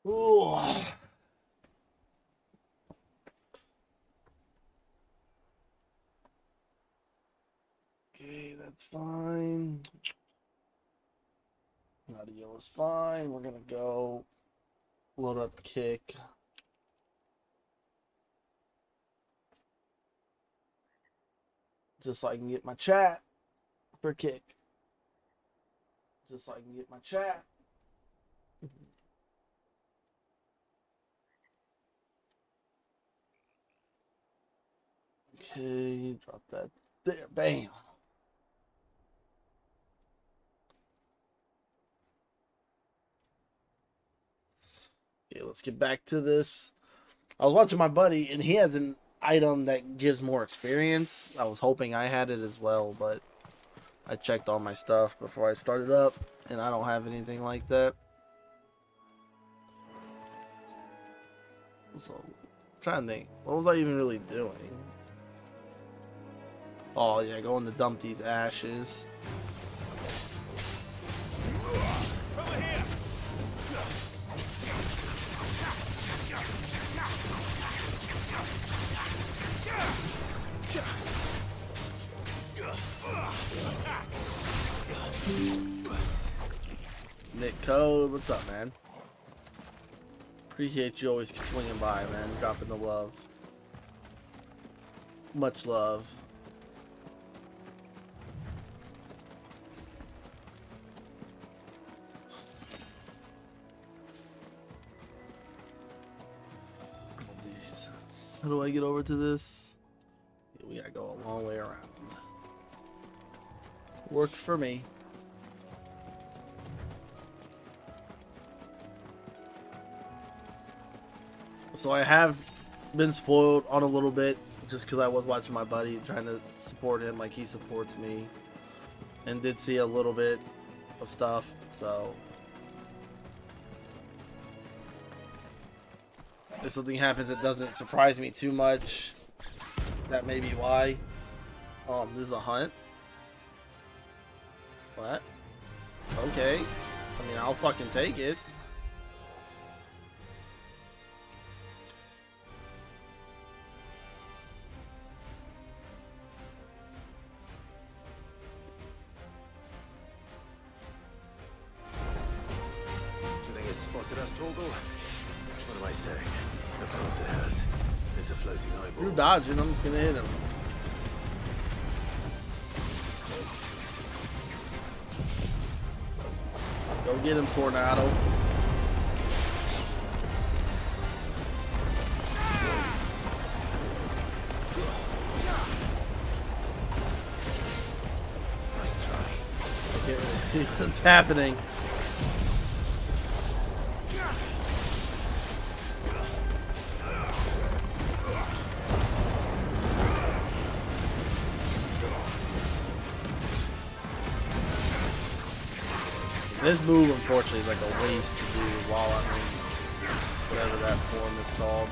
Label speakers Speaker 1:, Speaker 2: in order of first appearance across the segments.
Speaker 1: Ooh. Okay, that's fine. Audio is fine. We're gonna go load up Kick. Just so I can get my chat for Kick. Just so I can get my chat. Okay, drop that there. Bam. Okay, let's get back to this. I was watching my buddy, and he has an item that gives more experience. I was hoping I had it as well, but I checked all my stuff before I started up, and I don't have anything like that. So, I'm trying to think. What was I even really doing? Oh, yeah, going to dump these ashes. Nick Code, what's up, man? Appreciate you always swinging by, man. Dropping the love. Much love. How do I get over to this? Yeah, we gotta go a long way around. Works for me. So I have been spoiled on a little bit just because I was watching my buddy trying to support him like he supports me, and did see a little bit of stuff. So if something happens that doesn't surprise me too much, that may be why. This is a hunt. What? Okay. I mean, I'll fucking take it.
Speaker 2: Do you think it's spotted us, Torgal? What am I saying? Of course it has. It's a floating eyeball.
Speaker 1: You're dodging, I'm just gonna hit him. Go get him, Tornado.
Speaker 2: Nice try.
Speaker 1: I can't really see what's happening. This move, unfortunately, is like a waste to do while I'm in whatever that form is called.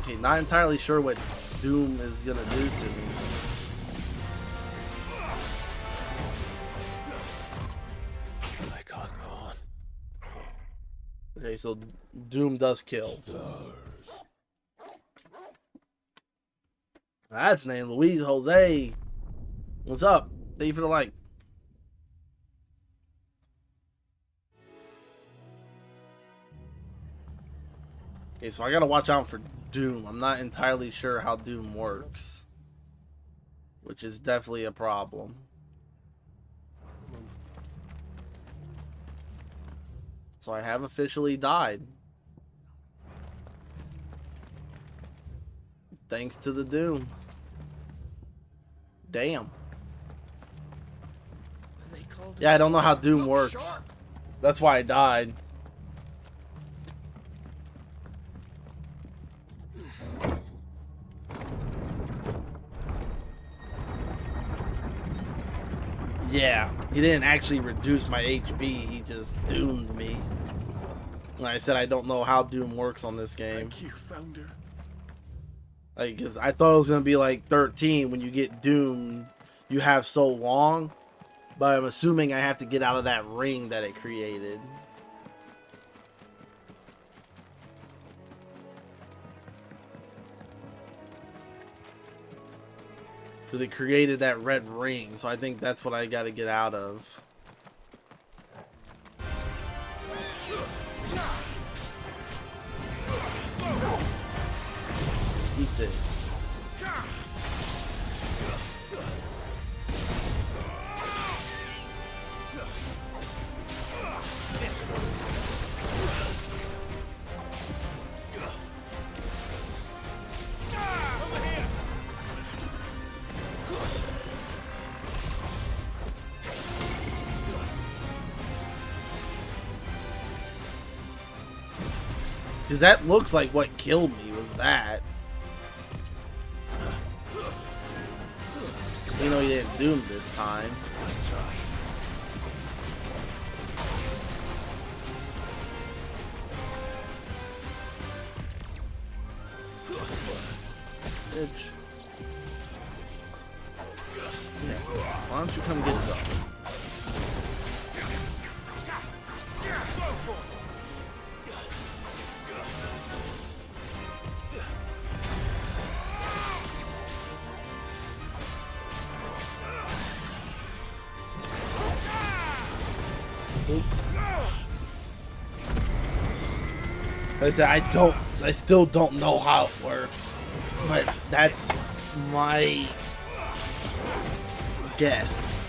Speaker 1: Okay, not entirely sure what Doom is gonna do to me.
Speaker 2: I can't go on.
Speaker 1: Okay, so Doom does kill. That's named Luis Jose. What's up? Thank you for the like. Okay, so I gotta watch out for Doom. I'm not entirely sure how Doom works, which is definitely a problem. So I have officially died. Thanks to the Doom. Damn. Yeah, I don't know how Doom works. That's why I died. Yeah, he didn't actually reduce my HP, he just doomed me. Like I said, I don't know how Doom works on this game.
Speaker 2: Thank you, Founder.
Speaker 1: Like, cause I thought it was gonna be like 13 when you get doomed, you have so long, but I'm assuming I have to get out of that ring that it created. So they created that red ring, so I think that's what I gotta get out of. Eat this. Because that looks like what killed me was that. You know, he didn't do him this time.
Speaker 2: Let's try.
Speaker 1: Bitch. Yeah. Why don't you come get some? I still don't know how it works, but that's my guess.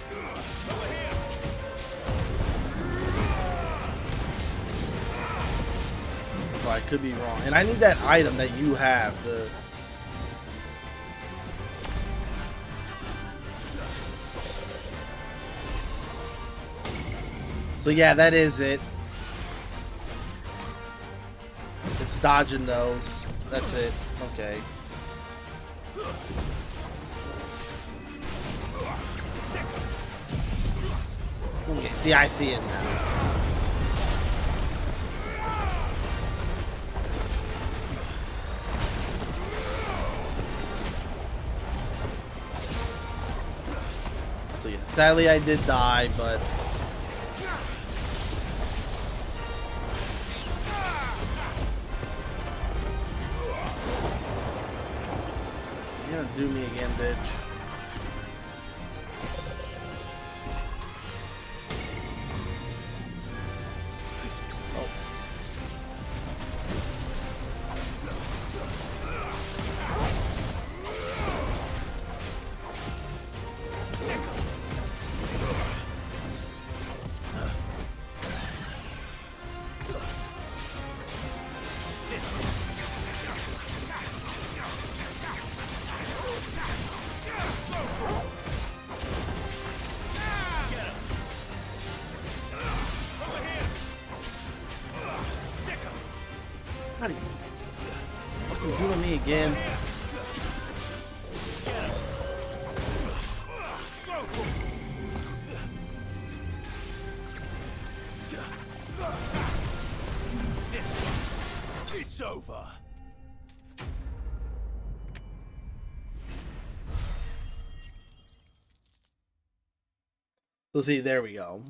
Speaker 1: So I could be wrong. And I need that item that you have, the... So yeah, that is it. It's dodging those. That's it. Okay. Okay, see, I see it now. So yeah, sadly I did die, but... You're gonna do me again, bitch. How do you fucking doing me again?
Speaker 2: It's over.
Speaker 1: So see, there we go.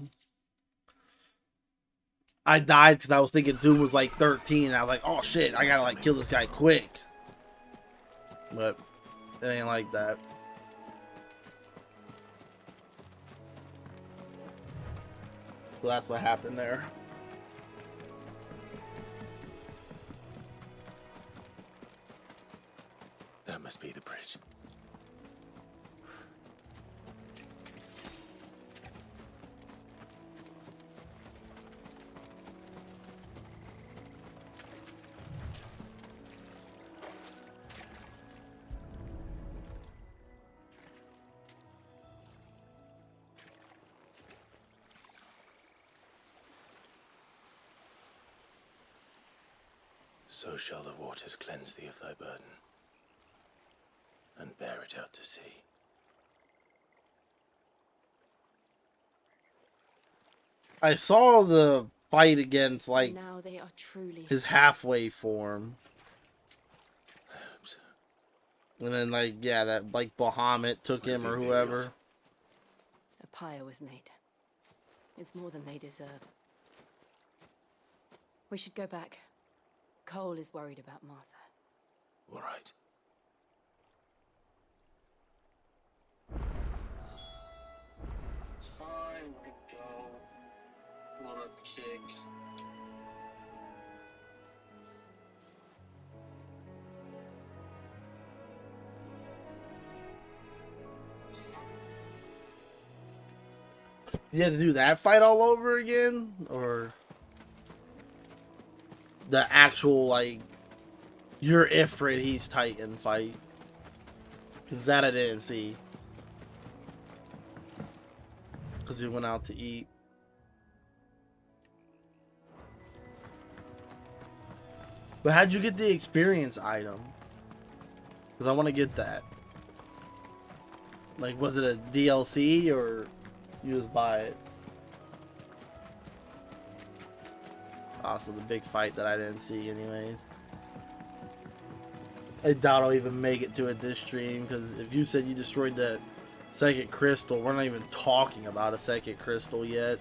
Speaker 1: I died because I was thinking Doom was like 13. And I was like, oh shit, I gotta like kill this guy quick. But it ain't like that. So that's what happened there.
Speaker 2: That must be the bridge. So shall the waters cleanse thee of thy burden, and bear it out to sea.
Speaker 1: I saw the fight against like
Speaker 3: Now they are truly
Speaker 1: his halfway form.
Speaker 2: I hope so.
Speaker 1: And then like, yeah, that like Bahamut took him or whoever.
Speaker 3: pyre was made. It's more than they deserve. We should go back. Cole is worried about Martha.
Speaker 2: All right.
Speaker 4: It's fine, we can go. One up kick.
Speaker 1: You had to do that fight all over again, or the actual like you're Ifrit, he's Titan fight? Because that I didn't see. Because we went out to eat. But how'd you get the experience item? Because I want to get that. Like, was it a DLC or you just buy it? Also, the big fight that I didn't see anyways. I doubt I'll even make it to it this stream, because if you said you destroyed that second crystal, we're not even talking about a second crystal yet.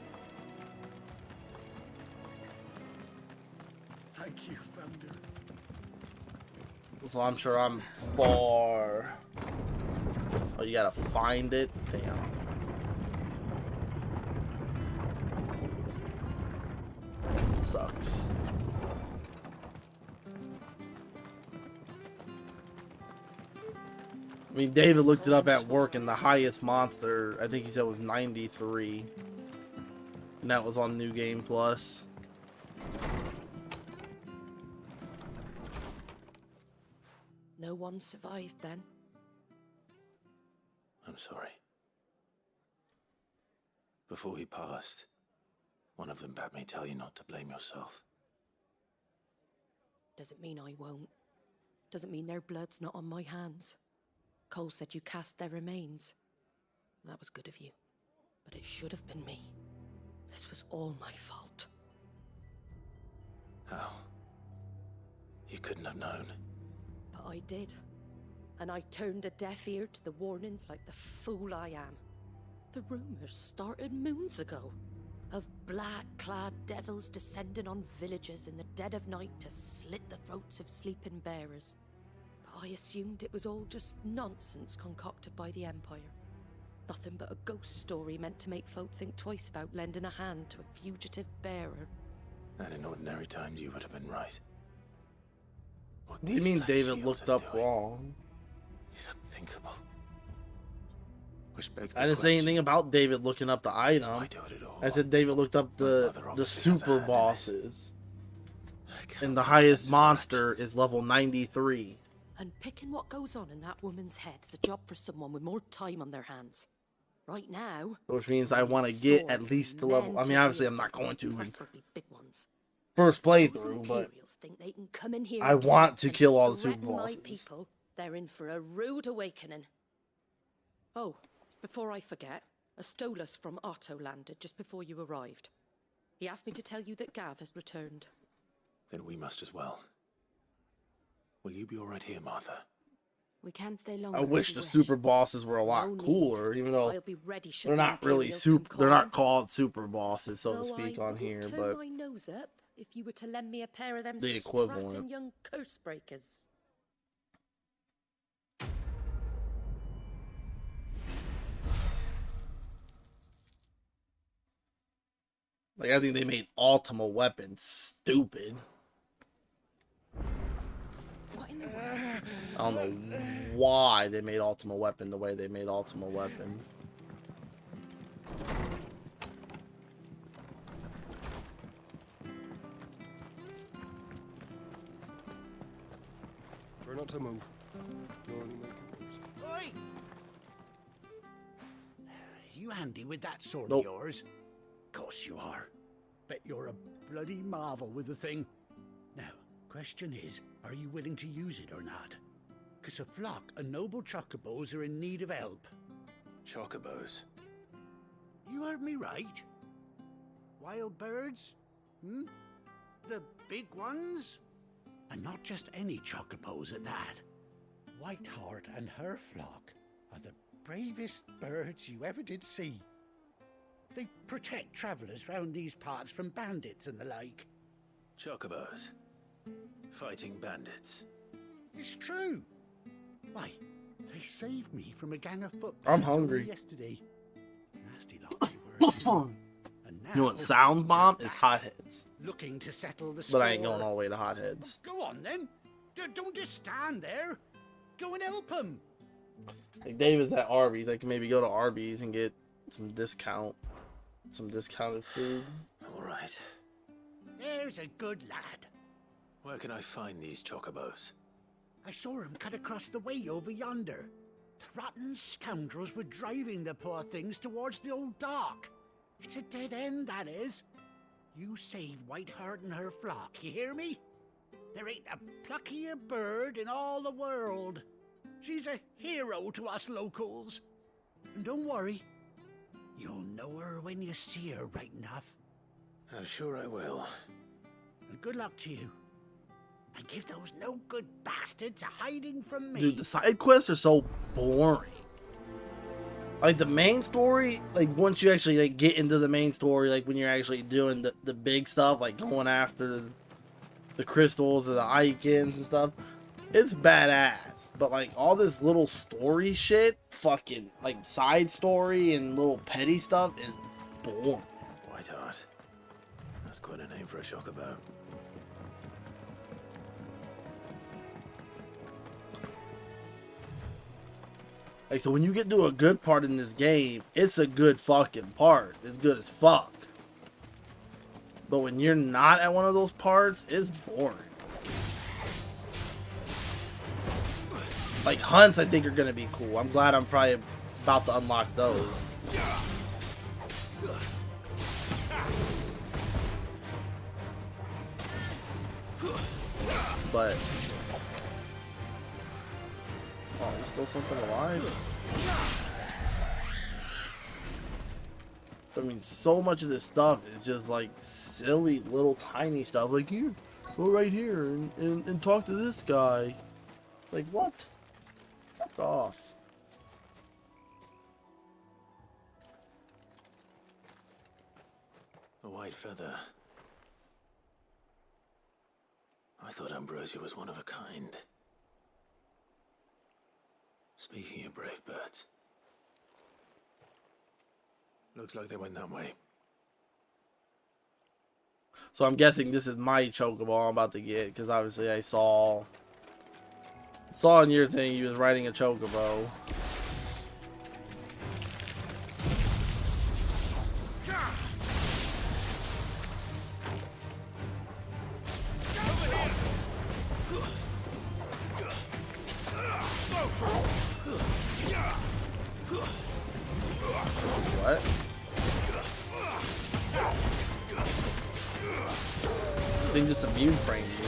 Speaker 5: Thank you, Founder.
Speaker 1: So I'm sure I'm far. Oh, you gotta find it? Damn. Sucks. I mean, David looked it up at work, and the highest monster, I think he said, was 93. And that was on New Game Plus.
Speaker 3: No one survived then?
Speaker 2: I'm sorry. Before he passed, one of them bade me tell you not to blame yourself.
Speaker 3: Doesn't mean I won't. Doesn't mean their blood's not on my hands. Cole said you cast their remains. That was good of you. But it should have been me. This was all my fault.
Speaker 2: How? You couldn't have known.
Speaker 3: But I did. And I turned a deaf ear to the warnings like the fool I am. The rumors started moons ago. Of black-clad devils descending on villages in the dead of night to slit the throats of sleeping bearers. But I assumed it was all just nonsense concocted by the Empire. Nothing but a ghost story meant to make folk think twice about lending a hand to a fugitive bearer.
Speaker 2: And in ordinary times you would have been right. What
Speaker 1: What do you
Speaker 2: these
Speaker 1: mean
Speaker 2: black
Speaker 1: David
Speaker 2: shields
Speaker 1: looked
Speaker 2: are
Speaker 1: up
Speaker 2: doing
Speaker 1: wrong?
Speaker 2: is unthinkable. Which begs
Speaker 1: I
Speaker 2: the
Speaker 1: didn't say
Speaker 2: question,
Speaker 1: anything about David looking up the item.
Speaker 2: why do it at all?
Speaker 1: I said David looked up
Speaker 2: My
Speaker 1: the
Speaker 2: mother obviously has a
Speaker 1: super
Speaker 2: hand in this.
Speaker 1: bosses.
Speaker 2: I cannot
Speaker 1: And the
Speaker 2: make
Speaker 1: highest
Speaker 2: sense of her
Speaker 1: monster
Speaker 2: actions.
Speaker 1: is level 93.
Speaker 3: And picking what goes on in that woman's head is a job for someone with more time on their hands. Right now,
Speaker 1: Which means I
Speaker 3: need
Speaker 1: want to get at
Speaker 3: swords
Speaker 1: least
Speaker 3: and
Speaker 1: the level.
Speaker 3: men
Speaker 1: I
Speaker 3: to
Speaker 1: mean, obviously,
Speaker 3: wield
Speaker 1: I'm not
Speaker 3: them,
Speaker 1: going to in
Speaker 3: preferably big ones.
Speaker 1: first
Speaker 3: Those
Speaker 1: playthrough, but
Speaker 3: Imperials think they can come in here
Speaker 1: I
Speaker 3: again
Speaker 1: want to
Speaker 3: and
Speaker 1: kill all the super
Speaker 3: threaten my
Speaker 1: bosses.
Speaker 3: people. They're in for a rude awakening. Oh, before I forget, a Stolas from Otto landed just before you arrived. He asked me to tell you that Gav has returned.
Speaker 2: Then we must as well. Will you be alright here, Martha?
Speaker 3: We can stay longer.
Speaker 1: I
Speaker 3: if
Speaker 1: wish
Speaker 3: you
Speaker 1: the
Speaker 3: wish.
Speaker 1: super bosses were a lot
Speaker 3: No need.
Speaker 1: cooler, even though
Speaker 3: I'll be ready should
Speaker 1: they're
Speaker 3: the
Speaker 1: not really
Speaker 3: Imperials
Speaker 1: super.
Speaker 3: come
Speaker 1: They're not
Speaker 3: calling.
Speaker 1: called super bosses, so to
Speaker 3: Though
Speaker 1: speak,
Speaker 3: I
Speaker 1: on
Speaker 3: wouldn't
Speaker 1: here,
Speaker 3: turn
Speaker 1: but
Speaker 3: my nose up if you were to lend me a pair of them
Speaker 1: the equivalent.
Speaker 3: strapping young curse breakers.
Speaker 1: like I think they made Ultima weapons stupid.
Speaker 3: What in the world? is going
Speaker 1: I
Speaker 3: on?
Speaker 1: don't know why they made Ultima weapon the way they made Ultima weapon.
Speaker 5: Try not to move. You're only making moves.
Speaker 6: Oi! You handy with that sword
Speaker 1: Nope.
Speaker 6: of yours? Course you are. Bet you're a bloody marvel with the thing. Now, question is, are you willing to use it or not? 'Cause a flock of noble chocobos are in need of help.
Speaker 2: Chocobos.
Speaker 6: You heard me right. Wild birds? Hmm? The big ones? And not just any chocobos at that. Whiteheart and her flock are the bravest birds you ever did see. They protect travellers round these parts from bandits and the like.
Speaker 2: Chocobos. Fighting bandits.
Speaker 6: It's true. Why, they saved me from a gang of foot
Speaker 1: I'm
Speaker 6: bandits only
Speaker 1: hungry.
Speaker 6: yesterday. Nasty lot they were too. And now,
Speaker 1: You know what sounds bomb is hotheads.
Speaker 6: looking to settle the score.
Speaker 1: But I ain't going all the way to hotheads.
Speaker 6: Go on then. Don't just stand there. Go and help him.
Speaker 1: Like David's at Arby's. I can maybe go to Arby's and get some discounted food.
Speaker 2: All right.
Speaker 6: There's a good lad.
Speaker 2: Where can I find these chocobos?
Speaker 6: I saw him cut across the way over yonder. The rotten scoundrels were driving the poor things towards the old dock. It's a dead end, that is. You save Whiteheart and her flock, you hear me? There ain't a pluckier bird in all the world. She's a hero to us locals. And don't worry, you'll know her when you see her right enough.
Speaker 2: I'm sure I will.
Speaker 6: And good luck to you. And give those no-good bastards a hiding from me.
Speaker 1: Dude, the side quests are so boring. Like the main story, like once you actually like get into the main story, like when you're actually doing the big stuff, like going after the crystals or the icons and stuff, it's badass. But like all this little story shit, fucking like side story and little petty stuff is boring.
Speaker 2: Whiteheart. That's quite a name for a chocobo.
Speaker 1: Like, so when you get to a good part in this game, it's a good fucking part. It's good as fuck. But when you're not at one of those parts, it's boring. Like, hunts, I think, are going to be cool. I'm glad I'm probably about to unlock those. But... oh, there's still something alive? I mean, so much of this stuff is just like silly little tiny stuff. Like, here, go right here and talk to this guy. Like, what? Fuck off.
Speaker 2: A white feather. I thought Ambrosia was one of a kind. Speaking of brave birds. Looks like they went that way.
Speaker 1: So I'm guessing this is my chocobo I'm about to get, because obviously I saw in your thing you was riding a chocobo. What? I think just immune frame you.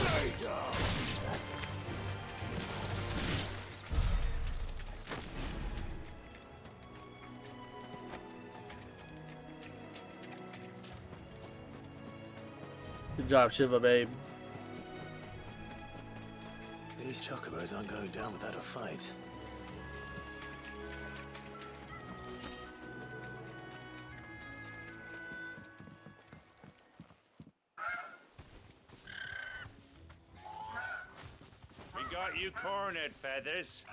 Speaker 1: Good job, Shiva, babe.
Speaker 2: These chocobos aren't going down without a fight.
Speaker 7: We got you cornered, Feathers.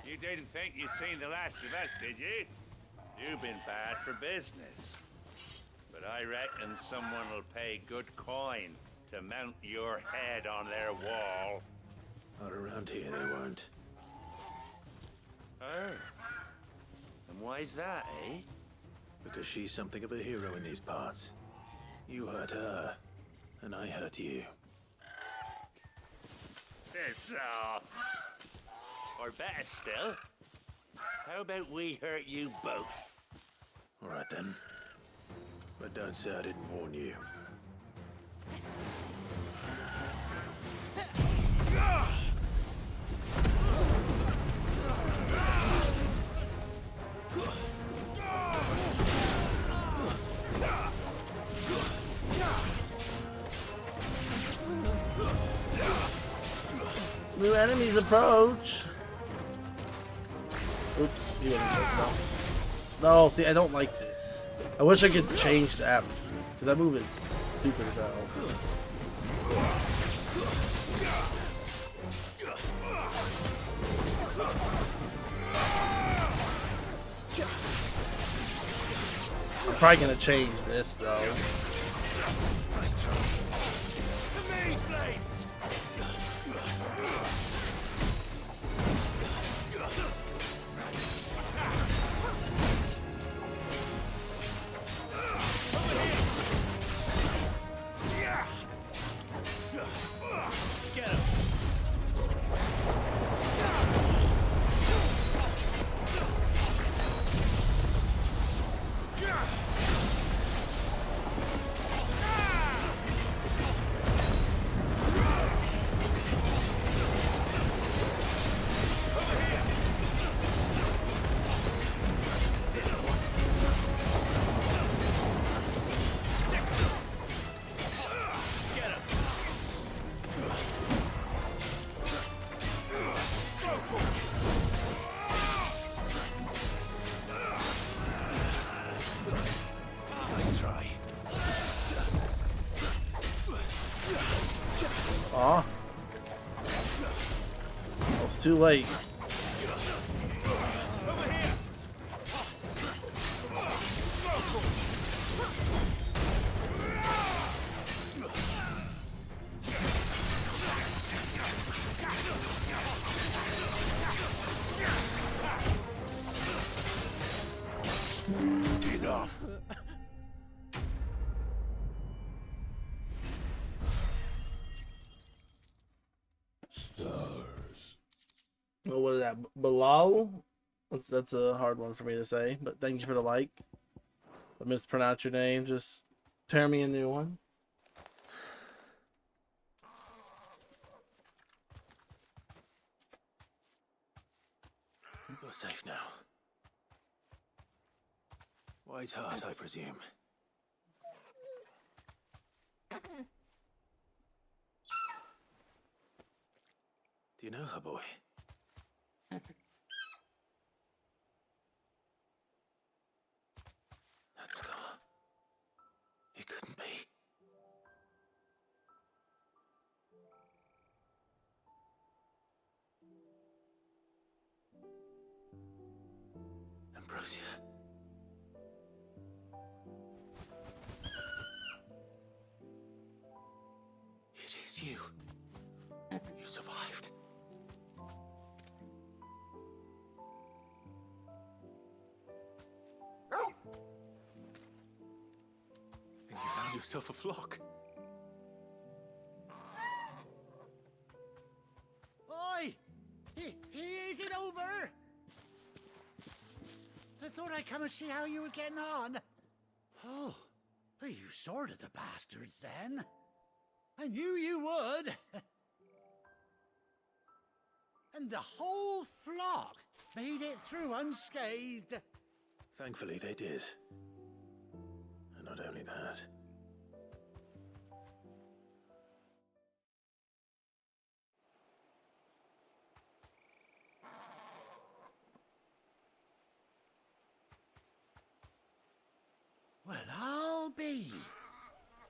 Speaker 7: You didn't think you'd seen the last of us, did you? You've been bad for business. But I reckon someone will pay good coin to mount your head on their wall.
Speaker 2: Not around here, they won't.
Speaker 7: Oh. And why's that, eh?
Speaker 2: Because she's something of a hero in these parts. You hurt her, and I hurt you.
Speaker 7: Piss off. Or better still, how about we hurt you both?
Speaker 2: All right then. But don't say I didn't warn you.
Speaker 1: New enemies approach. Oops, he wasn't supposed to. No, see, I don't like this. I wish I could change that. Cause that move is stupid as hell. I'm probably gonna change this though.
Speaker 2: Nice try. Nice try.
Speaker 1: Aw. Oh, it's too late.
Speaker 2: Enough.
Speaker 1: Oh, what is that? Bilal? That's a hard one for me to say, but thank you for the like. I mispronounced your name. Just tear me a new one.
Speaker 2: You're safe now. White Hart, I presume. Do you know her, boy? That scar. It couldn't be. Ambrosia. It is you. You survived. And you found yourself a flock.
Speaker 6: Oi! Is it over? I thought I'd come and see how you were getting on. Oh, well, you sorted the bastards then. I knew you would. And the whole flock made it through unscathed.
Speaker 2: Thankfully, they did. And not only that.
Speaker 6: Well, I'll be.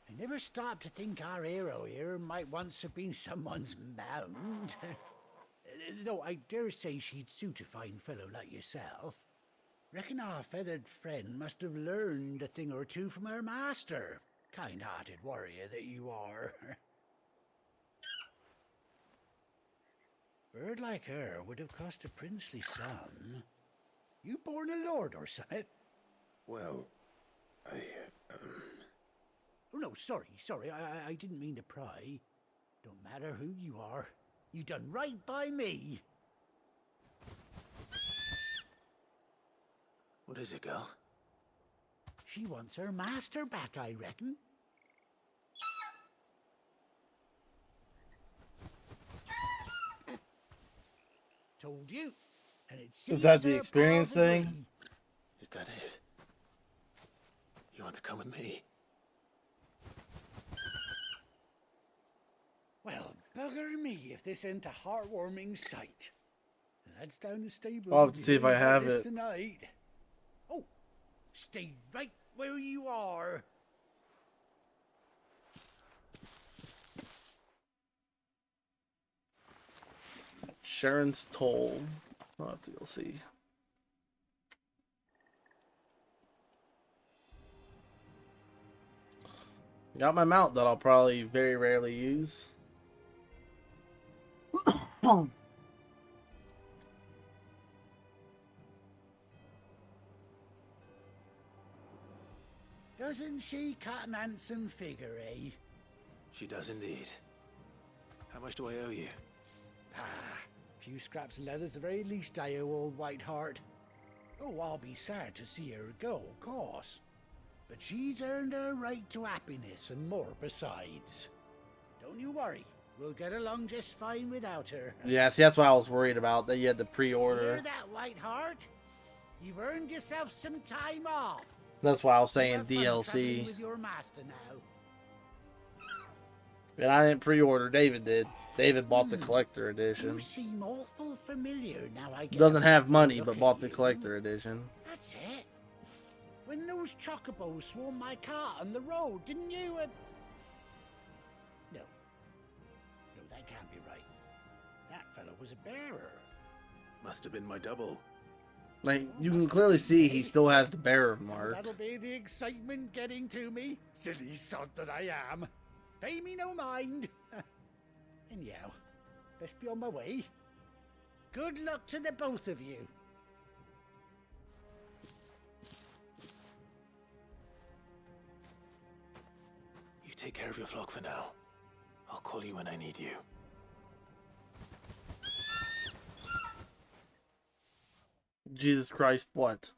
Speaker 6: I never stopped to think our hero here might once have been someone's mount. Though I dare say she'd suit a fine fellow like yourself. Reckon our feathered friend must have learned a thing or two from her master. Kind-hearted warrior that you are. Bird like her would have cost a princely sum. You born a lord or something?
Speaker 2: Well,
Speaker 6: Oh, no, sorry. I didn't mean to pry. Don't matter who you are. You done right by me.
Speaker 2: what is it, girl?
Speaker 6: She wants her master back, I reckon. Told you. And it seems
Speaker 1: that the
Speaker 6: her
Speaker 1: experience
Speaker 6: pals
Speaker 1: thing?
Speaker 6: agree.
Speaker 2: Is that it? You want to come with me?
Speaker 6: Well, bugger me if this ain't a heartwarming sight. The lads down the stables
Speaker 1: I'll have
Speaker 6: will
Speaker 1: to
Speaker 6: be
Speaker 1: see if I
Speaker 6: hearing about
Speaker 1: have
Speaker 6: this
Speaker 1: it.
Speaker 6: tonight. Oh, stay right where you are.
Speaker 1: Sharon's Toll. Oh, DLC. Got my mount that I'll probably very rarely use.
Speaker 6: Doesn't she cut an handsome figure, eh?
Speaker 2: She does indeed. How much do I owe you?
Speaker 6: Ah, few scraps of leather's the very least I owe old Whiteheart. Oh, I'll be sad to see her go, of course. But she's earned her right to happiness and more besides. Don't you worry, we'll get along just fine without her.
Speaker 1: Yeah, see, that's what I was worried about, that you had to
Speaker 6: Hear
Speaker 1: pre-order.
Speaker 6: that, Whiteheart? You've earned yourself some time off.
Speaker 1: That's why I was saying
Speaker 6: Have fun traveling
Speaker 1: DLC.
Speaker 6: with your master now.
Speaker 1: And I didn't pre-order, David did. David bought the collector
Speaker 6: You
Speaker 1: edition.
Speaker 6: seem awful familiar now. I get
Speaker 1: Doesn't
Speaker 6: a
Speaker 1: have money,
Speaker 6: look
Speaker 1: but
Speaker 6: at
Speaker 1: bought the
Speaker 6: you.
Speaker 1: collector edition.
Speaker 6: That's it. When those chocobos swarmed my car on the road, didn't you? No. No, that can't be right. That fellow was a bearer.
Speaker 2: Must have been my double.
Speaker 1: Like, you can clearly see he still has the bearer mark.
Speaker 6: That'll be the excitement getting to me. Silly sod that I am. Pay me no mind. Anyhow, best be on my way. Good luck to the both of you.
Speaker 2: You take care of your flock for now. I'll call you when I need you.
Speaker 1: Jesus Christ, what?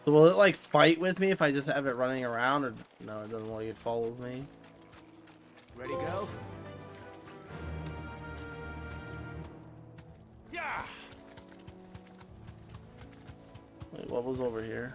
Speaker 1: So will it like fight with me if I just have it running around, or no? It doesn't like it follows me.
Speaker 2: Ready, go?
Speaker 7: Yeah.
Speaker 1: Wait, what was over here?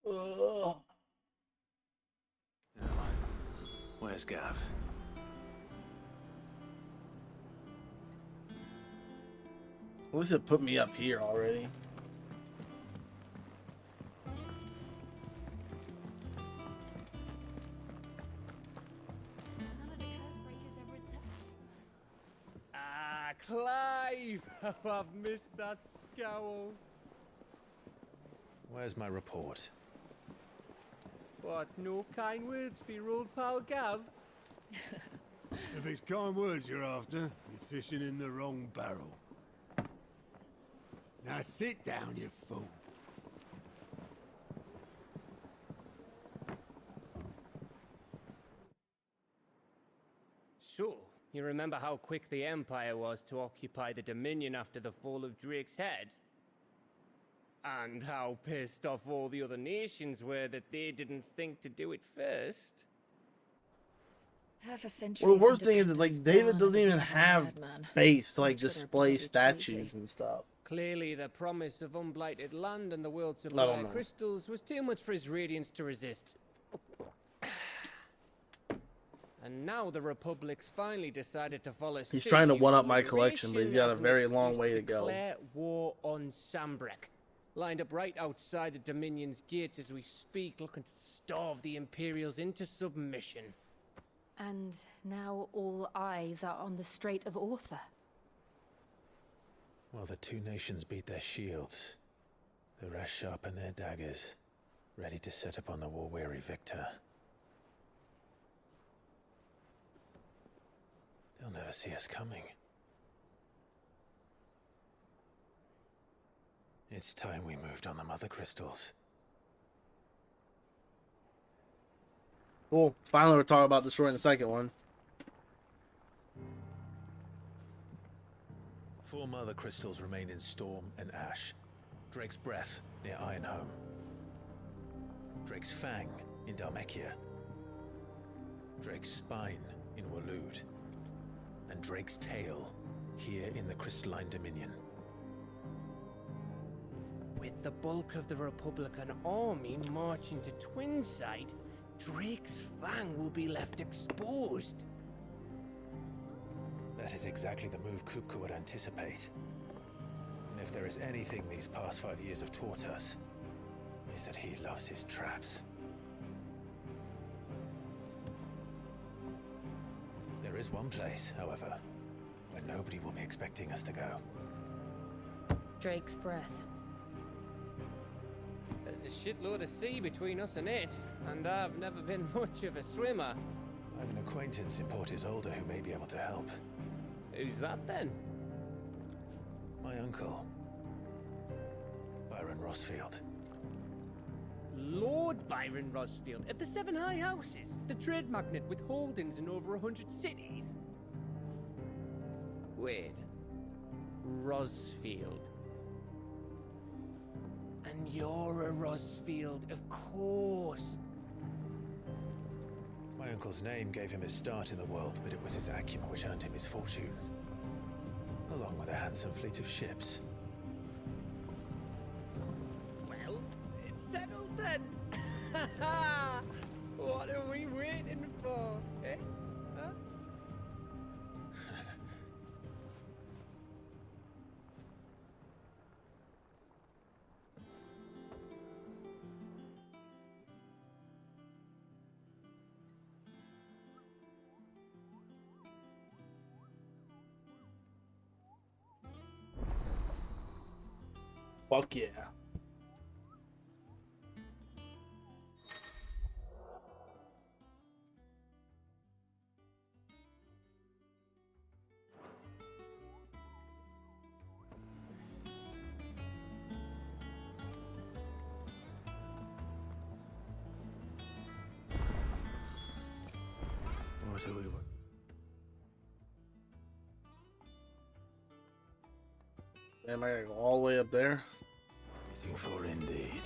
Speaker 1: Ugh.
Speaker 2: Now, where's Gav?
Speaker 1: At least it put me up here already.
Speaker 8: None of the curse breakers ever attacked.
Speaker 5: Ah, Clive! Oh, I've missed that scowl.
Speaker 2: Where's my report?
Speaker 5: What, no kind words for your old pal Gav?
Speaker 9: If it's kind words you're after, you're fishing in the wrong barrel. Now sit down, you fool.
Speaker 5: So, you remember how quick the Empire was to occupy the Dominion after the fall of Drake's Head? And how pissed off all the other nations were that they didn't think to do it first?
Speaker 3: Half a century.
Speaker 1: Well, the
Speaker 3: of
Speaker 1: worst thing is that, like,
Speaker 3: independence
Speaker 1: David
Speaker 3: gone,
Speaker 1: doesn't
Speaker 3: and
Speaker 1: even
Speaker 3: a
Speaker 1: have
Speaker 3: madman.
Speaker 1: space to, like,
Speaker 3: Much for their
Speaker 1: display
Speaker 3: bloody
Speaker 1: statues
Speaker 3: treaty.
Speaker 1: and stuff.
Speaker 5: Clearly, the promise of unblighted land and the world
Speaker 1: don't
Speaker 5: supply
Speaker 1: know.
Speaker 5: of crystals was too much for his radiance to resist. And now the Republic's finally decided to follow suit.
Speaker 1: He's trying to
Speaker 5: using
Speaker 1: one-up my collection, but he's
Speaker 5: liberation
Speaker 1: got a
Speaker 5: as an
Speaker 1: very
Speaker 5: excuse
Speaker 1: long way to go.
Speaker 5: declare war on Sambrek. Lined up right outside the Dominion's gates as we speak, looking to starve the Imperials into submission.
Speaker 8: And now all eyes are on the Strait of Author.
Speaker 2: While the two nations beat their shields, the rest sharpen their daggers, ready to set upon the war-weary victor. They'll never see us coming. It's time we moved on the Mother Crystals.
Speaker 1: Cool. Finally, we're talking about destroying the second one.
Speaker 2: 4 Mother Crystals remain in Storm and Ash. Drake's Breath near Ironhome. Drake's Fang in Dhalmekia. Drake's Spine in Waloed. And Drake's Tail here in the Crystalline Dominion.
Speaker 5: With the bulk of the Republican army marching to Twinside, Drake's Fang will be left exposed.
Speaker 2: That is exactly the move Kupka would anticipate. And if there is anything these past 5 years have taught us, is that he loves his traps. There is one place, however, where nobody will be expecting us to go.
Speaker 8: Drake's Breath.
Speaker 5: There's a shitload of sea between us and it, and I've never been much of a swimmer.
Speaker 2: I have an acquaintance in Port Isolde who may be able to help.
Speaker 5: Who's that then?
Speaker 2: My uncle, Byron Rosfield.
Speaker 5: Lord Byron Rosfield of the Seven High Houses, the trade magnate with holdings in over 100 cities. Wait, Rosfield. And you're a Rosfield, of course.
Speaker 2: My uncle's name gave him his start in the world, but it was his acumen which earned him his fortune, along with a handsome fleet of ships.
Speaker 5: Well, it's settled then. What are we waiting for, eh? Huh?
Speaker 1: Fuck yeah.
Speaker 2: What are we...
Speaker 1: Am I gonna go all the way up there?
Speaker 2: waiting for indeed?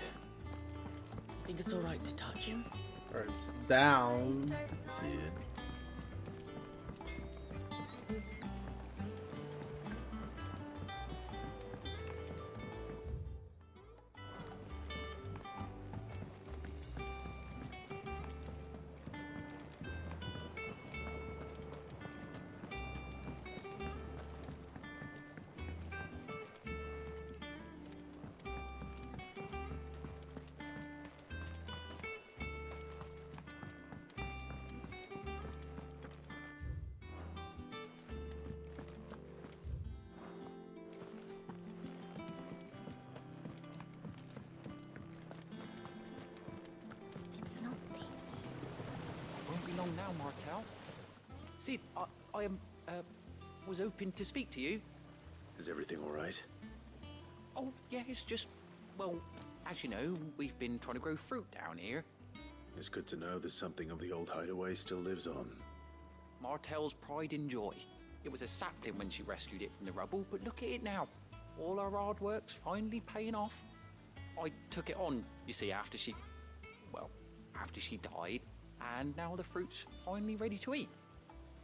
Speaker 3: Think it's alright to touch him?
Speaker 1: Or it's down. See it.
Speaker 8: It's not the...
Speaker 10: Won't be long now, Martel. Sid, I was hoping to speak to you.
Speaker 2: Is everything all right?
Speaker 10: Oh, yeah, it's just, well, as you know, we've been trying to grow fruit down here.
Speaker 2: It's good to know that something of the old hideaway still lives on.
Speaker 10: Martel's pride and joy. It was a sapling when she rescued it from the rubble, but look at it now. All our hard work's finally paying off. I took it on, you see, after she died, and now the fruit's finally ready to eat.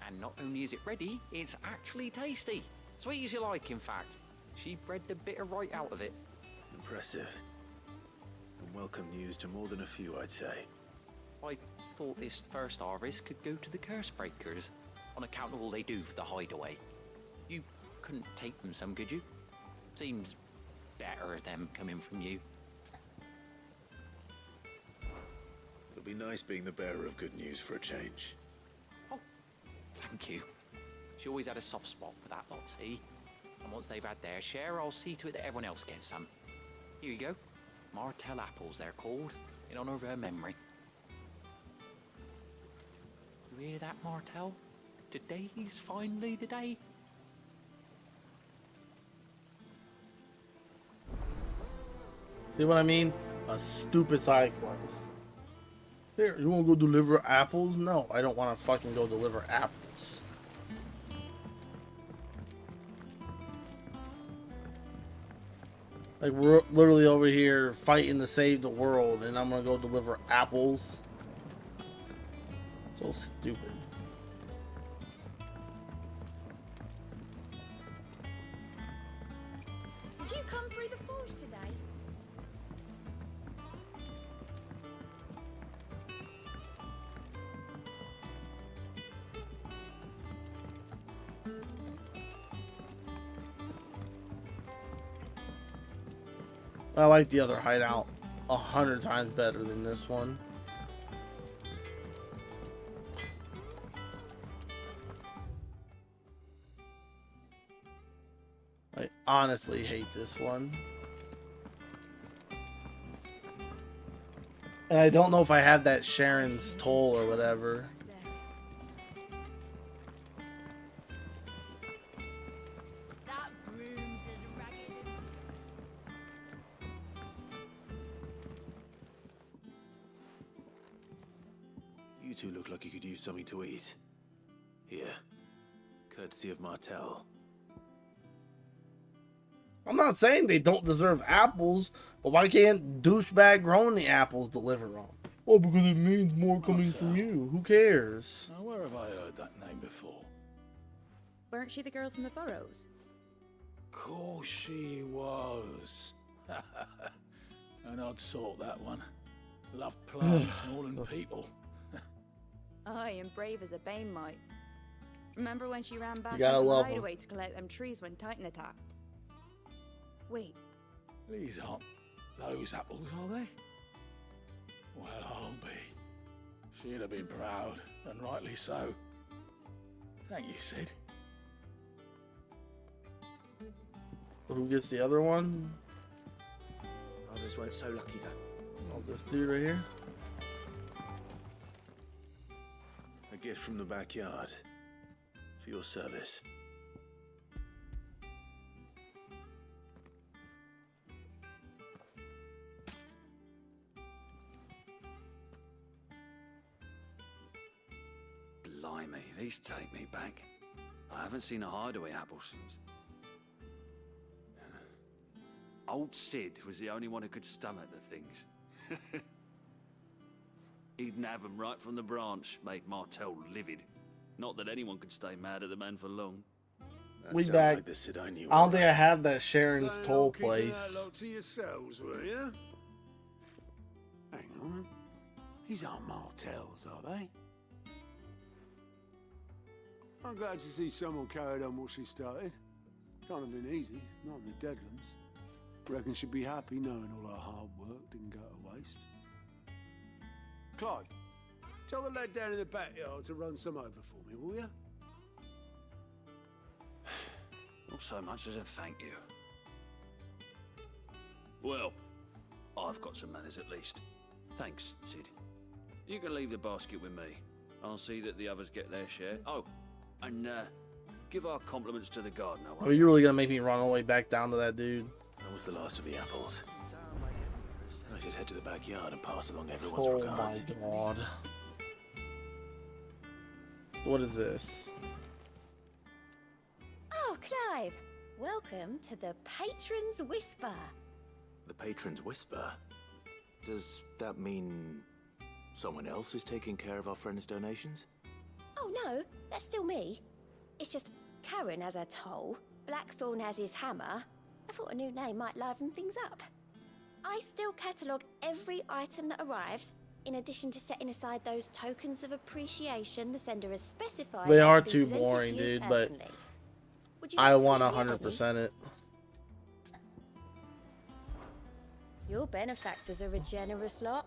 Speaker 10: And not only is it ready, it's actually tasty. Sweet as you like, in fact. She bred the bitter right out of it.
Speaker 2: Impressive. And welcome news to more than a few, I'd say.
Speaker 10: I thought this first harvest could go to the curse breakers, on account of all they do for the hideaway. You couldn't take them some, could you? Seems better them coming from you.
Speaker 2: It'll be nice being the bearer of good news for a change.
Speaker 10: Oh, thank you. She always had a soft spot for that lot, see? And once they've had their share, I'll see to it that everyone else gets some. Here you go. Martell apples, they're called, in honor of her memory. You hear that, Martell? Today's finally the day.
Speaker 1: See what I mean? A stupid side quest. Here, you wanna go deliver apples? No, I don't wanna fucking go deliver apples. Like, we're literally over here fighting to save the world, and I'm gonna go deliver apples. So stupid.
Speaker 8: Did you come through the forge today?
Speaker 1: I like the other hideout 100 times better than this one. I honestly hate this one. And I don't know if I have that Sharon's toll or whatever.
Speaker 8: That broom's as ragged as...
Speaker 2: You two look like you could use something to eat. Here. Courtesy of Martell.
Speaker 1: I'm not saying they don't deserve apples, but why can't douchebag growing the apples deliver them? Oh, because it means more coming from you. Who cares?
Speaker 6: Now, where have I heard that name before?
Speaker 8: Weren't she the girl from the Furrows?
Speaker 6: Course she was. An odd sort, that one. Loved plants more than people.
Speaker 11: Aye, and brave as a bane might. Remember when she ran back
Speaker 1: gotta
Speaker 11: from the
Speaker 1: love 'em.
Speaker 11: hideaway to collect them trees when Titan attacked? Wait,
Speaker 6: These aren't those apples, are they? Well, I'll be. She'd have been proud, and rightly so. Thank you, Sid.
Speaker 1: Who gets the other one?
Speaker 12: Others weren't so lucky, though.
Speaker 1: Oh, this dude right here.
Speaker 2: A gift from the backyard. For your service.
Speaker 12: Blimey, these take me back. I haven't seen a hideaway apple since. Old Sid was the only one who could stomach the things. He'd nab them right from the branch, made Martell livid. Not that anyone could stay mad at the man for long.
Speaker 2: That
Speaker 1: We
Speaker 2: sounds
Speaker 1: back.
Speaker 2: like the Sid I knew.
Speaker 1: I don't think I
Speaker 2: alright.
Speaker 1: have that Sharon's
Speaker 9: Planning
Speaker 1: toll
Speaker 9: on keeping
Speaker 1: place.
Speaker 9: that lot to yourselves, were you? Hang on. These aren't Martells, are they? I'm glad to see someone carried on what she started. Can't have been easy, not in the Deadlands. Reckon she'd be happy knowing all her hard work didn't go to waste. Clive, tell the lad down in the backyard to run some over for me, will you?
Speaker 12: Not so much as a thank you. Well, I've got some manners at least. Thanks, Sid. You can leave the basket with me. I'll see that the others get their share. Oh, and give our compliments to the gardener.
Speaker 1: Are you really gonna make me run all the way back down to that dude?
Speaker 2: That was the last of the apples. I should head to the backyard and pass along everyone's
Speaker 1: Oh
Speaker 2: regards.
Speaker 1: my god. What is this?
Speaker 11: oh, Clive, welcome to the Patron's Whisper.
Speaker 2: The Patron's Whisper? Does that mean someone else is taking care of our friend's donations?
Speaker 13: Oh no, that's still me. It's just Karen has her toll, Blackthorn has his hammer. I thought a new name might liven things up. I still catalogue every item that arrives, in addition to setting aside those tokens of appreciation the sender has specified.
Speaker 1: They
Speaker 13: to
Speaker 1: are
Speaker 13: be
Speaker 1: too
Speaker 13: presented
Speaker 1: boring,
Speaker 13: to you
Speaker 1: dude, but
Speaker 13: personally. Would you
Speaker 1: I
Speaker 13: like to
Speaker 1: want
Speaker 13: see if we have
Speaker 1: 100% it.
Speaker 13: any? Your benefactors are a generous lot.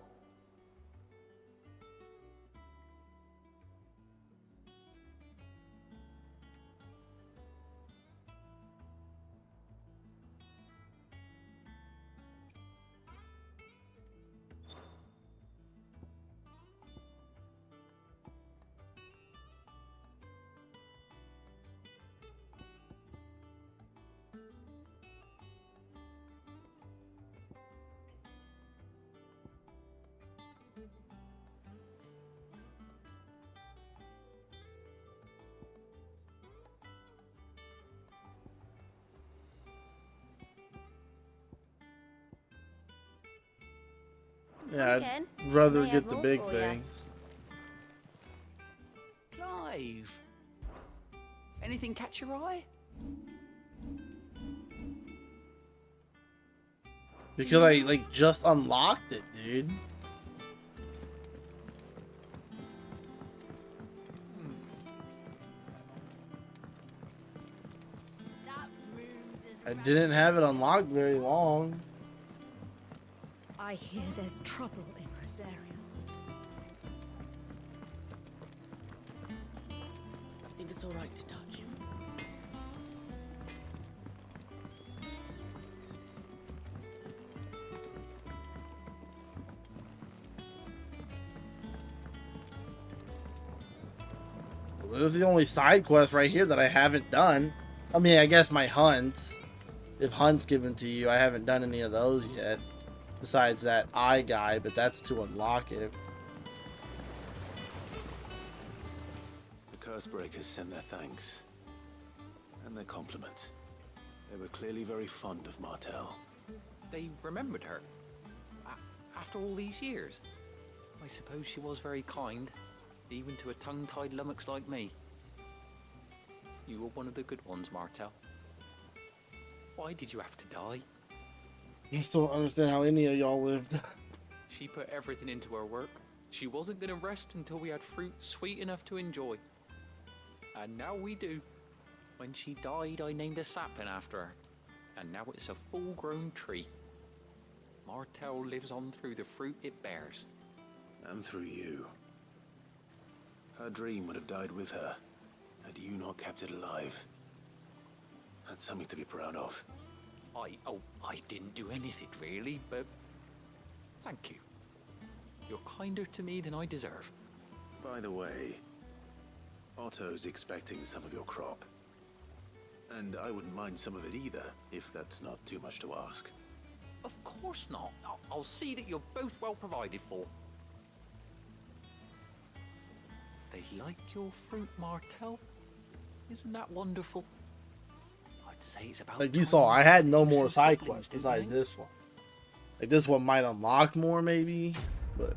Speaker 1: Yeah,
Speaker 13: Again,
Speaker 1: I'd rather
Speaker 13: may
Speaker 1: get
Speaker 13: have
Speaker 1: the
Speaker 13: more
Speaker 1: big
Speaker 13: for ya.
Speaker 1: thing.
Speaker 10: Clive. Anything catch your eye?
Speaker 1: Because I like just unlocked it, dude. I didn't have it unlocked very long.
Speaker 14: I hear there's trouble in Rosaria.
Speaker 15: I think it's alright to touch him.
Speaker 1: This is the only side quest right here that I haven't done. I mean, I guess my hunts. If hunts given to you, I haven't done any of those yet. Besides that eye guy, but that's to unlock it.
Speaker 2: The Cursebreakers sent their thanks. And their compliments. They were clearly very fond of Martel.
Speaker 10: They remembered her. After all these years. I suppose she was very kind, even to a tongue-tied lummox like me. You were one of the good ones, Martel. Why did you have to die?
Speaker 1: I still don't understand how any of y'all lived.
Speaker 10: She put everything into her work. She wasn't going to rest until we had fruit sweet enough to enjoy. And now we do. When she died, I named a sapling after her. And now it's a full-grown tree. Martel lives on through the fruit it bears.
Speaker 2: And through you. Her dream would have died with her, had you not kept it alive. That's something to be proud of.
Speaker 10: I didn't do anything really, but thank you. You're kinder to me than I deserve.
Speaker 2: By the way, Otto's expecting some of your crop. And I wouldn't mind some of it either, if that's not too much to ask.
Speaker 10: Of course not. I'll see that you're both well provided for. They like your fruit, Martel. Isn't that wonderful? I'd say it's about
Speaker 1: Like you saw, I had no more side quests
Speaker 10: didn't
Speaker 1: besides
Speaker 10: you?
Speaker 1: this one. Like this one might unlock more maybe, but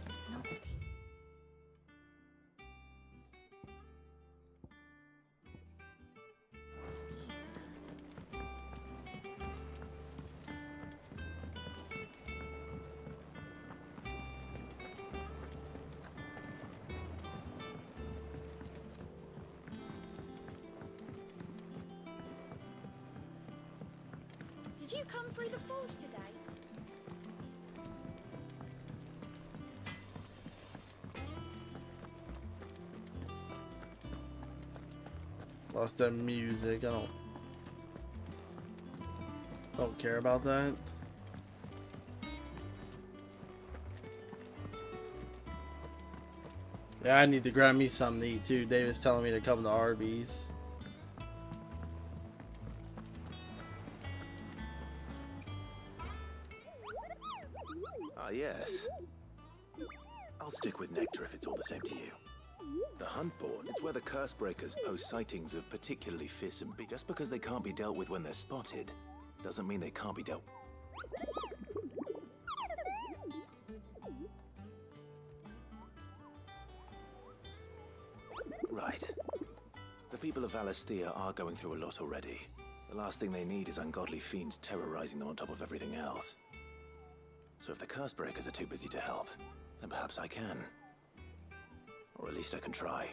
Speaker 8: It's not the
Speaker 13: Did you come through the forge today?
Speaker 1: lost that music. I don't care about that. Yeah, I need to grab me something to eat too. David's telling me to come to Arby's.
Speaker 2: Ah, yes.
Speaker 16: stick with Nectar if it's all the same to you. The Huntborn, it's where the Cursebreakers post sightings of particularly fearsome beasts. Just because they can't be dealt with when they're spotted, doesn't mean they can't be dealt. Right. The people of Valisthea are going through a lot already. The last thing they need is ungodly fiends terrorizing them on top of everything else. So if the Cursebreakers are too busy to help, then perhaps I can. Or at least I can try.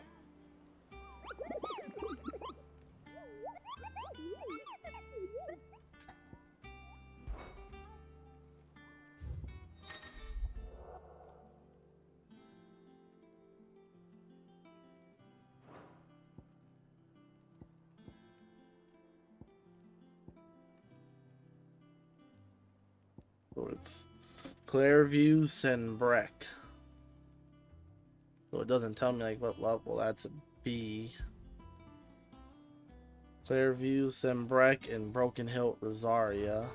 Speaker 1: So it's Clairview Senbrek. So it doesn't tell me like what level. That's a B. Clairview Senbrek and Broken Hilt Rosaria.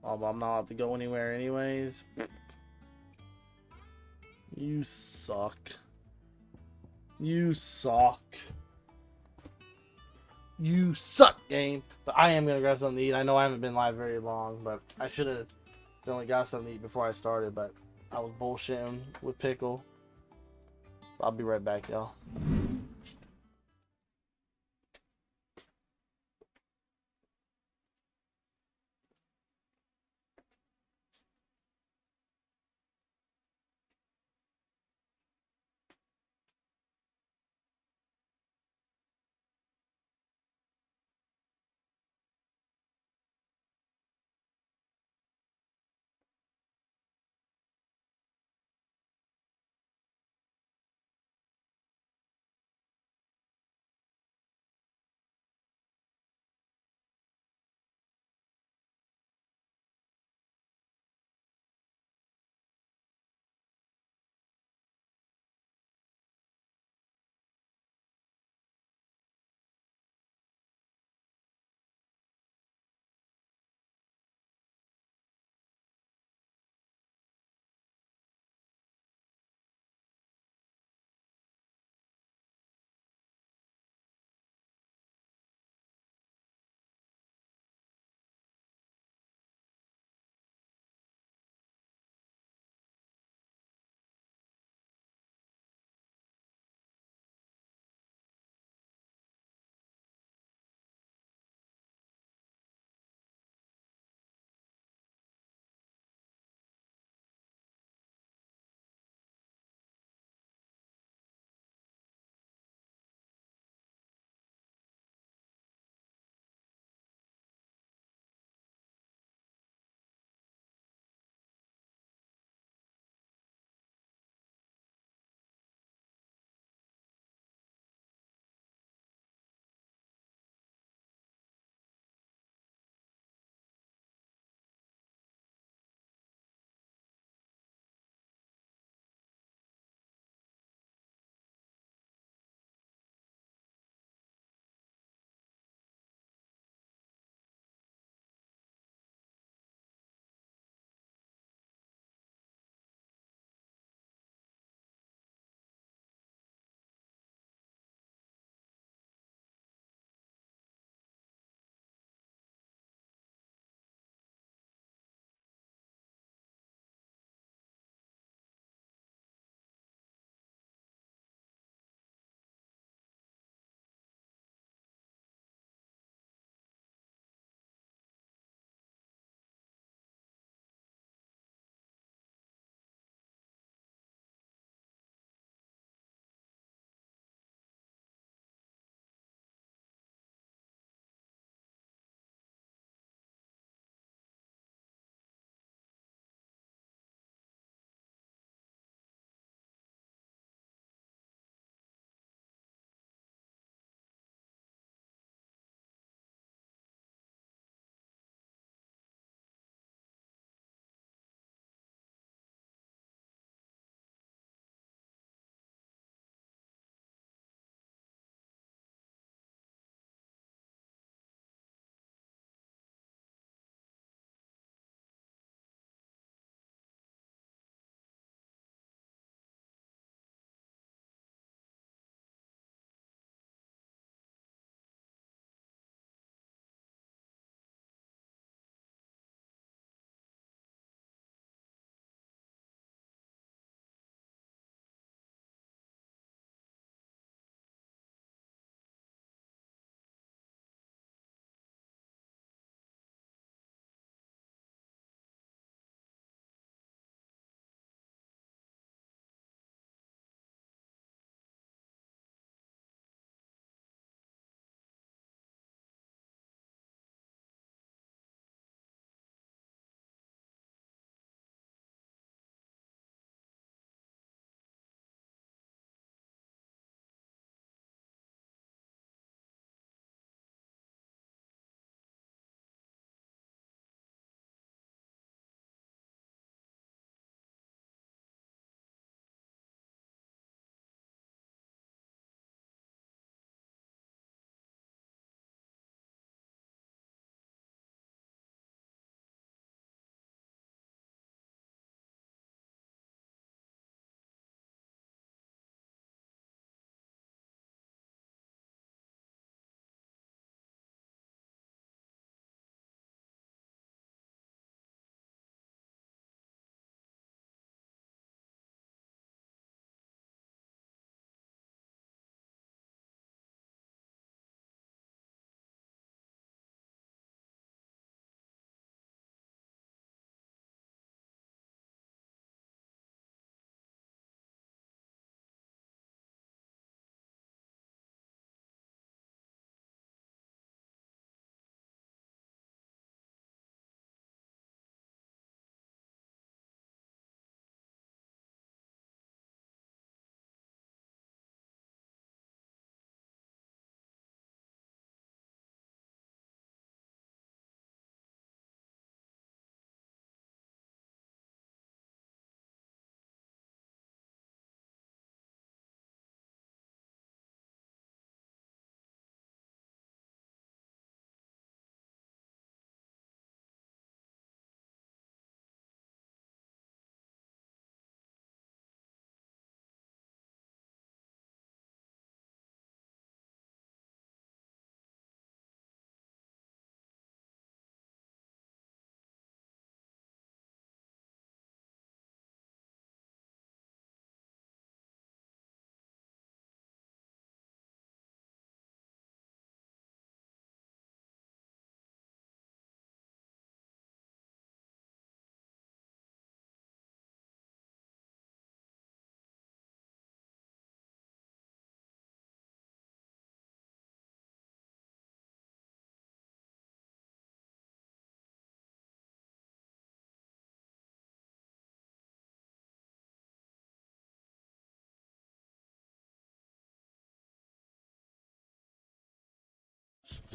Speaker 1: Oh, but I'm not allowed to go anywhere anyways. You suck. You suck. You suck, game. But I am gonna grab something to eat. I know I haven't been live very long, but I should have only got something to eat before I started, but I was bullshitting with Pickle. So I'll be right back, y'all.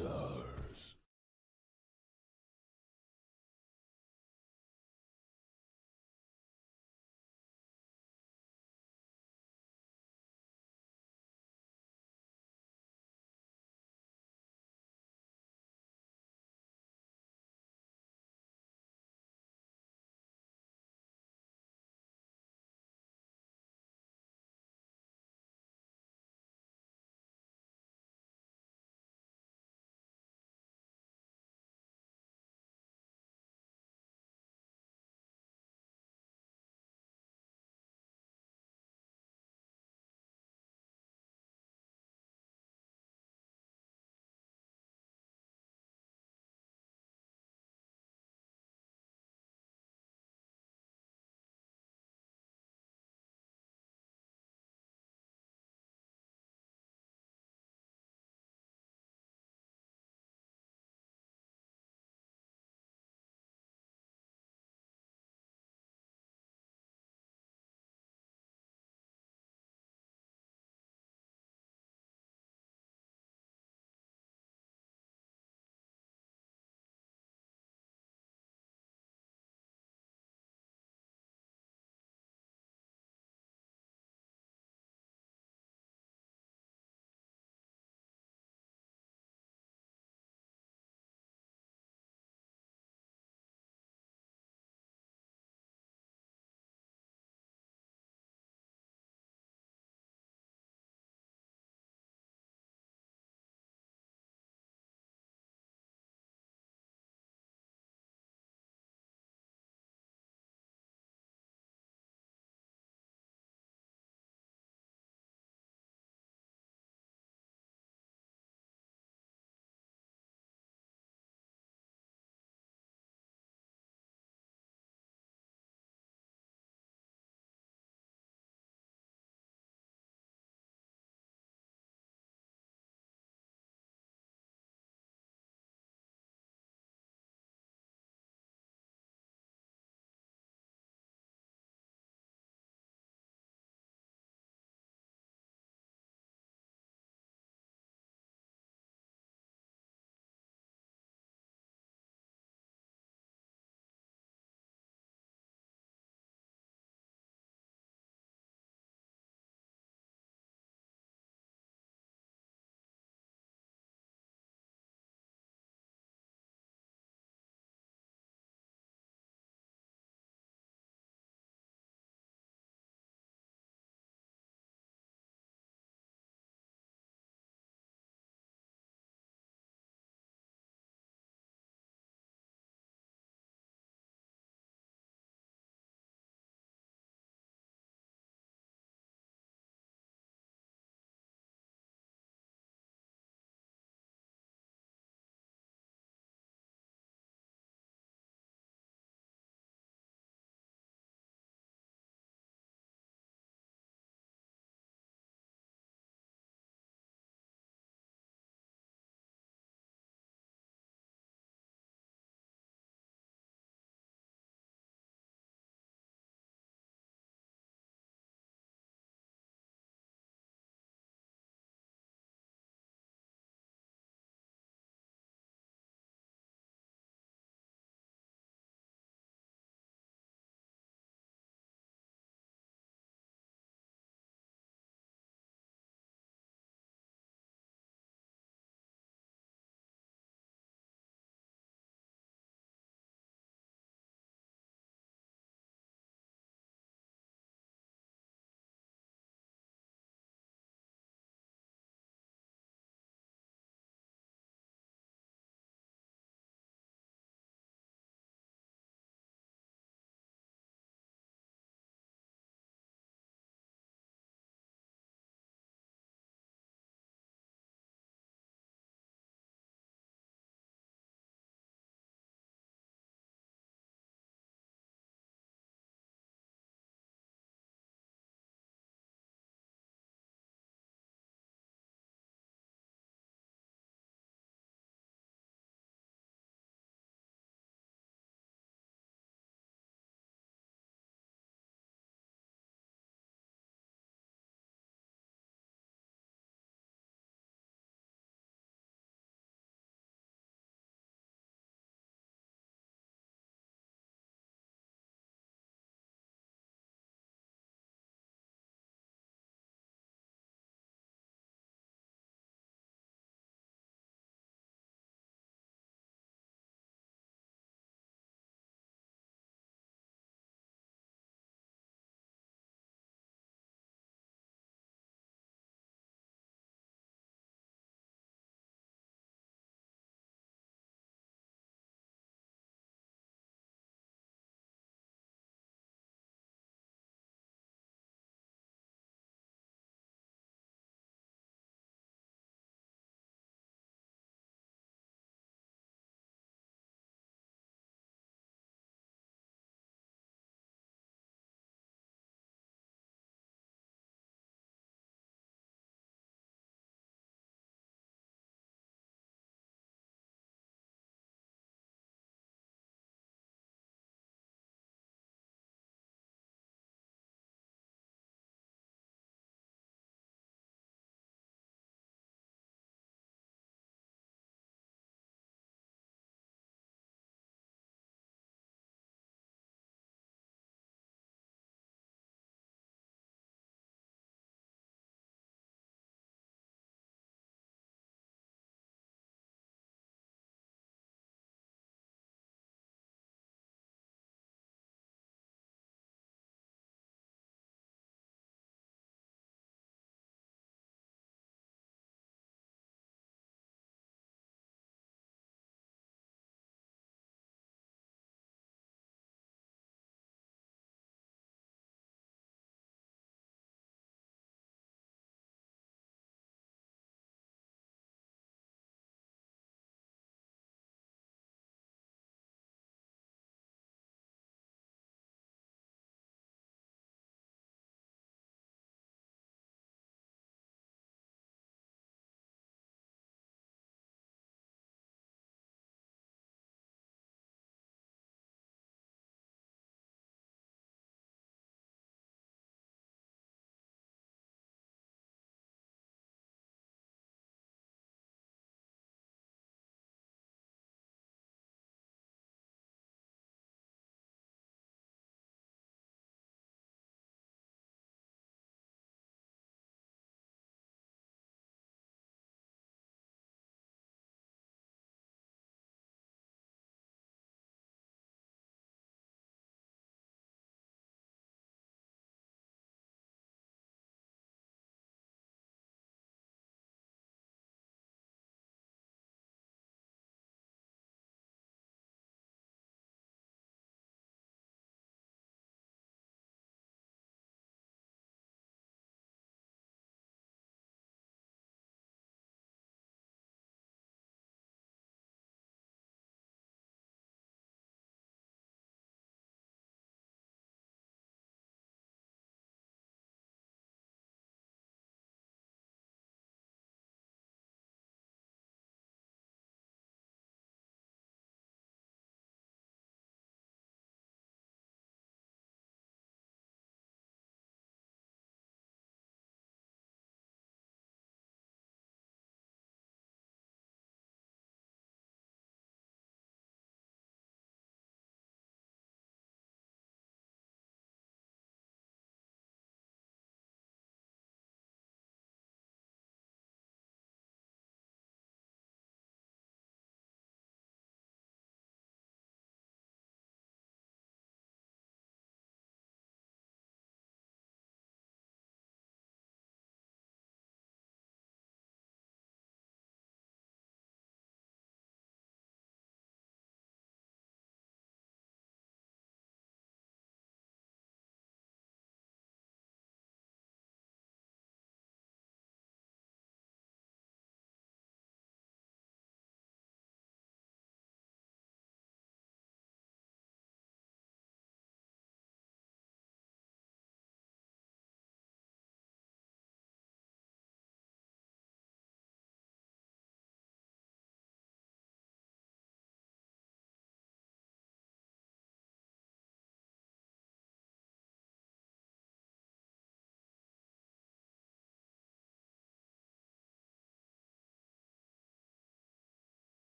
Speaker 17: stars.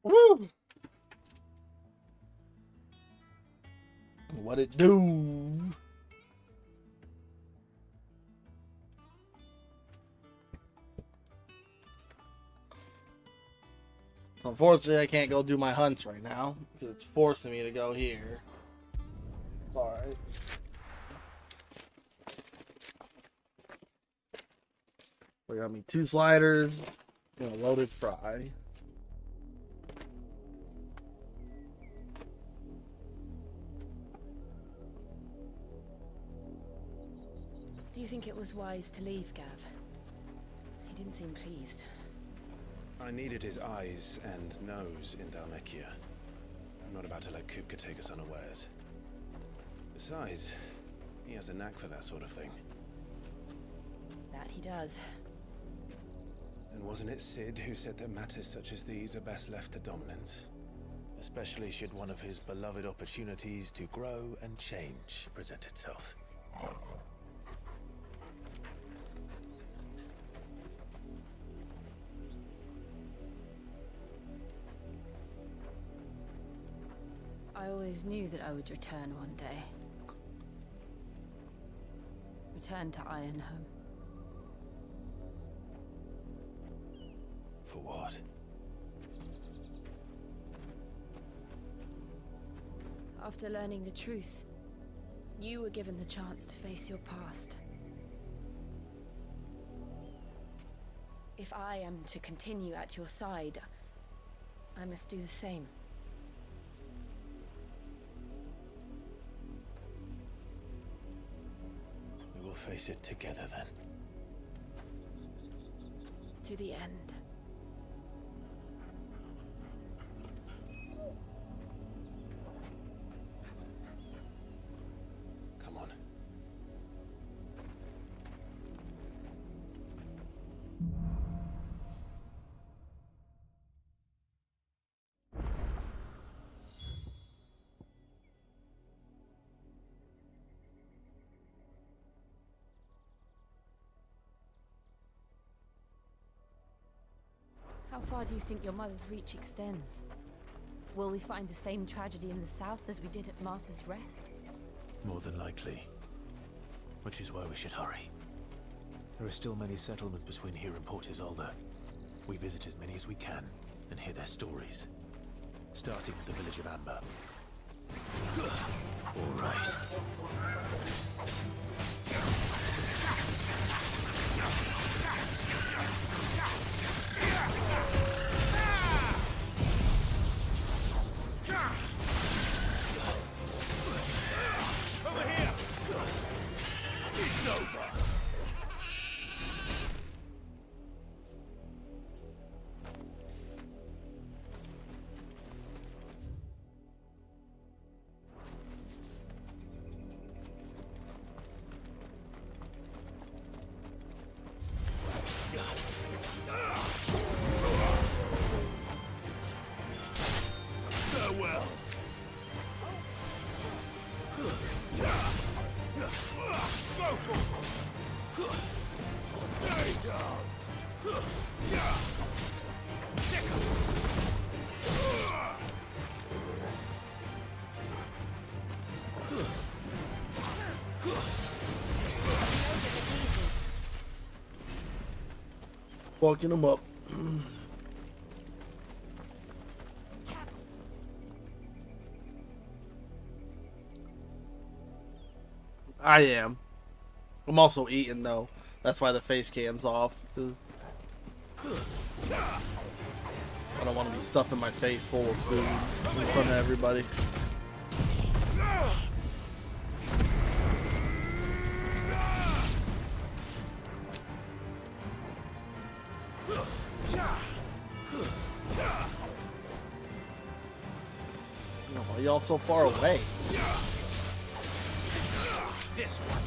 Speaker 1: Woo! What it do? Unfortunately, I can't go do my hunts right now because it's forcing me to go here. It's alright. We got me 2 sliders and a loaded fry.
Speaker 8: Do you think it was wise to leave, Gav? He didn't seem pleased.
Speaker 16: I needed his eyes and nose in Dhalmekia. I'm not about to let Kupka take us unawares. Besides, he has a knack for that sort of thing.
Speaker 8: That he does.
Speaker 16: And wasn't it Sid who said that matters such as these are best left to dominance? Especially should one of his beloved opportunities to grow and change present itself.
Speaker 8: I always knew that I would return one day. Return to Ironhome.
Speaker 16: For what?
Speaker 8: After learning the truth, you were given the chance to face your past. If I am to continue at your side, I must do the same.
Speaker 16: We will face it together then.
Speaker 8: To the end.
Speaker 16: Come on.
Speaker 8: How far do you think your mother's reach extends? Will we find the same tragedy in the south as we did at Martha's Rest?
Speaker 16: More than likely. Which is why we should hurry. There are still many settlements between here and Port Isolde. We visit as many as we can and hear their stories. Starting with the village of Amber. All right.
Speaker 1: Walking them up. I am. I'm also eating though. That's why the face cam's off. I don't want to be stuffing my face full of food in front of everybody. Why are y'all so far away?
Speaker 2: This one.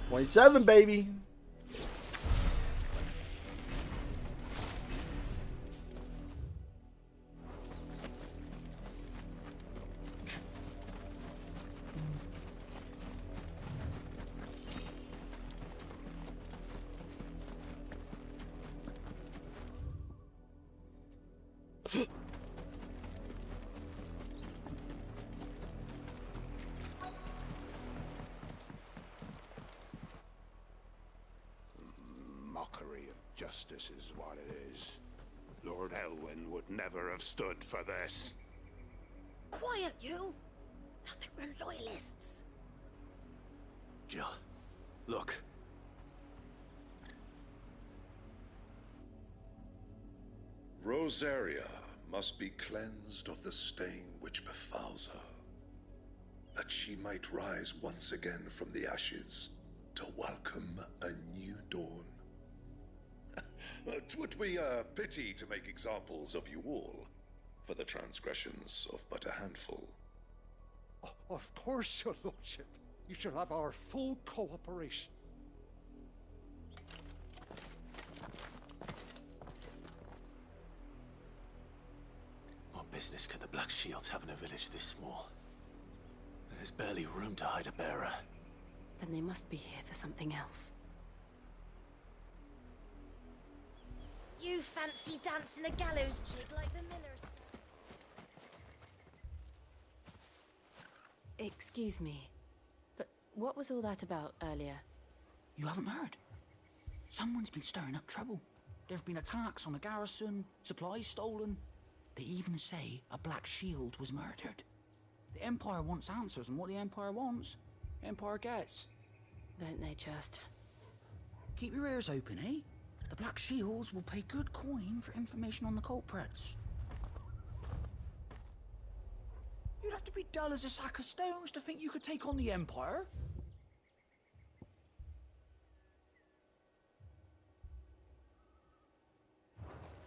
Speaker 1: 27, baby.
Speaker 17: Mockery of justice is what it is. Lord Elwyn would never have stood for this.
Speaker 13: Quiet, you! I think we're loyalists.
Speaker 16: Jill, look.
Speaker 18: Rosaria must be cleansed of the stain which befouls her, that she might rise once again from the ashes to welcome a new dawn. 'Twould be a pity to make examples of you all, for the transgressions of but a handful.
Speaker 19: Of course, your lordship. You shall have our full cooperation.
Speaker 16: What business could the Black Shields have in a village this small? There's barely room to hide a bearer.
Speaker 3: Then they must be here for something else.
Speaker 13: You fancy dancing a gallows jig like the millers.
Speaker 8: Excuse me, but what was all that about earlier?
Speaker 10: You haven't heard? Someone's been stirring up trouble. There've been attacks on the garrison, supplies stolen. They even say a Black Shield was murdered. The Empire wants answers, and what the Empire wants, Empire gets.
Speaker 3: Don't they just?
Speaker 10: Keep your ears open, eh? The Black Shields will pay good coin for information on the culprits. You'd have to be dull as a sack of stones to think you could take on the Empire.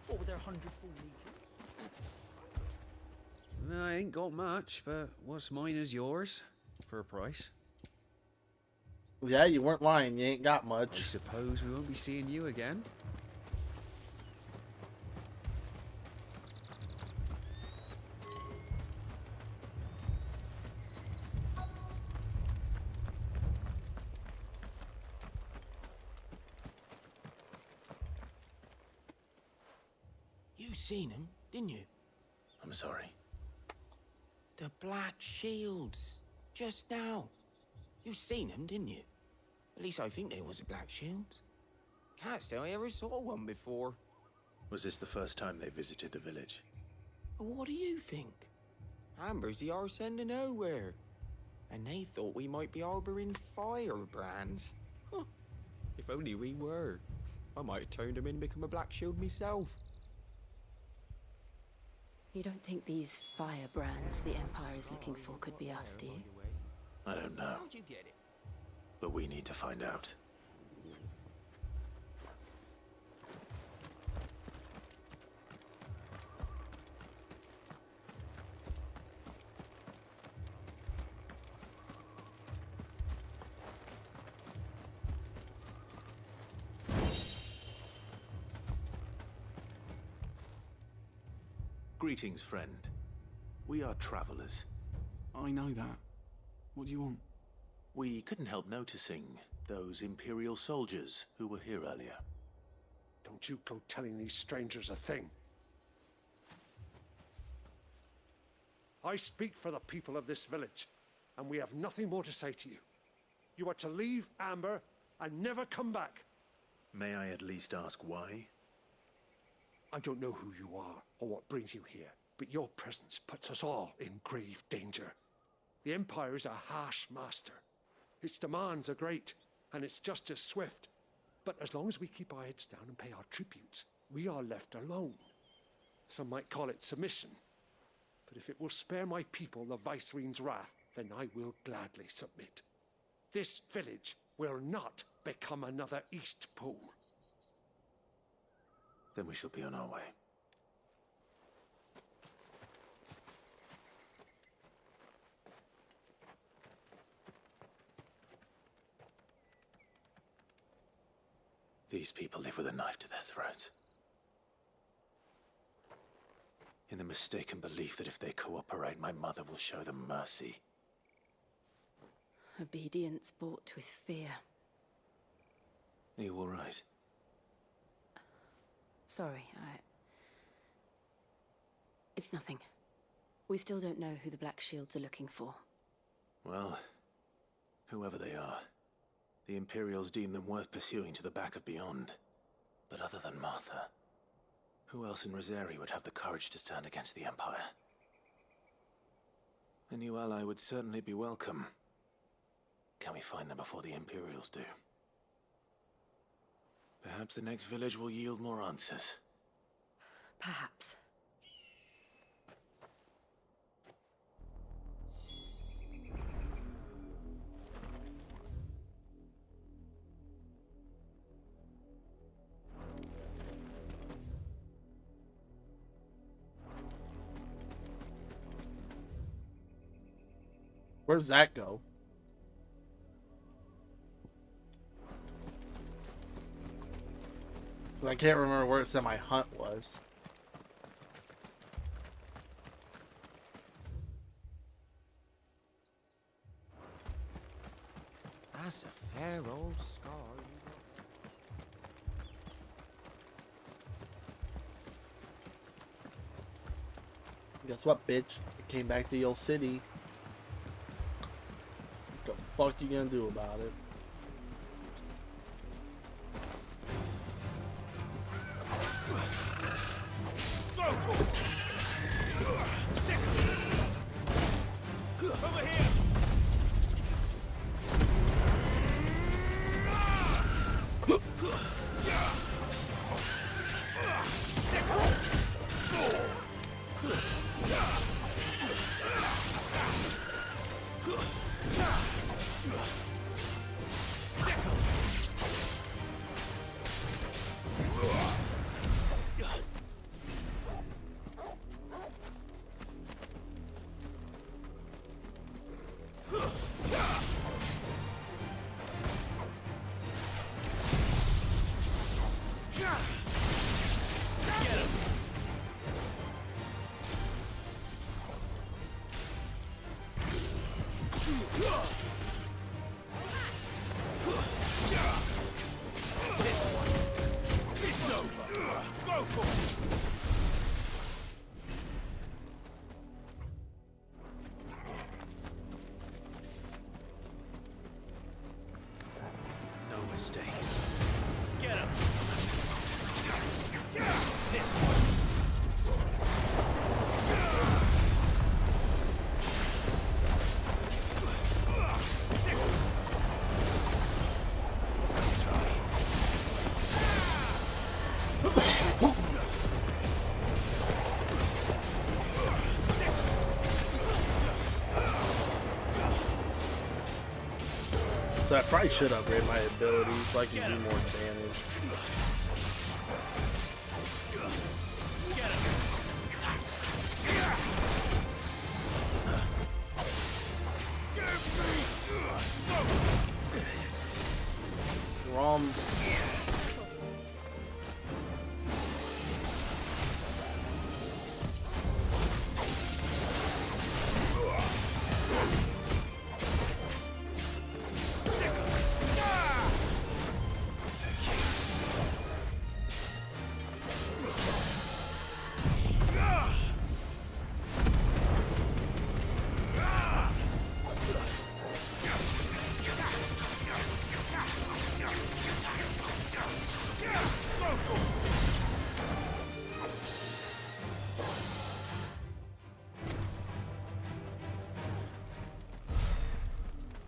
Speaker 10: What were their 100 full legions?
Speaker 12: I ain't got much, but what's mine is yours, for a price.
Speaker 1: Yeah, you weren't lying. You ain't got much.
Speaker 12: I suppose we won't be seeing you again.
Speaker 10: You seen him, didn't you?
Speaker 16: I'm sorry.
Speaker 10: The Black Shields. Just now. You seen them, didn't you? At least I think there was a Black Shields. Can't say I ever saw one before.
Speaker 16: Was this the first time they visited the village?
Speaker 10: What do you think? Amber's the arse end of nowhere. And they thought we might be harbouring firebrands. Huh. If only we were. I might have turned them in and become a Black Shield myself.
Speaker 3: You don't think these firebrands the Empire is looking for could be us, do you?
Speaker 16: I don't know.
Speaker 10: How'd you get it?
Speaker 16: But we need to find out. Greetings, friend. We are travelers.
Speaker 20: I know that. What do you want?
Speaker 16: We couldn't help noticing those Imperial soldiers who were here earlier.
Speaker 19: Don't you go telling these strangers a thing. I speak for the people of this village, and we have nothing more to say to you. You are to leave Amber and never come back.
Speaker 16: May I at least ask why?
Speaker 19: I don't know who you are or what brings you here, but your presence puts us all in grave danger. The Empire is a harsh master. Its demands are great, and its justice swift. But as long as we keep our heads down and pay our tributes, we are left alone. Some might call it submission. But if it will spare my people the Viceroy's wrath, then I will gladly submit. This village will not become another Eastpool.
Speaker 16: Then we shall be on our way. These people live with a knife to their throats. In the mistaken belief that if they cooperate, my mother will show them mercy.
Speaker 3: Obedience bought with fear.
Speaker 16: Are you all right?
Speaker 3: Sorry, It's nothing. We still don't know who the Black Shields are looking for.
Speaker 16: Well, whoever they are, the Imperials deem them worth pursuing to the back of beyond. But other than Martha, who else in Rosari would have the courage to stand against the Empire? A new ally would certainly be welcome. Can we find them before the Imperials do? Perhaps the next village will yield more answers.
Speaker 3: Perhaps.
Speaker 1: Where's that go? I can't remember where it said my hunt was.
Speaker 15: That's a fair old scar.
Speaker 1: Guess what, bitch? I came back to your city. What the fuck you gonna do about it?
Speaker 7: Over here!
Speaker 16: No mistakes.
Speaker 7: Get him!
Speaker 16: This one. Let's try.
Speaker 1: So I probably should upgrade my abilities so I can do more damage. Rom.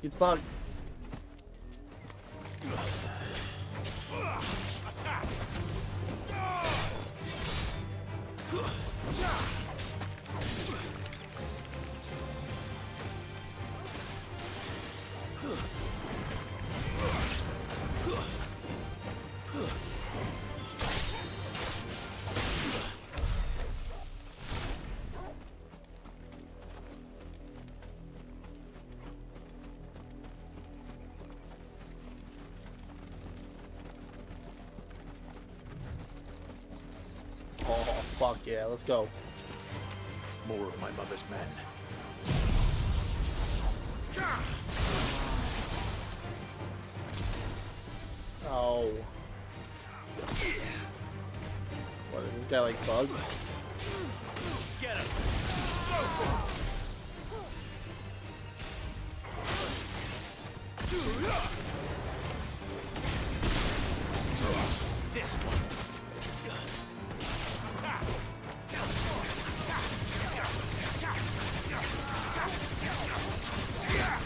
Speaker 1: You fuck. Oh, fuck yeah, let's go.
Speaker 16: More of my mother's men.
Speaker 1: Oh. What, is this guy like bugged?
Speaker 7: Get him! This one.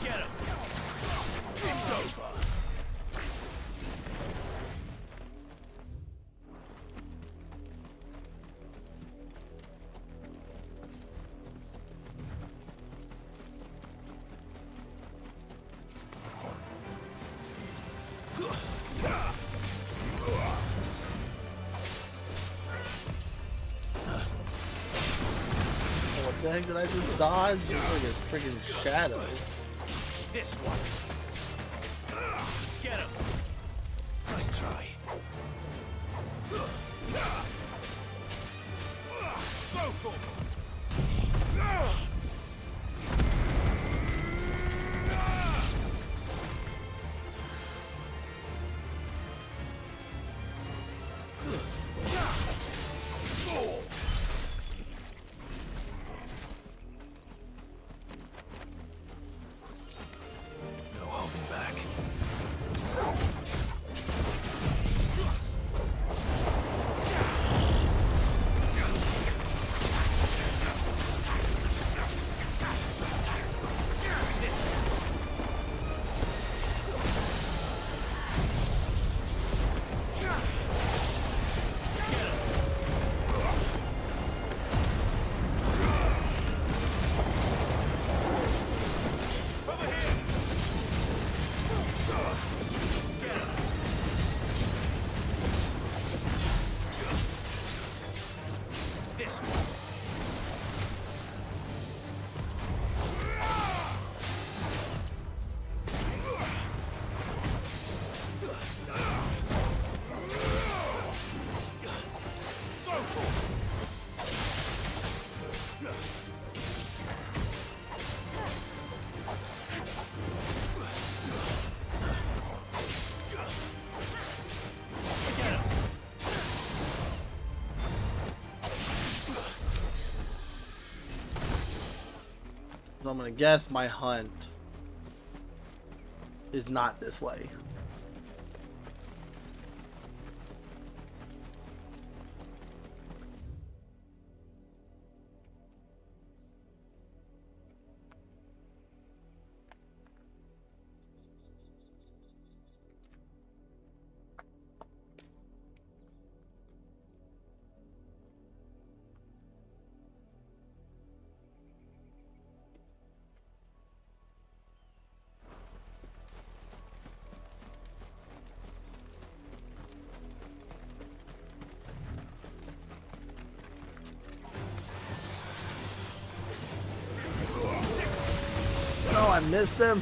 Speaker 7: Get him! It's over.
Speaker 1: What the heck did I just dodge? It's like a freaking shadow.
Speaker 7: This one. Get him.
Speaker 16: Nice try. No holding back.
Speaker 7: This one.
Speaker 1: So I'm gonna guess my hunt is not this way. No, I missed him.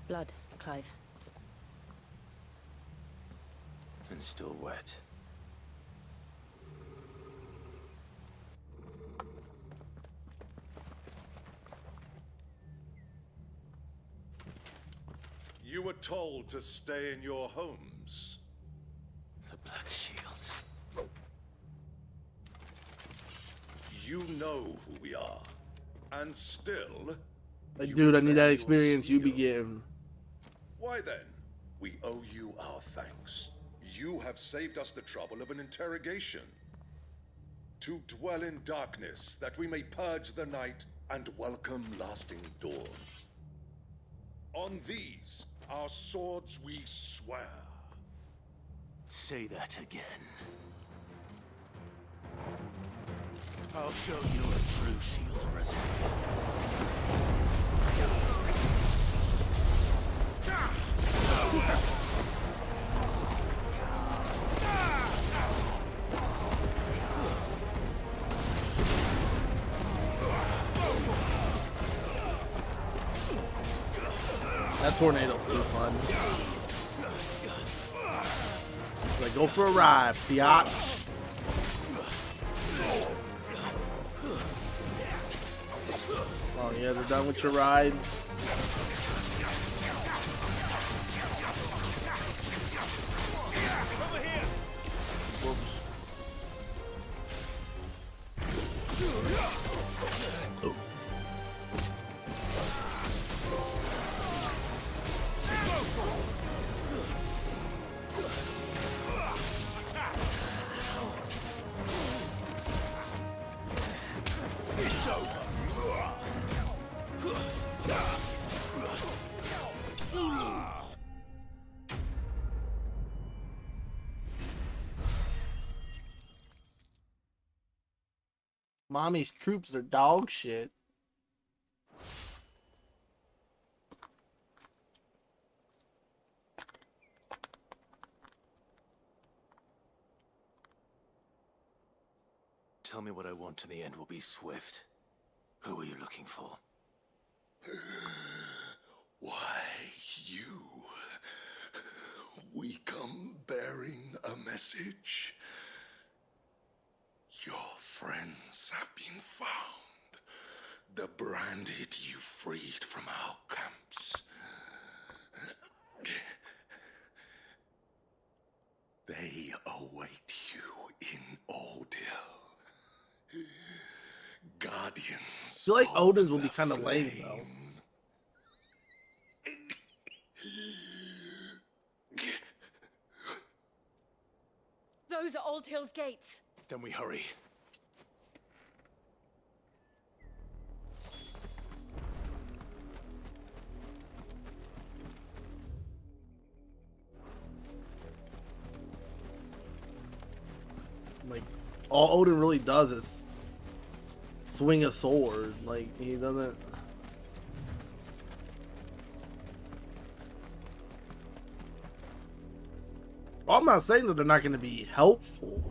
Speaker 3: Blood, Clive.
Speaker 16: And still wet.
Speaker 18: You were told to stay in your homes.
Speaker 16: The Black Shields.
Speaker 18: You know who we are. And still...
Speaker 1: Like, dude, I need that experience you be getting.
Speaker 18: Why then? We owe you our thanks. You have saved us the trouble of an interrogation. To dwell in darkness, that we may purge the night and welcome lasting dawn. On these, our swords we swear.
Speaker 16: Say that again. I'll show you a true shield of resistance.
Speaker 1: That tornado's too fun. Like, go for a ride, Fiat. Oh yeah, they're done with your ride. Mommy's troops are dog shit.
Speaker 16: Tell me what I want and the end will be swift. Who are you looking for?
Speaker 18: Why, you. We come bearing a message. Your friends have been found. The branded you freed from our camps. They await you in Odil. Guardians.
Speaker 1: I feel like Odin's will be kind of lame though.
Speaker 11: Those are Old Hill's gates.
Speaker 16: Then we hurry.
Speaker 1: Like, all Odin really does is swing a sword. Like, he doesn't. Well, I'm not saying that they're not going to be helpful.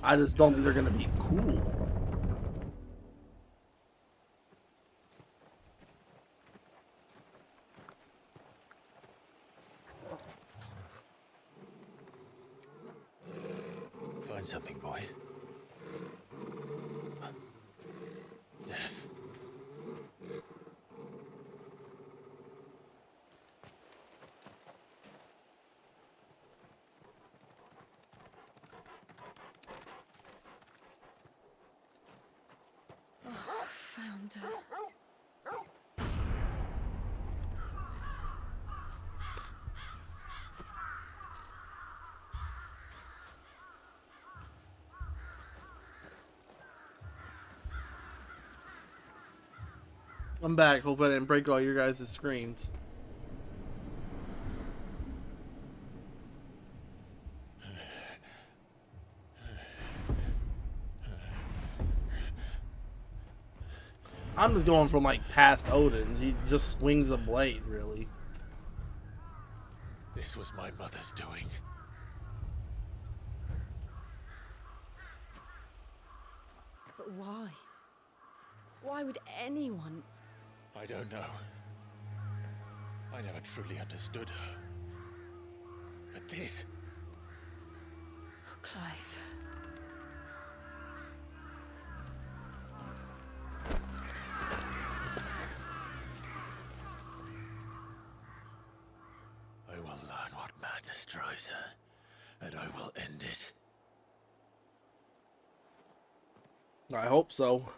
Speaker 1: I just don't think they're going to be cool.
Speaker 2: Find something, boy. Death.
Speaker 11: Found her.
Speaker 1: I'm back. Hope I didn't break all your guys' screens. I'm just going from like past Odin's. He just swings a blade, really.
Speaker 2: This was my mother's doing.
Speaker 3: But why? Why would anyone?
Speaker 2: I don't know. I never truly understood her. But this...
Speaker 3: Oh, Clive.
Speaker 2: I will learn what madness drives her, and I will end it.
Speaker 1: I hope so.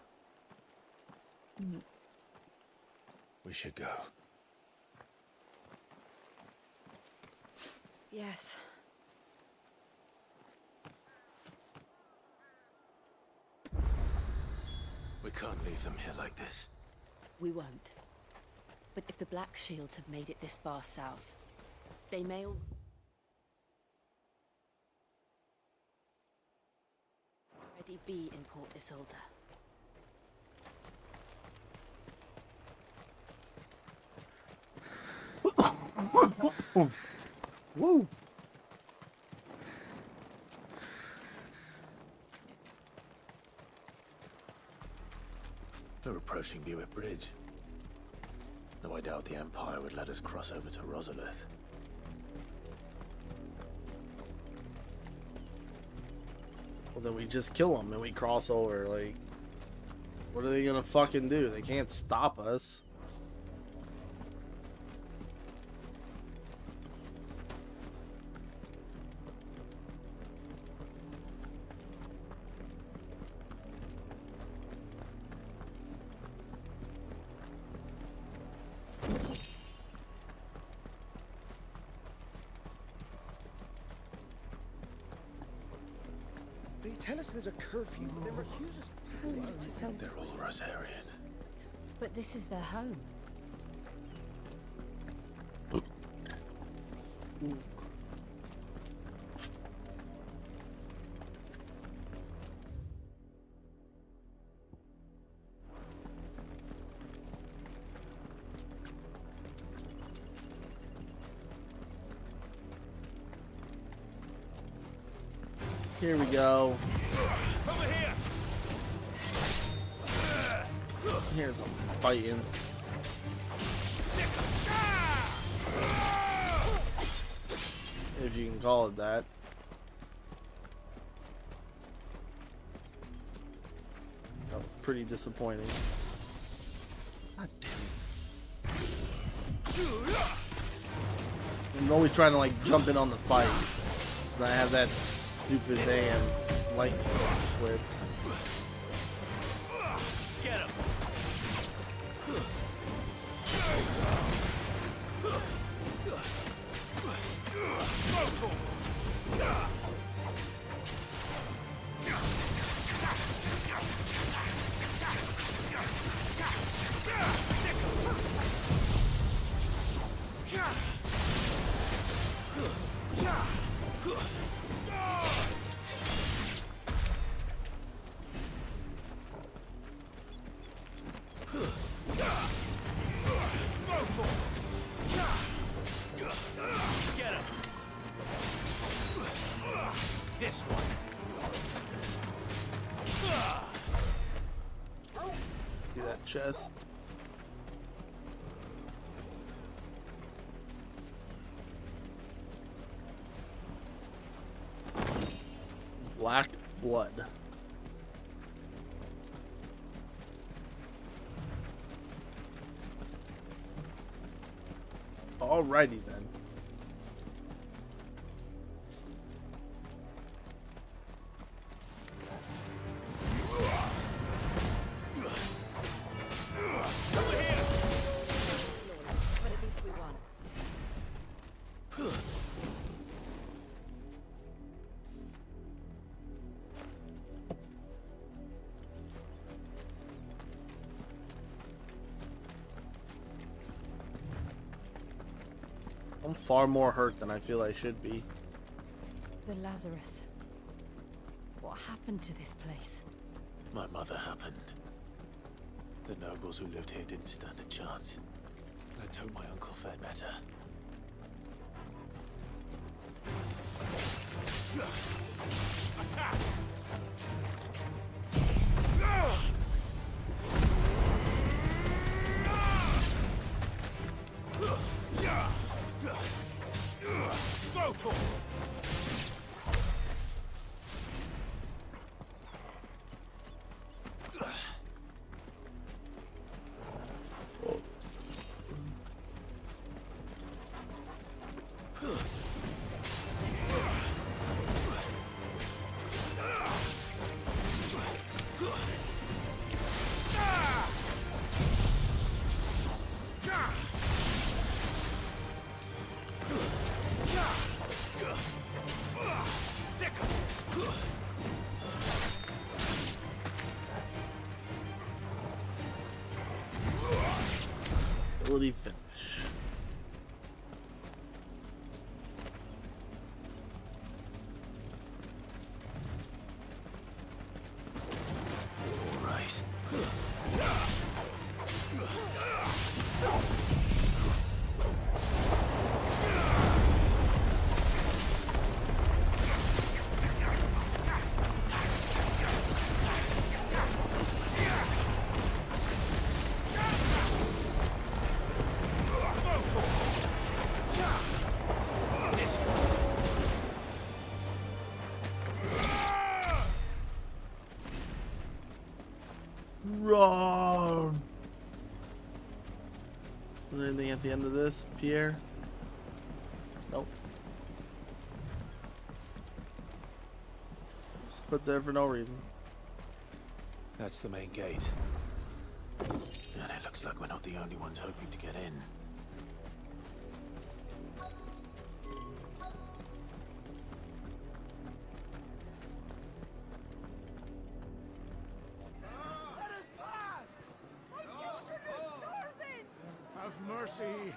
Speaker 2: We should go.
Speaker 11: Yes.
Speaker 16: We can't leave them here like this.
Speaker 8: We won't. But if the Black Shields have made it this far south, they may all...
Speaker 3: already be in Port Isolde.
Speaker 1: Woo!
Speaker 16: We're approaching Buick Bridge. Though I doubt the Empire would let us cross over to Rosalith.
Speaker 1: Well, then we just kill them and we cross over. Like, what are they gonna fucking do? They can't stop us.
Speaker 15: They tell us there's a curfew, but they refuse us passage.
Speaker 16: They're all Rosarian.
Speaker 8: But this is their home.
Speaker 1: Here we go.
Speaker 7: Over here.
Speaker 1: Here's some fighting. If you can call it that. That was pretty disappointing. God damn it. I'm always trying to like jump in on the fight. And I have that stupid damn lightning whip.
Speaker 7: Get him. Get him. This one.
Speaker 1: See that chest? Black blood. Alrighty then.
Speaker 3: But at least we won.
Speaker 1: I'm far more hurt than I feel I should be.
Speaker 8: The Lazarus. What happened to this place?
Speaker 16: My mother happened. The nobles who lived here didn't stand a chance. Let's hope my uncle fared better.
Speaker 7: Attack! Go to him!
Speaker 1: Run! Is there anything at the end of this, Pierre? Nope. Just put there for no reason.
Speaker 16: That's the main gate. And it looks like we're not the only ones hoping to get in.
Speaker 6: Let us pass! My children are starving! Have mercy!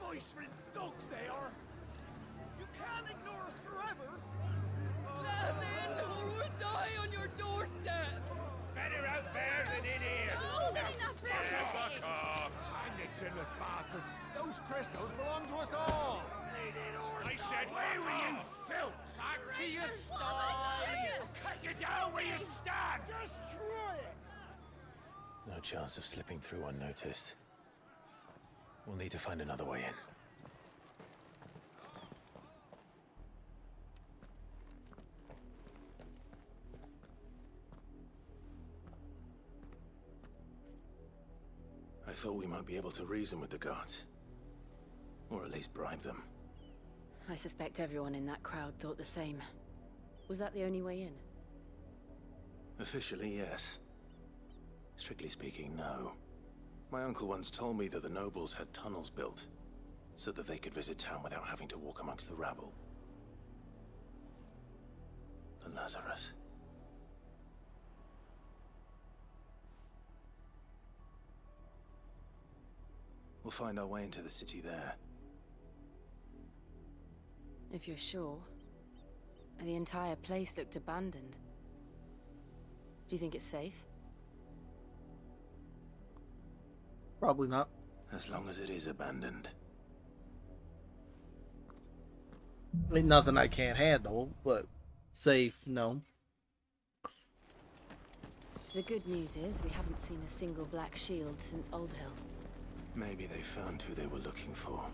Speaker 6: Voice friends dogs they are! You can't ignore us forever!
Speaker 21: Let us in, or we'll die on your doorstep!
Speaker 7: Better out there than in here.
Speaker 21: More than enough room!
Speaker 7: Fuck off.
Speaker 6: Hang the chinless bastards! Those crystals belong to us all!
Speaker 7: I said, where were you, filth? Back to your sties. Cut you down where you stand.
Speaker 6: Destroy it!
Speaker 16: No chance of slipping through unnoticed. We'll need to find another way in. I thought we might be able to reason with the guards. Or at least bribe them.
Speaker 3: I suspect everyone in that crowd thought the same. Was that the only way in?
Speaker 16: Officially, yes. Strictly speaking, no. My uncle once told me that the nobles had tunnels built, so that they could visit town without having to walk amongst the rabble. And Lazarus. We'll find our way into the city there.
Speaker 3: If you're sure. The entire place looked abandoned. Do you think it's safe?
Speaker 1: Probably not.
Speaker 16: As long as it is abandoned.
Speaker 1: Ain't nothing I can't handle, but safe, no.
Speaker 3: The good news is we haven't seen a single black shield since Old Hill.
Speaker 16: Maybe they found who they were looking for.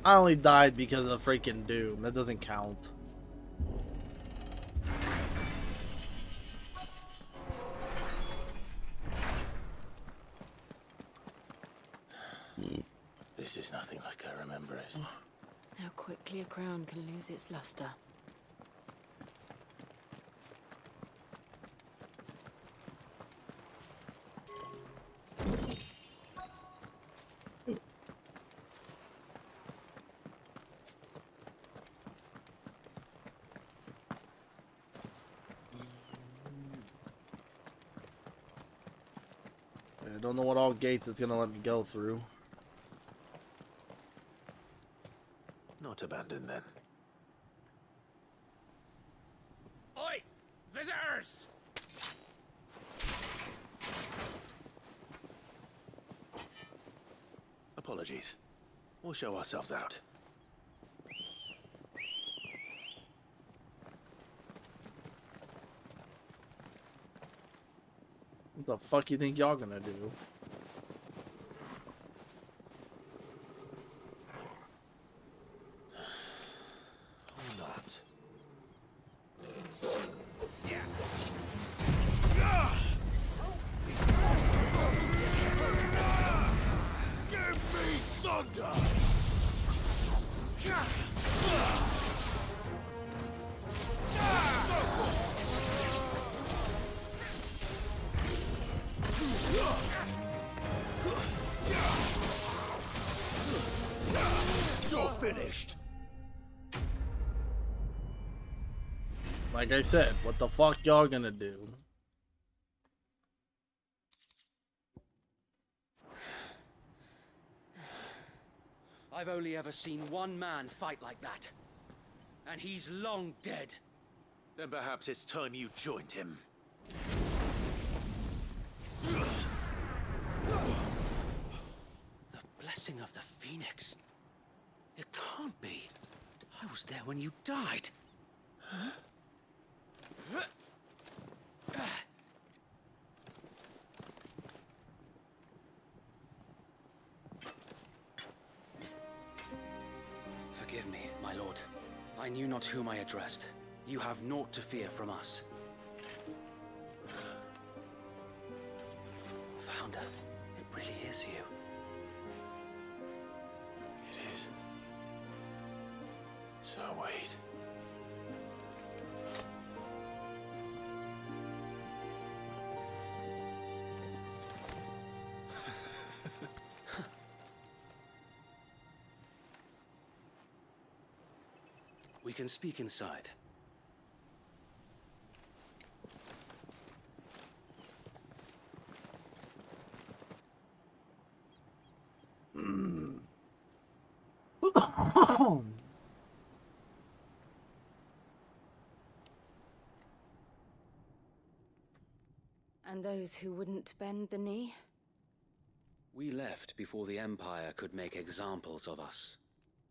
Speaker 1: I only died because of freaking Doom. That doesn't count.
Speaker 16: This is nothing like I remember it.
Speaker 3: How quickly a crown can lose its luster.
Speaker 1: I don't know what all gates it's gonna let me go through.
Speaker 16: Not abandoned then.
Speaker 7: Oi! Visitors!
Speaker 16: Apologies. We'll show ourselves out.
Speaker 1: What the fuck you think y'all gonna do?
Speaker 16: Or not.
Speaker 6: Give me thunder! You're finished!
Speaker 1: Like I said, what the fuck y'all gonna do?
Speaker 22: I've only ever seen one man fight like that. And he's long dead.
Speaker 16: Then perhaps it's time you joined him.
Speaker 22: The blessing of the Phoenix. It can't be. I was there when you died. Forgive me, my lord. I knew not whom I addressed. You have naught to fear from us. Founder, it really is you.
Speaker 16: It is. So wait.
Speaker 22: We can speak inside.
Speaker 8: And those who wouldn't bend the knee?
Speaker 22: We left before the Empire could make examples of us,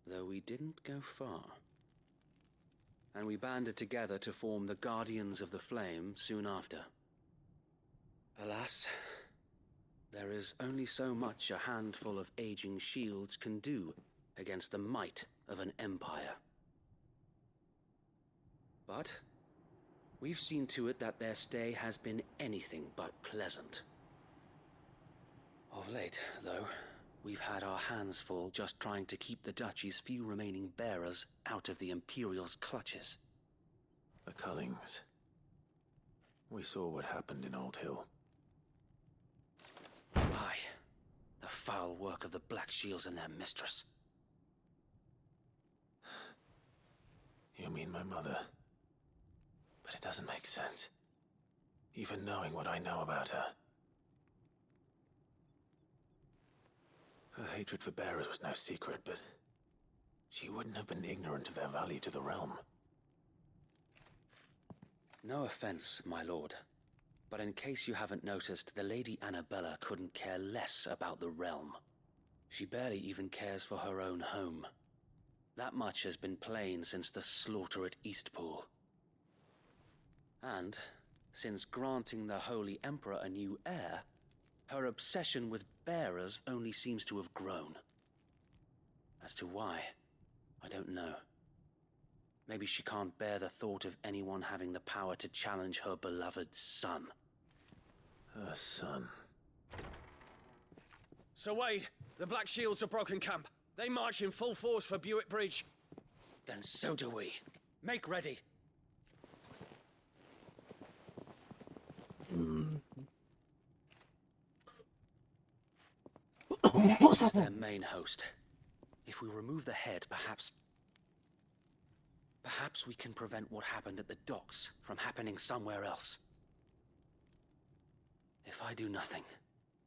Speaker 22: though we didn't go far. And we banded together to form the Guardians of the Flame soon after. Alas, there is only so much a handful of aging shields can do against the might of an empire. But we've seen to it that their stay has been anything but pleasant. Of late, though, we've had our hands full just trying to keep the Duchy's few remaining bearers out of the Imperial's clutches.
Speaker 16: The Cullings. We saw what happened in Old Hill.
Speaker 22: Aye, the foul work of the Black Shields and their mistress.
Speaker 16: You mean my mother? But it doesn't make sense. Even knowing what I know about her. Her hatred for bearers was no secret, but she wouldn't have been ignorant of their value to the realm.
Speaker 22: No offense, my lord, but in case you haven't noticed, the Lady Annabella couldn't care less about the realm. She barely even cares for her own home. That much has been plain since the slaughter at Eastpool. And, since granting the Holy Emperor a new heir, her obsession with bearers only seems to have grown. As to why, I don't know. Maybe she can't bear the thought of anyone having the power to challenge her beloved son.
Speaker 16: Her son.
Speaker 22: Sir Wade, the Black Shields have broken camp. They march in full force for Buick Bridge. Then so do we. Make ready. This is their main host. If we remove the head, perhaps we can prevent what happened at the docks from happening somewhere else. If I do nothing,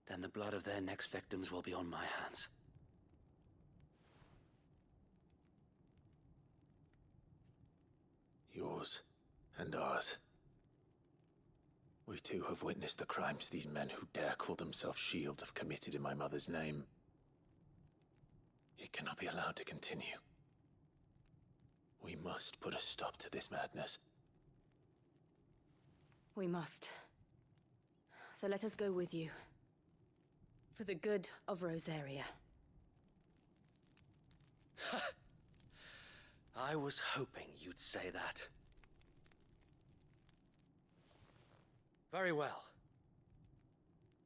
Speaker 22: then the blood of their next victims will be on my hands.
Speaker 16: Yours and ours. We too have witnessed the crimes these men who dare call themselves shields have committed in my mother's name. It cannot be allowed to continue. We must put a stop to this madness.
Speaker 8: We must. So let us go with you. For the good of Rosaria.
Speaker 22: I was hoping you'd say that. Very well.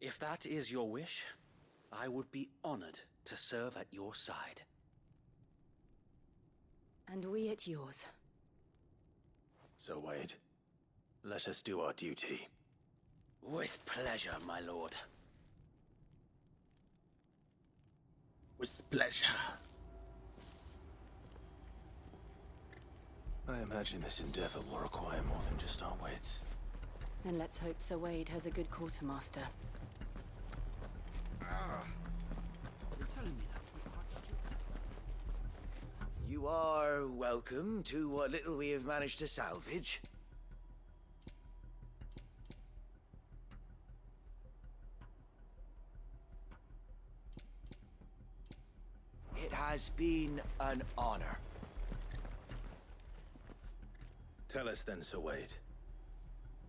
Speaker 22: If that is your wish, I would be honored to serve at your side.
Speaker 8: And we at yours.
Speaker 16: So, Wade, let us do our duty.
Speaker 22: With pleasure, my lord.
Speaker 1: With pleasure.
Speaker 16: I imagine this endeavor will require more than just our wits.
Speaker 8: Then let's hope Sir Wade has a good quartermaster.
Speaker 6: You're telling me that's the
Speaker 4: You are welcome to what little we have managed to salvage. It has been an honor.
Speaker 16: Tell us then, Sir Wade.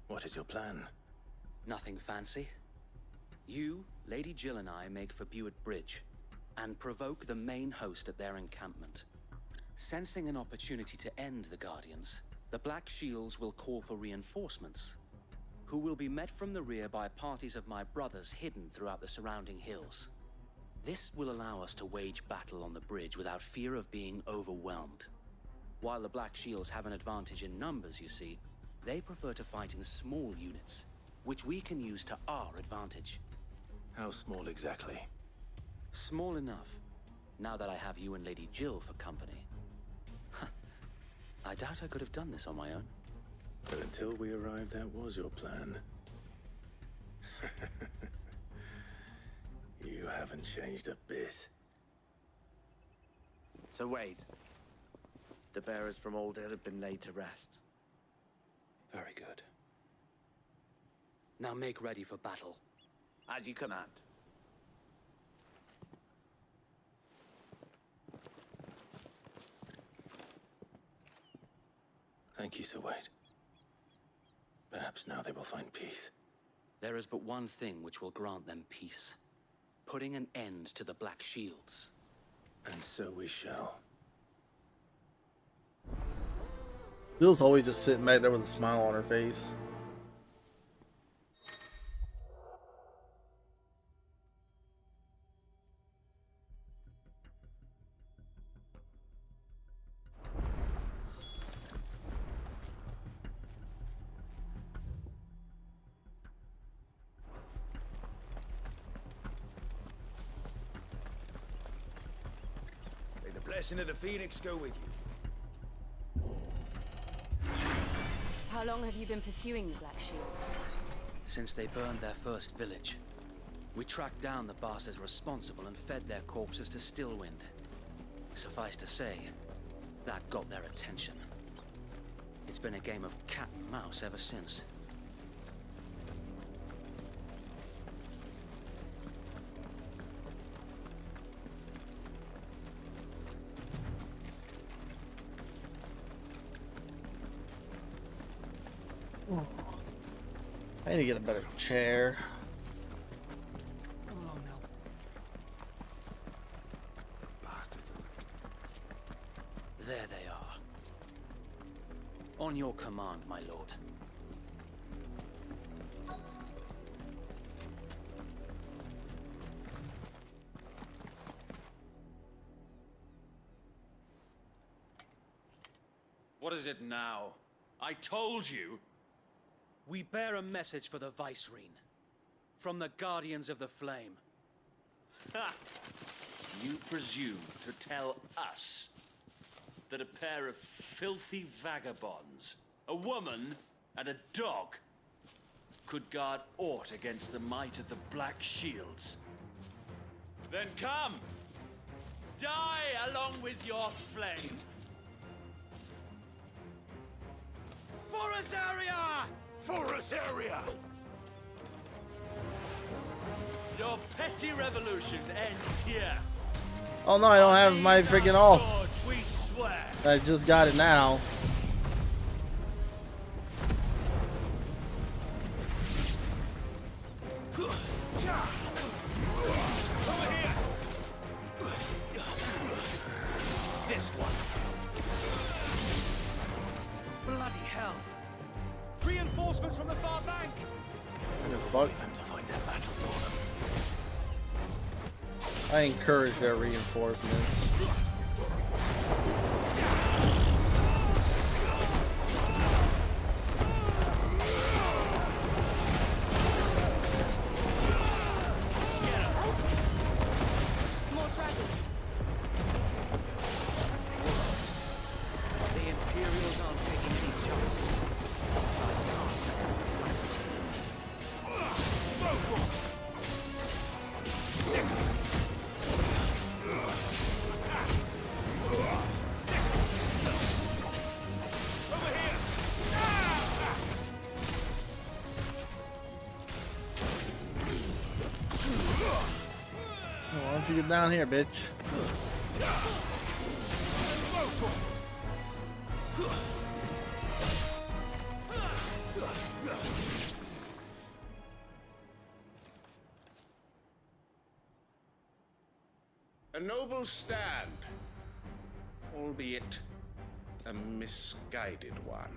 Speaker 16: What is your plan?
Speaker 22: Nothing fancy. You, Lady Jill and I make for Buett Bridge and provoke the main host at their encampment. Sensing an opportunity to end the Guardians, the Black Shields will call for reinforcements, who will be met from the rear by parties of my brothers hidden throughout the surrounding hills. This will allow us to wage battle on the bridge without fear of being overwhelmed. While the Black Shields have an advantage in numbers, you see, they prefer to fight in small units, which we can use to our advantage.
Speaker 16: How small exactly?
Speaker 22: Small enough, now that I have you and Lady Jill for company. I doubt I could have done this on my own.
Speaker 16: But until we arrived, that was your plan. You haven't changed a bit.
Speaker 4: So Wade, the bearers from Old Hill have been laid to rest.
Speaker 22: Very good. Now make ready for battle.
Speaker 4: As you command.
Speaker 16: Thank you, Sir Wade. Perhaps now they will find peace.
Speaker 22: There is but one thing which will grant them peace. Putting an end to the Black Shields.
Speaker 16: And so we shall.
Speaker 1: Jill's always just sitting back there with a smile on her face.
Speaker 4: May the blessing of the Phoenix go with you.
Speaker 8: How long have you been pursuing the Black Shields?
Speaker 22: Since they burned their first village. We tracked down the bastards responsible and fed their corpses to Stillwind. Suffice to say, that got their attention. It's been a game of cat and mouse ever since.
Speaker 1: I need to get a better chair.
Speaker 19: Come along now. The bastard.
Speaker 22: There they are. On your command, my lord.
Speaker 12: What is it now? I told you!
Speaker 22: We bear a message for the Vicereine. From the Guardians of the Flame.
Speaker 12: Ha! You presume to tell us that a pair of filthy vagabonds, a woman and a dog, could guard aught against the might of the Black Shields? Then come! Die along with your flame! For Azaria!
Speaker 17: For Azaria!
Speaker 12: Your petty revolution ends here.
Speaker 1: Oh no, I don't have my freaking all.
Speaker 12: Swords, we swear.
Speaker 1: I just got it now.
Speaker 12: Over here. This one. Bloody hell. Reinforcements from the far bank.
Speaker 1: Fuck.
Speaker 16: Them to fight their battle for them.
Speaker 1: I encourage their reinforcements.
Speaker 8: More dragons.
Speaker 22: The Imperials aren't taking any chances.
Speaker 1: Why don't you get down here, bitch?
Speaker 5: A noble stand, albeit a misguided one.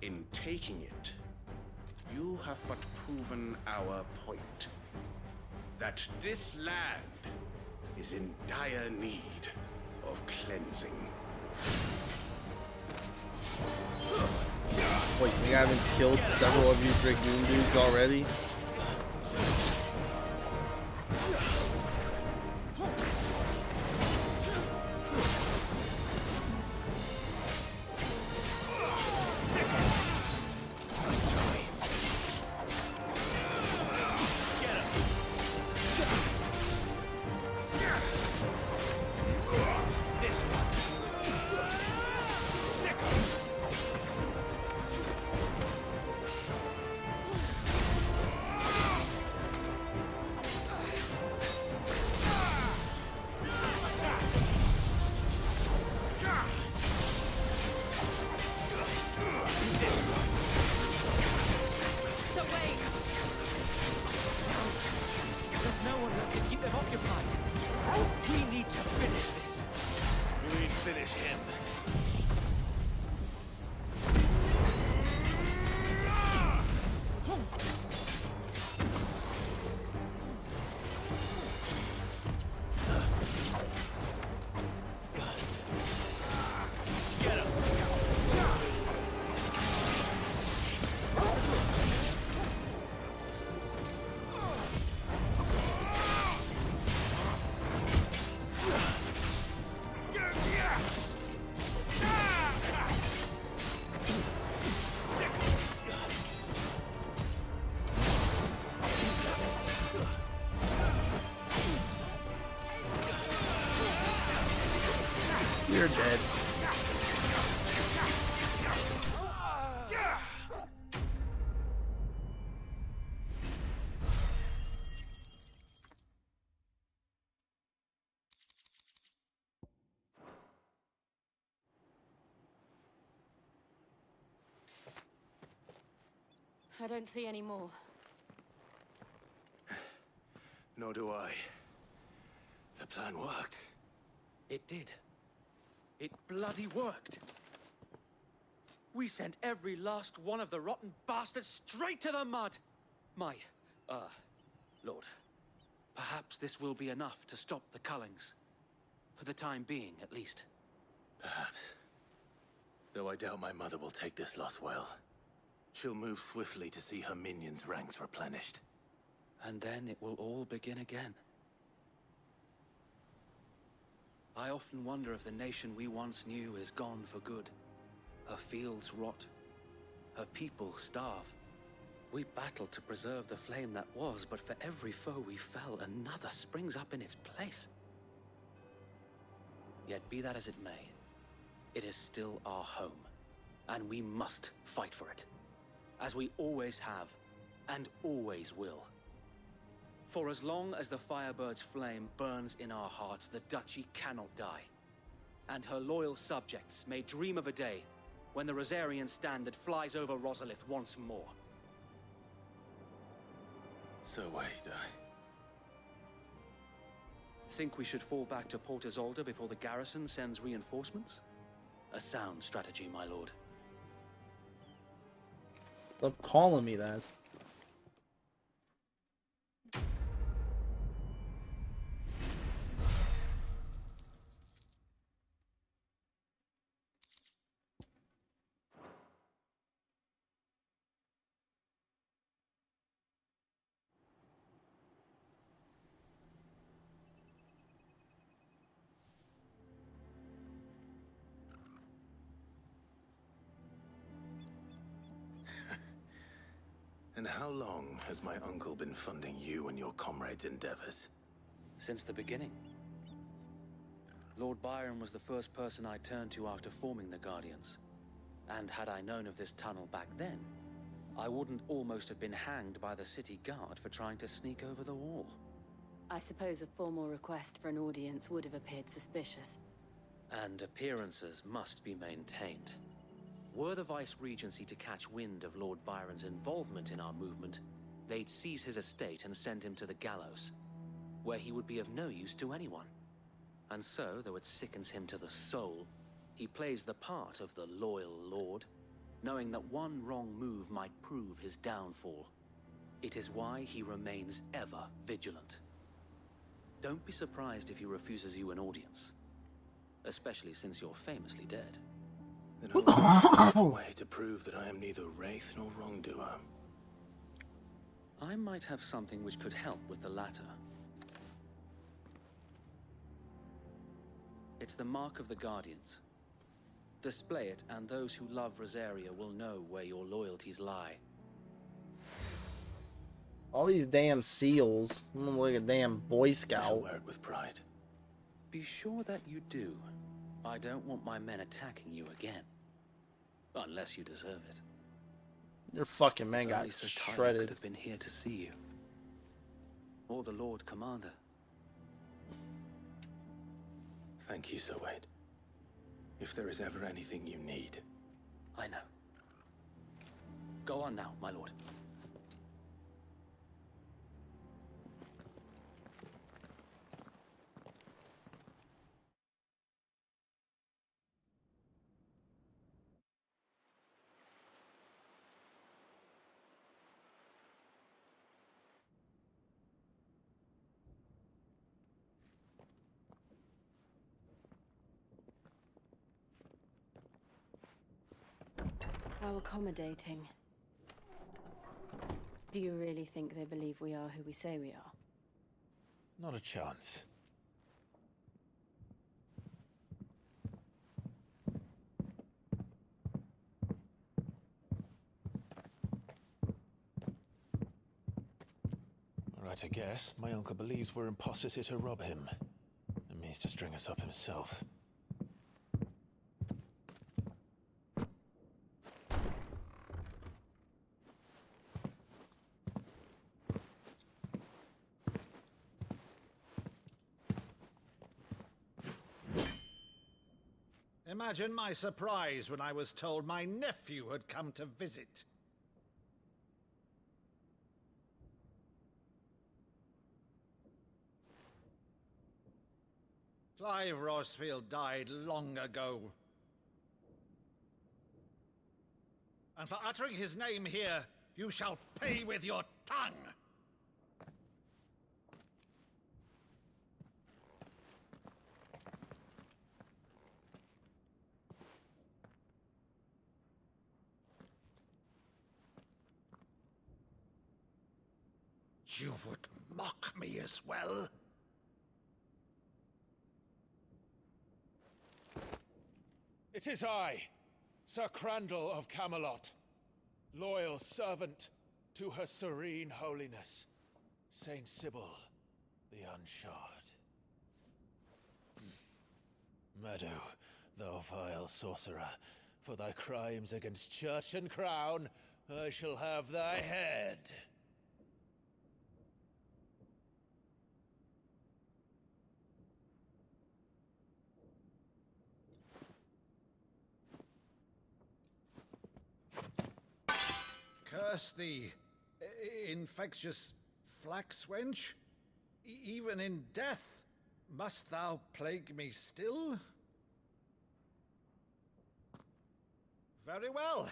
Speaker 5: In taking it, you have but proven our point. That this land is in dire need of cleansing.
Speaker 1: Wait, you think I haven't killed several of you Dragoon dudes already? You're dead.
Speaker 3: I don't see any more.
Speaker 16: Nor do I. The plan worked.
Speaker 22: It did. It bloody worked. We sent every last one of the rotten bastards straight to the mud. Lord, perhaps this will be enough to stop the Cullings. For the time being, at least.
Speaker 16: Perhaps. Though I doubt my mother will take this loss well. She'll move swiftly to see her minions' ranks replenished.
Speaker 22: And then it will all begin again. I often wonder if the nation we once knew is gone for good. Her fields rot. Her people starve. We battled to preserve the flame that was, but for every foe we fell, another springs up in its place. Yet be that as it may, it is still our home, and we must fight for it, as we always have, and always will. For as long as the Firebird's flame burns in our hearts, the Duchy cannot die. And her loyal subjects may dream of a day when the Rosarian standard flies over Rosalith once more.
Speaker 16: So wait,
Speaker 22: Think we should fall back to Port Isolde before the garrison sends reinforcements? A sound strategy, my lord.
Speaker 1: Stop calling me that.
Speaker 16: And how long has my uncle been funding you and your comrades' endeavors?
Speaker 22: Since the beginning. Lord Byron was the first person I turned to after forming the Guardians. And had I known of this tunnel back then, I wouldn't almost have been hanged by the city guard for trying to sneak over the wall.
Speaker 8: I suppose a formal request for an audience would have appeared suspicious.
Speaker 22: And appearances must be maintained. Were the Vice-Regency to catch wind of Lord Byron's involvement in our movement, they'd seize his estate and send him to the gallows, where he would be of no use to anyone. And so, though it sickens him to the soul, he plays the part of the loyal lord, knowing that one wrong move might prove his downfall. It is why he remains ever vigilant. Don't be surprised if he refuses you an audience, especially since you're famously dead.
Speaker 16: Then I will find a way to prove that I am neither wraith nor wrongdoer.
Speaker 22: I might have something which could help with the latter. It's the Mark of the Guardians. Display it, and those who love Rosaria will know where your loyalties lie.
Speaker 1: All these damn seals. I'm like a damn Boy
Speaker 22: I shall
Speaker 1: Scout.
Speaker 22: wear it with pride. Be sure that you do. I don't want my men attacking you again. Unless you deserve it.
Speaker 1: Your fucking men
Speaker 22: If
Speaker 1: got
Speaker 22: only Sir Tyler could
Speaker 1: shredded.
Speaker 22: have been here to see you. Or the Lord Commander.
Speaker 16: Thank you, Sir Wade. If there is ever anything you need.
Speaker 22: I know. Go on now, my lord.
Speaker 8: How accommodating. Do you really think they believe we are who we say we are?
Speaker 2: Not a chance. Right, I guess. My uncle believes we're imposters here to rob him. And means to string us up himself.
Speaker 6: Imagine my surprise when I was told my nephew had come to visit. Clive Rosfield died long ago. And for uttering his name here, you shall pay with your tongue! You would mock me as well?
Speaker 2: It is I, Sir Crandall of Camelot, loyal servant to Her Serene Holiness, Saint Sybil the Unshod. Meadow, thou vile sorcerer, for thy crimes against church and crown, I shall have thy head.
Speaker 6: Curse thee, infectious flax wench. Even in death, must thou plague me still? Very well.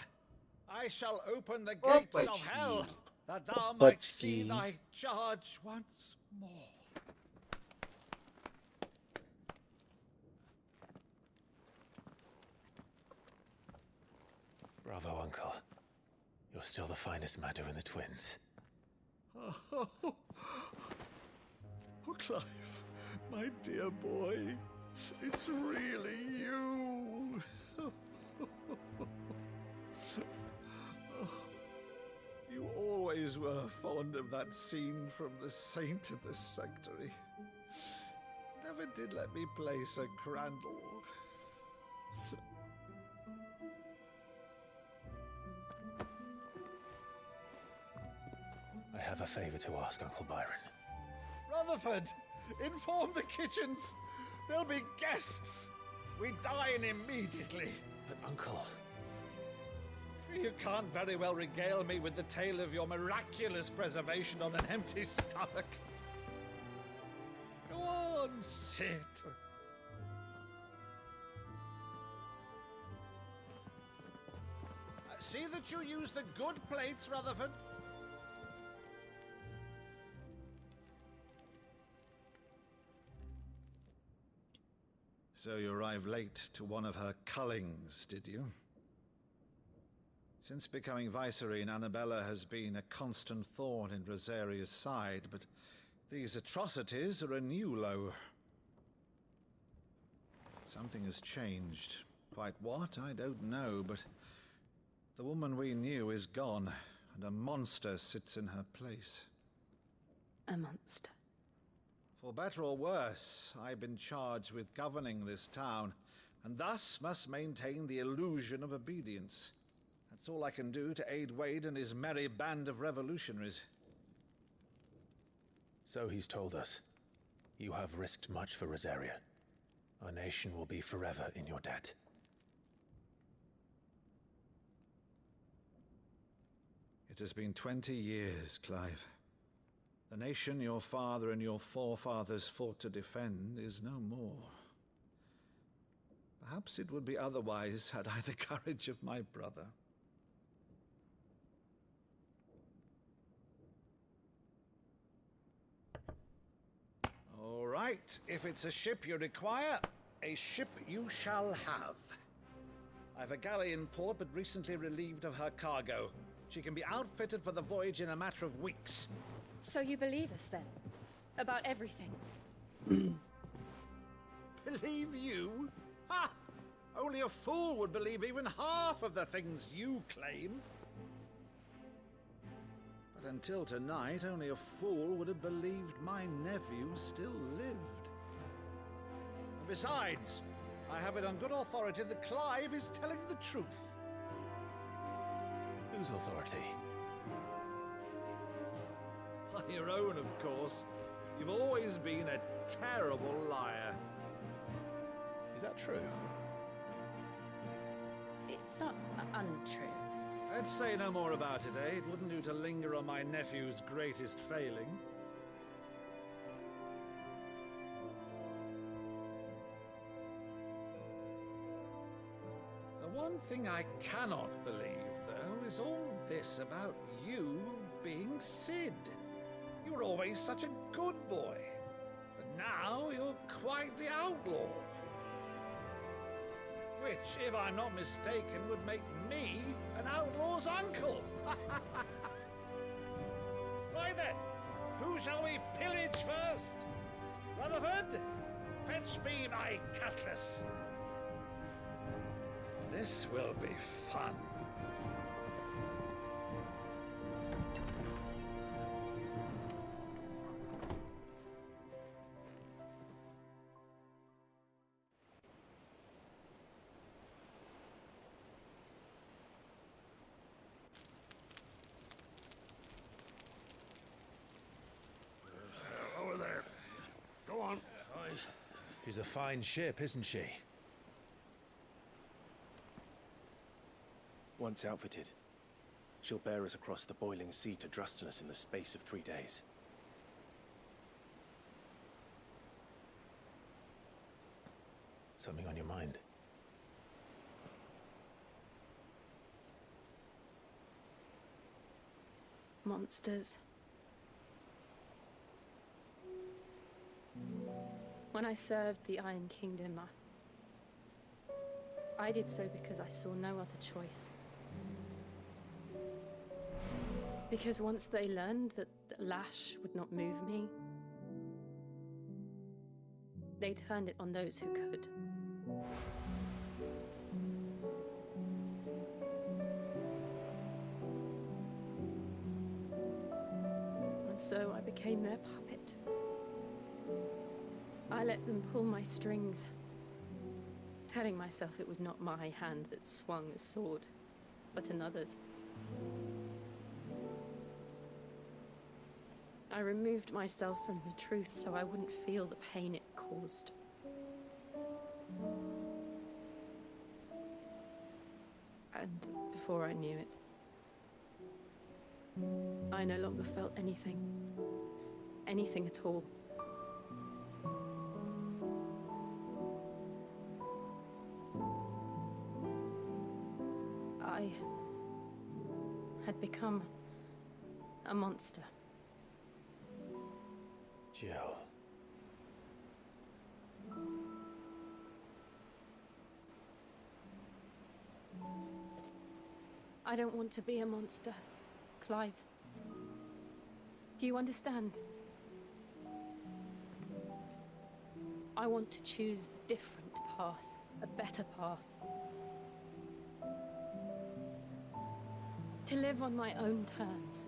Speaker 6: I shall open the gates of hell, that thou might see thy charge once more.
Speaker 2: Bravo, Uncle. You're still the finest Maddo in the twins.
Speaker 6: Oh, Clive, my dear boy, it's really you. You always were fond of that scene from The Saint in the Sanctuary. Never did let me play Sir Crandall.
Speaker 2: I have a favor to ask, Uncle Byron.
Speaker 9: Rutherford! Inform the kitchens! There'll be guests! We dine immediately.
Speaker 2: But, Uncle...
Speaker 9: You can't very well regale me with the tale of your miraculous preservation on an empty stomach. Go on, sit. See that you use the good plates, Rutherford.
Speaker 14: So you arrived late to one of her cullings, did you? Since becoming Vicereine, Annabella has been a constant thorn in Rosaria's side, but these atrocities are a new low. Something has changed. Quite what, I don't know, but the woman we knew is gone, and a monster sits in her place.
Speaker 8: A monster.
Speaker 14: For better or worse, I've been charged with governing this town, and thus must maintain the illusion of obedience. That's all I can do to aid Wade and his merry band of revolutionaries.
Speaker 2: So he's told us. You have risked much for Rosaria. Our nation will be forever in your debt.
Speaker 14: It has been 20 years, Clive. The nation your father and your forefathers fought to defend is no more. Perhaps it would be otherwise had I the courage of my brother.
Speaker 9: All right, if it's a ship you require, a ship you shall have. I've a galley in port, but recently relieved of her cargo. She can be outfitted for the voyage in a matter of weeks.
Speaker 8: So you believe us then? About everything?
Speaker 9: Believe you? Ha! Only a fool would believe even half of the things you claim. But until tonight, only a fool would have believed my nephew still lived. And besides, I have it on good authority that Clive is telling the truth.
Speaker 2: Whose authority?
Speaker 9: Your own, of course. You've always been a terrible liar.
Speaker 2: Is that true?
Speaker 8: It's not untrue.
Speaker 9: Let's say no more about it, eh? It wouldn't do to linger on my nephew's greatest failing. The one thing I cannot believe, though, is all this about you being Cid. You were always such a good boy, but now you're quite the outlaw. Which, if I'm not mistaken, would make me an outlaw's uncle. Right then, who shall we pillage first? Rutherford, fetch me my cutlass. This will be fun.
Speaker 17: Over there. Go on.
Speaker 2: She's a fine ship, isn't she?
Speaker 16: Once outfitted, she'll bear us across the boiling sea to Drustinus in the space of 3 days.
Speaker 2: Something on your mind?
Speaker 8: Monsters. When I served the Iron Kingdom, I did so because I saw no other choice. Because once they learned that the lash would not move me, they turned it on those who could. And so I became their puppet. I let them pull my strings, telling myself it was not my hand that swung a sword, but another's.
Speaker 3: I removed myself from the truth so I wouldn't feel the pain it caused. And before I knew it, I no longer felt anything. Anything at all. I had become a monster.
Speaker 2: Jill.
Speaker 3: I don't want to be a monster, Clive. Do you understand? I want to choose a different path, a better path. To live on my own terms.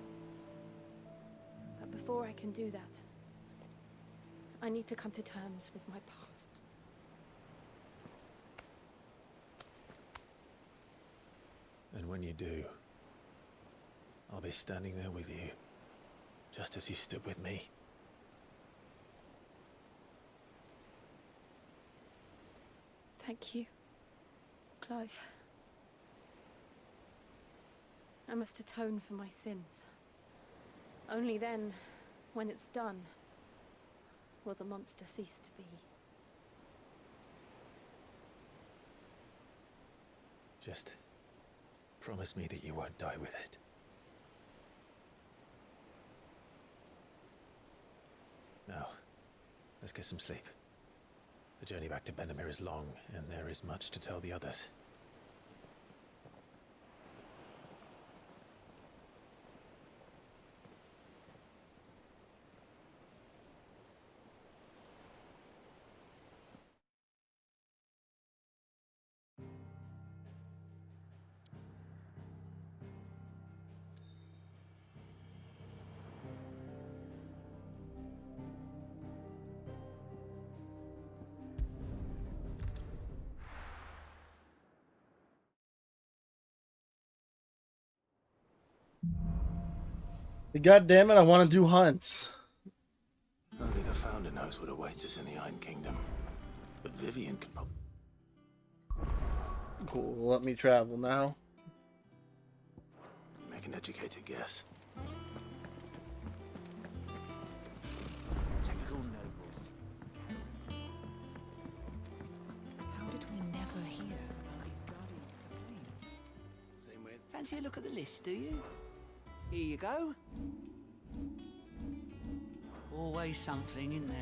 Speaker 3: But before I can do that, I need to come to terms with my past.
Speaker 2: And when you do, I'll be standing there with you, just as you stood with me.
Speaker 3: Thank you, Clive. I must atone for my sins. Only then, when it's done, will the monster cease to be.
Speaker 2: Just promise me that you won't die with it. Now, let's get some sleep. The journey back to Benamir is long, and there is much to tell the others.
Speaker 1: God damn it, I want to do hunts.
Speaker 16: Only the Founder knows what awaits us in the Iron Kingdom. But Vivian can probably...
Speaker 1: Cool, let me travel now.
Speaker 16: make an educated guess.
Speaker 10: Typical nobles. How did we never hear about these Guardians of the Flame?
Speaker 4: Same way.
Speaker 10: Fancy a look at the list, do you? Here you go. Always something in there.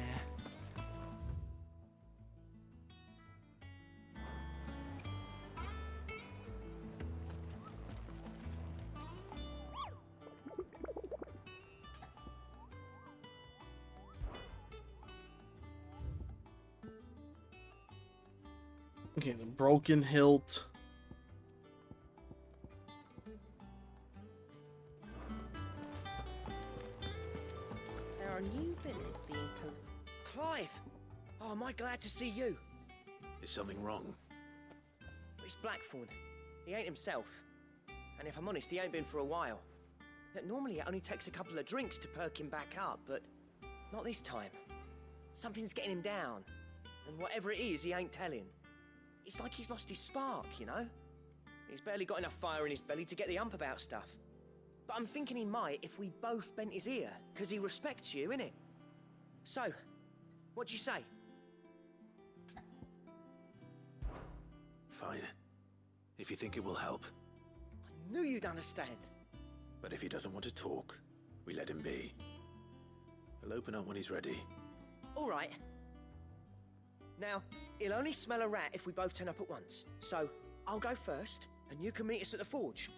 Speaker 1: Okay, the broken hilt.
Speaker 13: There are new billets being posted.
Speaker 4: Clive! Oh, am I glad to see you?
Speaker 16: Is something wrong?
Speaker 13: It's Blackthorn. He ain't himself. And if I'm honest, he ain't been for a while. That normally it only takes a couple of drinks to perk him back up, but not this time. Something's getting him down. And whatever it is, he ain't telling. It's like he's lost his spark, you know? He's barely got enough fire in his belly to get the ump about stuff. But I'm thinking he might if we both bent his ear, because he respects you, innit? So, what do you say?
Speaker 16: Fine. If you think it will help.
Speaker 13: I knew you'd understand.
Speaker 16: But if he doesn't want to talk, we let him be. He'll open up when he's ready.
Speaker 13: All right. Now, he'll only smell a rat if we both turn up at once. So, I'll go first, and you can meet us at the forge.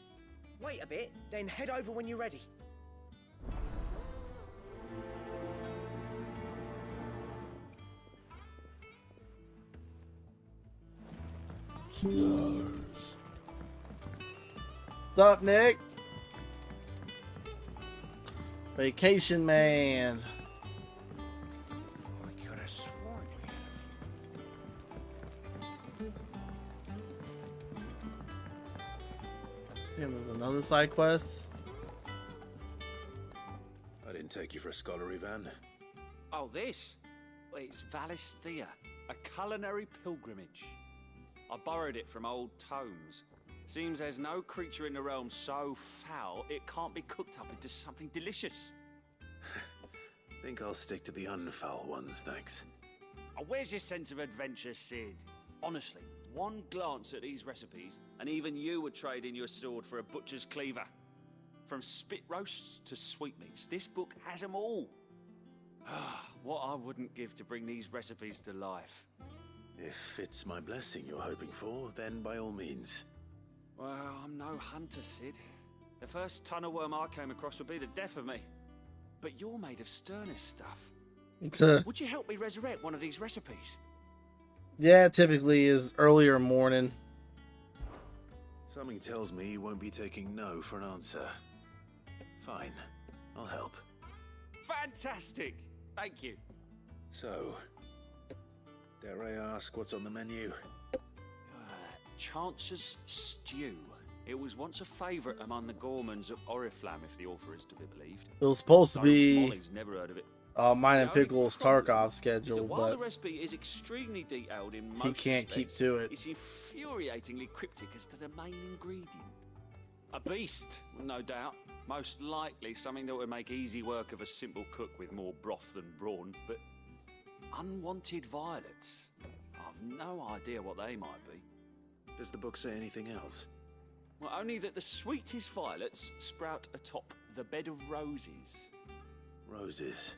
Speaker 13: Wait a bit, then head over when you're ready.
Speaker 1: What's up, Nick? Vacation man.
Speaker 4: I could have sworn we had
Speaker 1: Damn, there's another side quest.
Speaker 16: I'd didn't take you for a scholar, Ivan.
Speaker 12: Oh, this? Well, it's Valisthea, a culinary pilgrimage. I borrowed it from old tomes. Seems there's no creature in the realm so foul it can't be cooked up into something delicious.
Speaker 16: Think I'll stick to the unfoul ones, thanks.
Speaker 12: Oh, where's your sense of adventure, Sid? Honestly, one glance at these recipes, and even you would trade in your sword for a butcher's cleaver. From spit roasts to sweetmeats, this book has them all. What I wouldn't give to bring these recipes to life.
Speaker 16: If it's my blessing you're hoping for, then by all means.
Speaker 12: Well, I'm no hunter, Sid. The first tunnel worm I came across would be the death of me. But you're made of sterner stuff. Would you help me resurrect one of these recipes?
Speaker 1: Yeah, typically is earlier morning.
Speaker 16: Something tells me you won't be taking no for an answer. Fine, I'll help.
Speaker 12: Fantastic! Thank you.
Speaker 16: So, dare I ask what's on the menu?
Speaker 12: Chance's Stew. It was once a favourite among the Gormans of Oriflamme, if the author is to be believed.
Speaker 1: It was supposed to be
Speaker 12: Molly's never heard of it.
Speaker 1: mine and Pickle's Tarkov schedule,
Speaker 12: While the
Speaker 1: but
Speaker 12: recipe is extremely detailed in most
Speaker 1: he can't keep
Speaker 12: respects,
Speaker 1: to it.
Speaker 12: It's infuriatingly cryptic as to the main ingredient. A beast, no doubt. Most likely something that would make easy work of a simple cook with more broth than brawn, but unwanted violets. I've no idea what they might be.
Speaker 16: Does the book say anything else?
Speaker 12: Well, only that the sweetest violets sprout atop the bed of roses.
Speaker 16: Roses.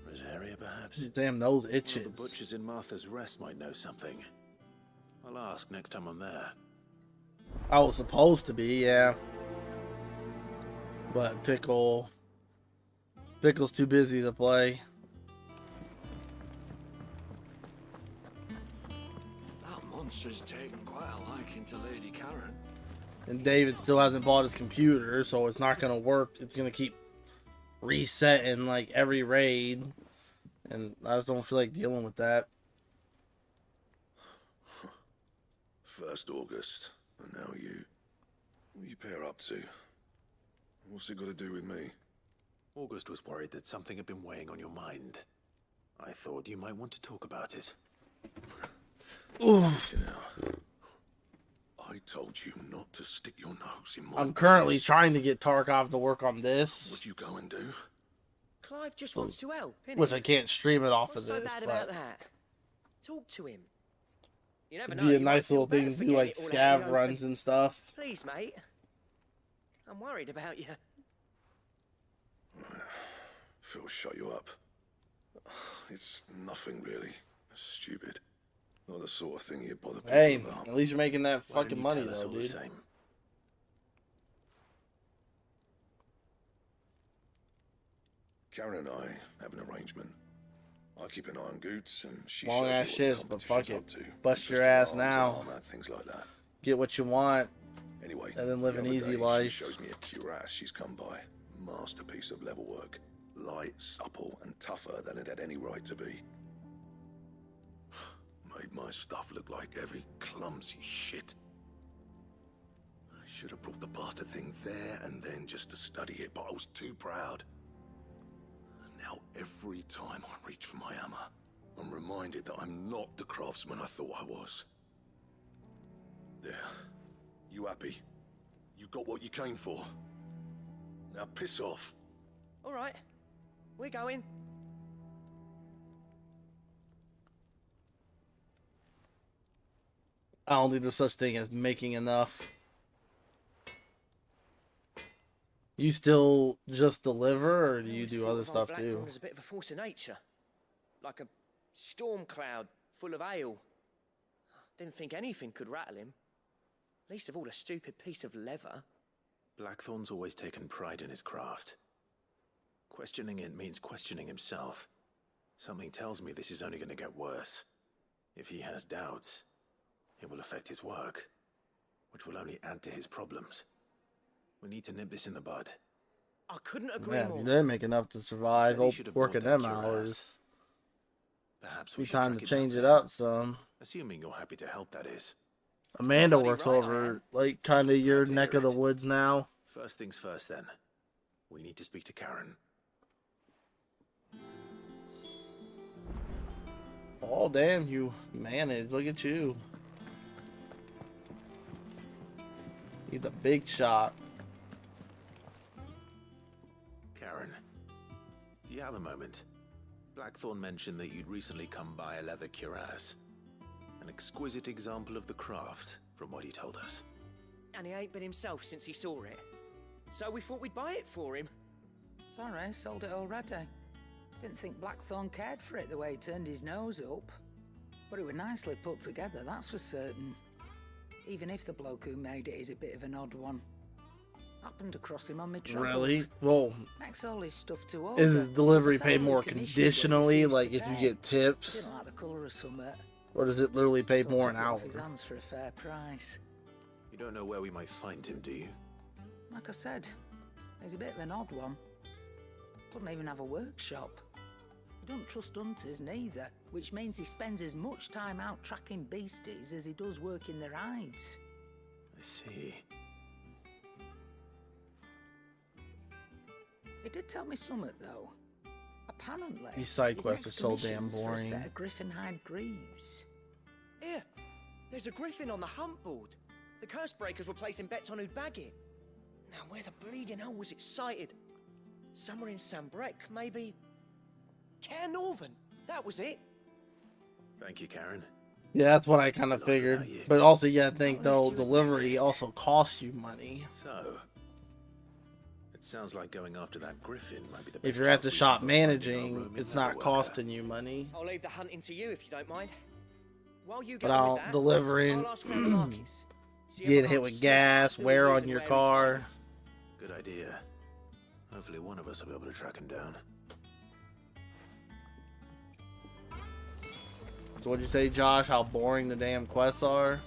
Speaker 16: Rosaria, perhaps?
Speaker 1: Damn nose
Speaker 16: One
Speaker 1: itches.
Speaker 16: of the butchers in Martha's Rest might know something. I'll ask next time I'm there.
Speaker 1: I was supposed to be, yeah. But Pickle's too busy to play.
Speaker 19: That monster's taken quite a liking to Lady Karen.
Speaker 1: And David still hasn't bought his computer, so it's not gonna work. It's gonna keep resetting like every raid. And I just don't feel like dealing with that.
Speaker 18: 1st August, and now you. What are you pair up to? What's it got to do with me?
Speaker 16: August was worried that something had been weighing on your mind. I thought you might want to talk about it.
Speaker 18: You know, I told you not to stick your nose in my
Speaker 1: I'm currently
Speaker 18: business.
Speaker 1: trying to get Tarkov to work on this,
Speaker 18: What'd you go and do?
Speaker 13: Clive just wants to help, innit?
Speaker 1: which I can't stream it off
Speaker 13: What's
Speaker 1: of
Speaker 13: so
Speaker 1: this.
Speaker 13: bad
Speaker 1: But
Speaker 13: about that? Talk to him. You never know.
Speaker 1: it'd be a
Speaker 13: you might
Speaker 1: nice
Speaker 13: feel
Speaker 1: little thing
Speaker 13: better
Speaker 1: to
Speaker 13: for
Speaker 1: do, like
Speaker 13: getting it all out in
Speaker 1: scav
Speaker 13: the
Speaker 1: runs
Speaker 13: open.
Speaker 1: and stuff.
Speaker 13: Please, mate. I'm worried about you.
Speaker 18: Phil, shut you up. It's nothing really. Stupid. Not the sort of thing you bother people
Speaker 1: Hey,
Speaker 18: about.
Speaker 1: at least you're making that
Speaker 16: Why don't
Speaker 1: fucking
Speaker 16: you
Speaker 1: money
Speaker 16: tell us
Speaker 1: though,
Speaker 16: all the
Speaker 1: dude.
Speaker 16: same?
Speaker 18: Karen and I have an arrangement. I keep an eye on Goots, and she
Speaker 1: Long
Speaker 18: shows
Speaker 1: ass
Speaker 18: me what the
Speaker 1: shifts, but fuck
Speaker 18: competition's
Speaker 1: it.
Speaker 18: up to.
Speaker 1: Bust your
Speaker 18: Just
Speaker 1: ass
Speaker 18: arms,
Speaker 1: now.
Speaker 18: armor, things like that.
Speaker 1: Get what you want,
Speaker 18: Anyway,
Speaker 1: and then live
Speaker 18: the
Speaker 1: an
Speaker 18: other
Speaker 1: easy
Speaker 18: day,
Speaker 1: life.
Speaker 18: She shows me a cuirass she's come by. Masterpiece of level work. Light, supple, and tougher than it had any right to be. Made my stuff look like every clumsy shit. I should have brought the bastard thing there and then just to study it, but I was too proud. And now every time I reach for my hammer, I'm reminded that I'm not the craftsman I thought I was. There. You happy? You got what you came for. Now piss off.
Speaker 13: All right. We're going.
Speaker 1: I don't think there's such thing as making enough. You still just deliver, or do you do other stuff too?
Speaker 13: Blackthorn is a bit of a force of nature. Like a storm cloud full of hail. Didn't think anything could rattle him. Least of all a stupid piece of leather.
Speaker 16: Blackthorn's always taken pride in his craft. Questioning it means questioning himself. Something tells me this is only going to get worse. If he has doubts, it will affect his work, which will only add to his problems. We need to nip this in the bud.
Speaker 13: I couldn't agree
Speaker 1: Yeah,
Speaker 13: more.
Speaker 1: you didn't make enough to survive.
Speaker 16: Said he should have
Speaker 1: Working
Speaker 16: bought that
Speaker 1: them
Speaker 16: cuirass.
Speaker 1: hours.
Speaker 16: Perhaps we
Speaker 1: Be
Speaker 16: should
Speaker 1: time
Speaker 16: track
Speaker 1: to
Speaker 16: it
Speaker 1: change
Speaker 16: down
Speaker 1: it
Speaker 16: then.
Speaker 1: up some.
Speaker 16: Assuming you're happy to help, that is.
Speaker 1: Amanda
Speaker 13: Bloody
Speaker 1: works
Speaker 13: right I
Speaker 1: over
Speaker 13: am.
Speaker 1: like kind of your
Speaker 16: Glad to
Speaker 1: neck
Speaker 16: hear
Speaker 1: of the
Speaker 16: it.
Speaker 1: woods now.
Speaker 16: First things first, then. We need to speak to Karen.
Speaker 1: Oh, damn, you managed. Look at you. He's a big shot.
Speaker 16: Karen, do you have a moment? Blackthorn mentioned that you'd recently come by a leather cuirass. An exquisite example of the craft, from what he told us.
Speaker 13: And he ain't been himself since he saw it. So we thought we'd buy it for him.
Speaker 11: Sorry, sold it already. Didn't think Blackthorn cared for it the way he turned his nose up. But it was nicely put together, that's for certain. Even if the bloke who made it is a bit of an odd one. Happened across him on my travels.
Speaker 1: Really? Well,
Speaker 11: makes all his stuff to order.
Speaker 1: is his delivery paid more conditionally? Like if you get tips?
Speaker 11: Didn't like the colour of something.
Speaker 1: Or does it literally pay more an hour?
Speaker 11: Off his hands for a fair price.
Speaker 16: You don't know where we might find him, do you?
Speaker 11: Like I said, he's a bit of an odd one. Doesn't even have a workshop. He don't trust hunters neither, which means he spends as much time out tracking beasties as he does working their hides.
Speaker 16: I see.
Speaker 11: He did tell me something though. Apparently,
Speaker 1: These side
Speaker 11: his
Speaker 1: quests
Speaker 11: next
Speaker 1: are so damn
Speaker 11: commission's for a
Speaker 1: boring.
Speaker 11: set of griffin hide greaves.
Speaker 13: Here, there's a griffin on the hunt board. The curse breakers were placing bets on who'd bag it. Now, where the bleeding hell was it sighted? Somewhere in Sambrec, maybe? Caer Northern, that was it.
Speaker 16: Thank you, Karen.
Speaker 1: Yeah, that's what I kind of figured. But also, you gotta think though, delivery also costs you money.
Speaker 16: So, it sounds like going after that griffin might be the best.
Speaker 1: If you're at
Speaker 16: chance
Speaker 1: the
Speaker 16: we
Speaker 1: shop
Speaker 16: have of finding our
Speaker 1: managing,
Speaker 16: roaming
Speaker 1: it's
Speaker 16: leather
Speaker 1: not
Speaker 16: worker.
Speaker 1: costing you money.
Speaker 13: I'll leave the hunting to you if you don't mind. While you
Speaker 1: But
Speaker 13: get on
Speaker 1: I'll
Speaker 13: with that,
Speaker 1: delivering,
Speaker 13: I'll ask around the markets. See if I
Speaker 1: getting
Speaker 13: can't
Speaker 1: hit with
Speaker 13: snap
Speaker 1: gas,
Speaker 13: Bill
Speaker 1: wear
Speaker 13: Reeves
Speaker 1: on your
Speaker 13: and where he's
Speaker 1: car.
Speaker 16: Good idea. Hopefully one of us will be able to track him down.
Speaker 1: So what'd you say, Josh? How boring the damn quests are?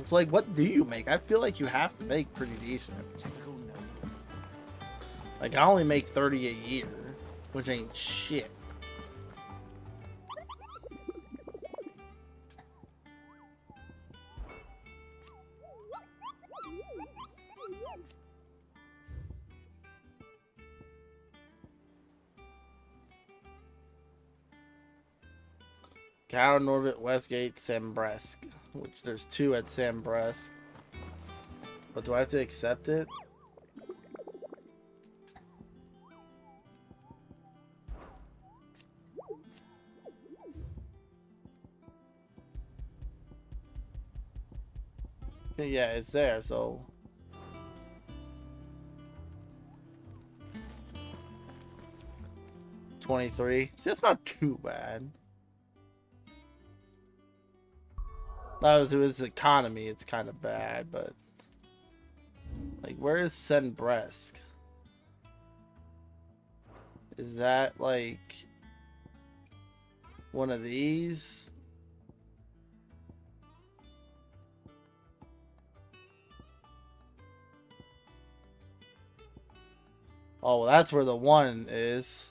Speaker 1: It's like, what do you make? I feel like you have to make pretty decent. Like, I only make 30 a year, which ain't shit. Caer Norvit, Westgate, Sambresc. Which there's 2 at Sambresc. But do I have to accept it? Yeah, it's there, so... $23. See, that's not too bad. That was his economy, it's kind of bad, but... Like, where is Sambresc? Is that, like... one of these? Oh, well, that's where the 1 is.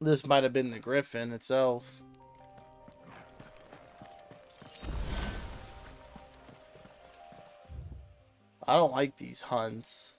Speaker 1: This might have been the griffin itself. I don't like these hunts.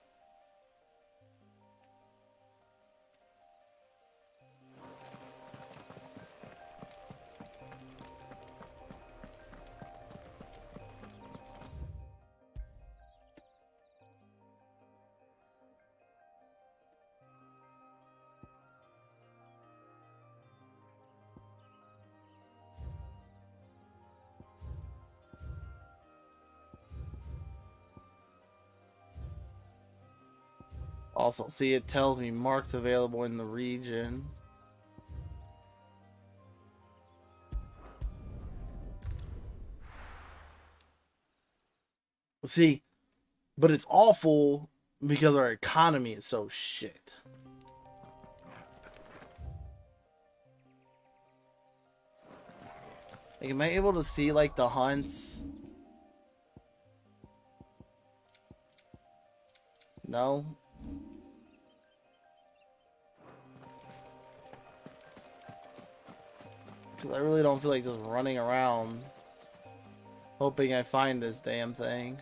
Speaker 1: Also, see, it tells me marks available in the region. See, but it's awful because our economy is so shit. Like, am I able to see, like, the hunts? No? Because I really don't feel like just running around hoping I find this damn thing.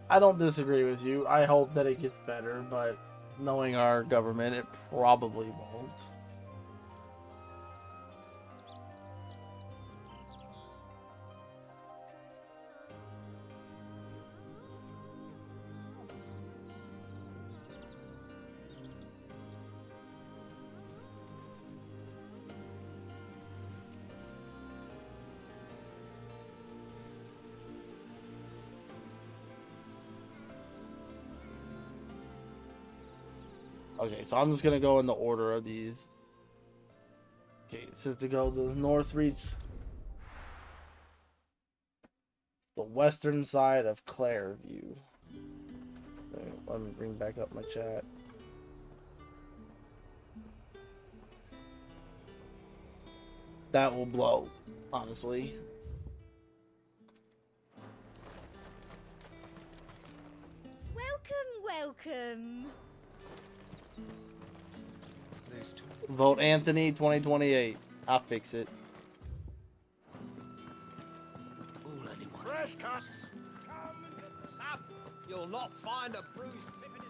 Speaker 1: I don't disagree with you. I hope that it gets better, but knowing our government, it probably won't. Okay, so I'm just gonna go in the order of these. Okay, it says to go to the North Reach, the western side of Clairview. Okay, let me bring back up my chat. That will blow, honestly.
Speaker 15: Welcome.
Speaker 1: Vote Anthony 2028. I'll fix it.
Speaker 20: Fresh cuts. Come and get the stuff. You'll not find a bruised pippin in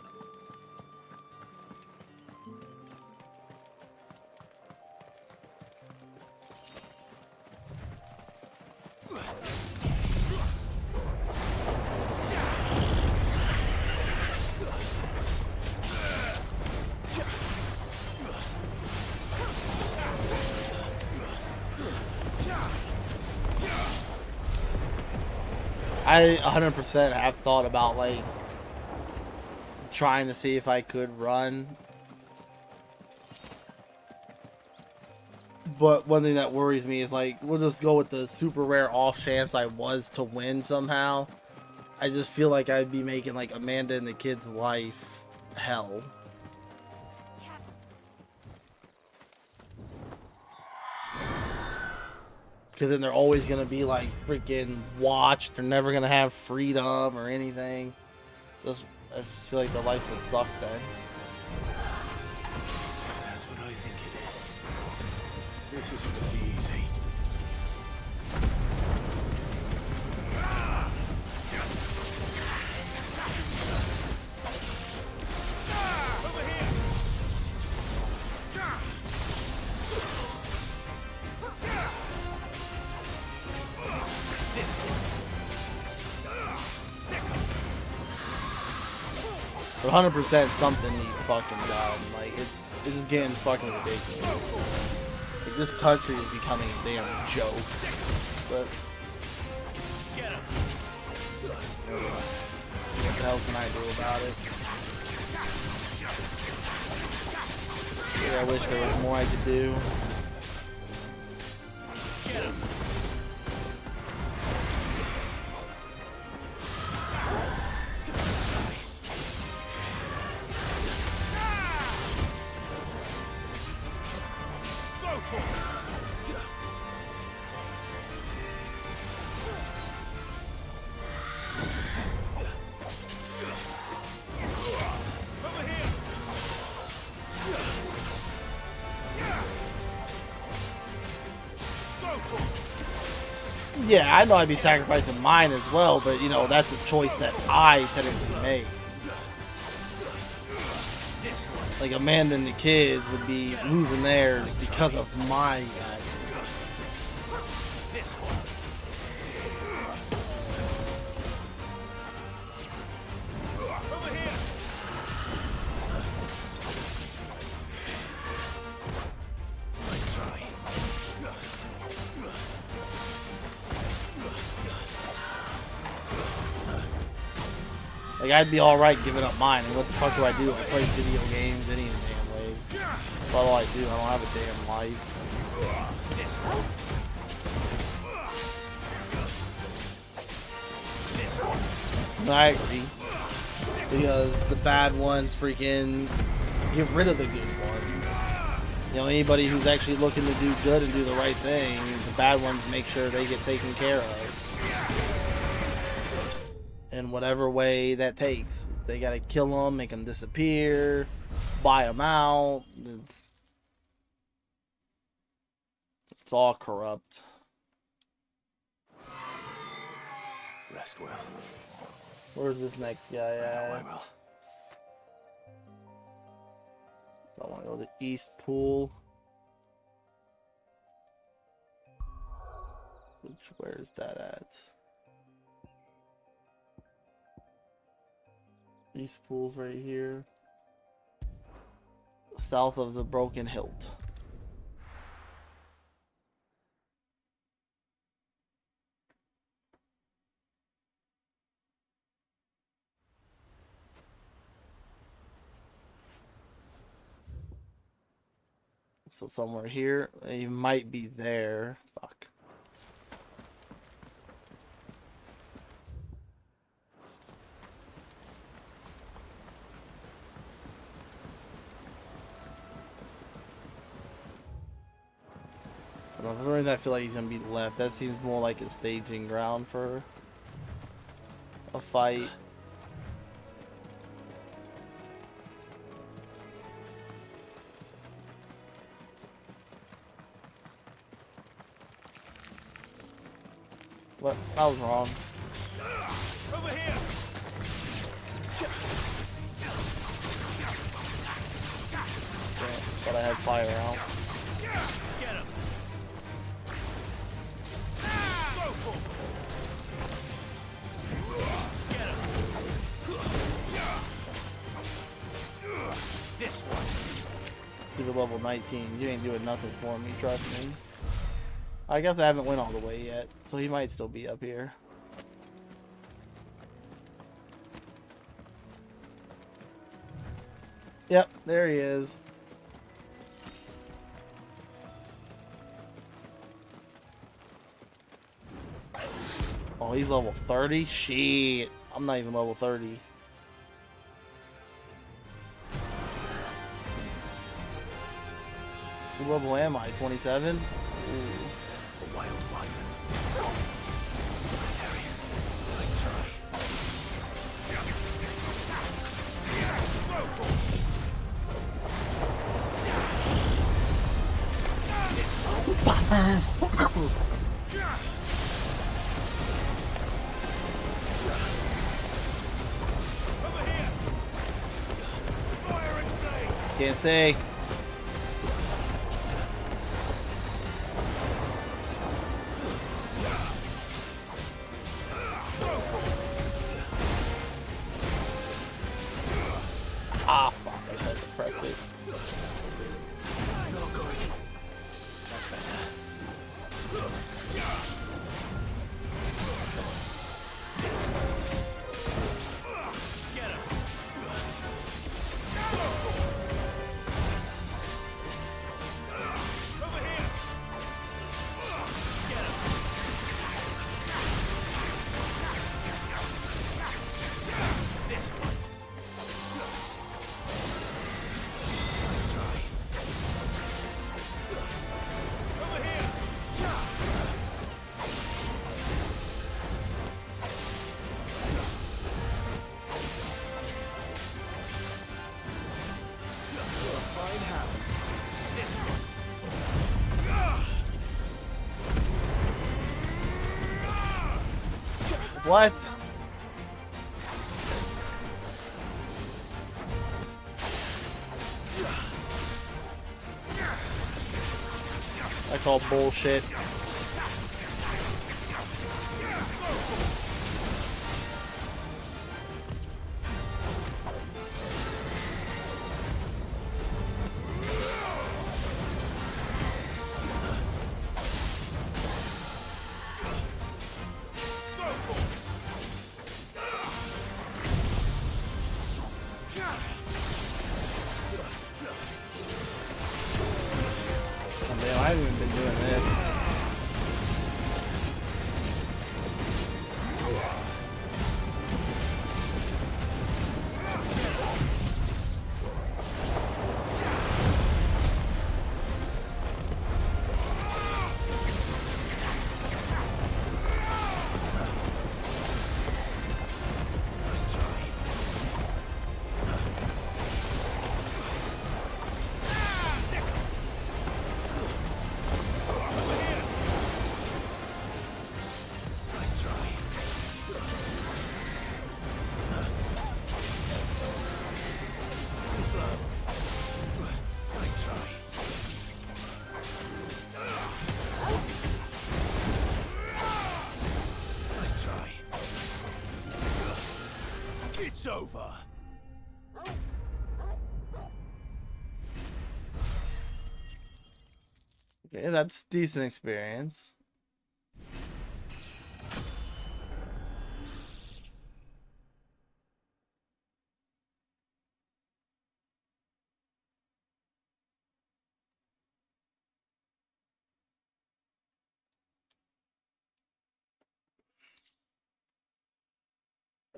Speaker 1: I 100% have thought about, like, trying to see if I could run. But one thing that worries me is, like, we'll just go with the super rare off chance I was to win somehow. I just feel like I'd be making, like, Amanda and the kid's life hell. Because then they're always going to be, like, freaking watched. They're never going to have freedom or anything. I just feel like their life would suck then.
Speaker 2: That's what I think it is. This isn't going to be easy.
Speaker 1: But 100% something needs fucking done. Like, it's getting fucking ridiculous. Like, this country is becoming a damn joke. But what the hell can I do about it? I wish there was more I could do. Yeah, I know I'd be sacrificing mine as well, but, you know, that's a choice that I technically made. Like, Amanda and the kids would be losing theirs because of my action. Like, I'd be alright giving up mine, and what the fuck do I do? I play video games any damn way. That's all I do. I don't have a damn life. I agree. Because the bad ones freaking get rid of the good ones. You know, anybody who's actually looking to do good and do the right thing, the bad ones make sure they get taken care of. In whatever way that takes. They gotta kill them, make them disappear, buy them out. It's all corrupt.
Speaker 16: Rest well.
Speaker 1: Where's this next guy at? I want to go to East Pool. Where is that at? East Pool's right here. South of the Broken Hilt. So somewhere here, he might be there. Fuck. For some reason I feel like he's gonna be left. That seems more like a staging ground for a fight. What? I was wrong.
Speaker 7: Over here.
Speaker 1: Okay, thought I had fire out.
Speaker 7: Get him. Get him. This one.
Speaker 1: To the level 19. You ain't doing nothing for me, trust me. I guess I haven't went all the way yet, so he might still be up here. Yep, there he is. Oh, he's level 30? Shit. I'm not even level 30. What level am I? 27? Ooh.
Speaker 16: A wild wyvern. Nice, Harry. Nice try.
Speaker 1: Can't say. Ah, fuck, I had to press it.
Speaker 16: That's better.
Speaker 1: What? I call bullshit. Oh, damn, I haven't even been doing this.
Speaker 18: It's over.
Speaker 1: Okay, that's decent experience.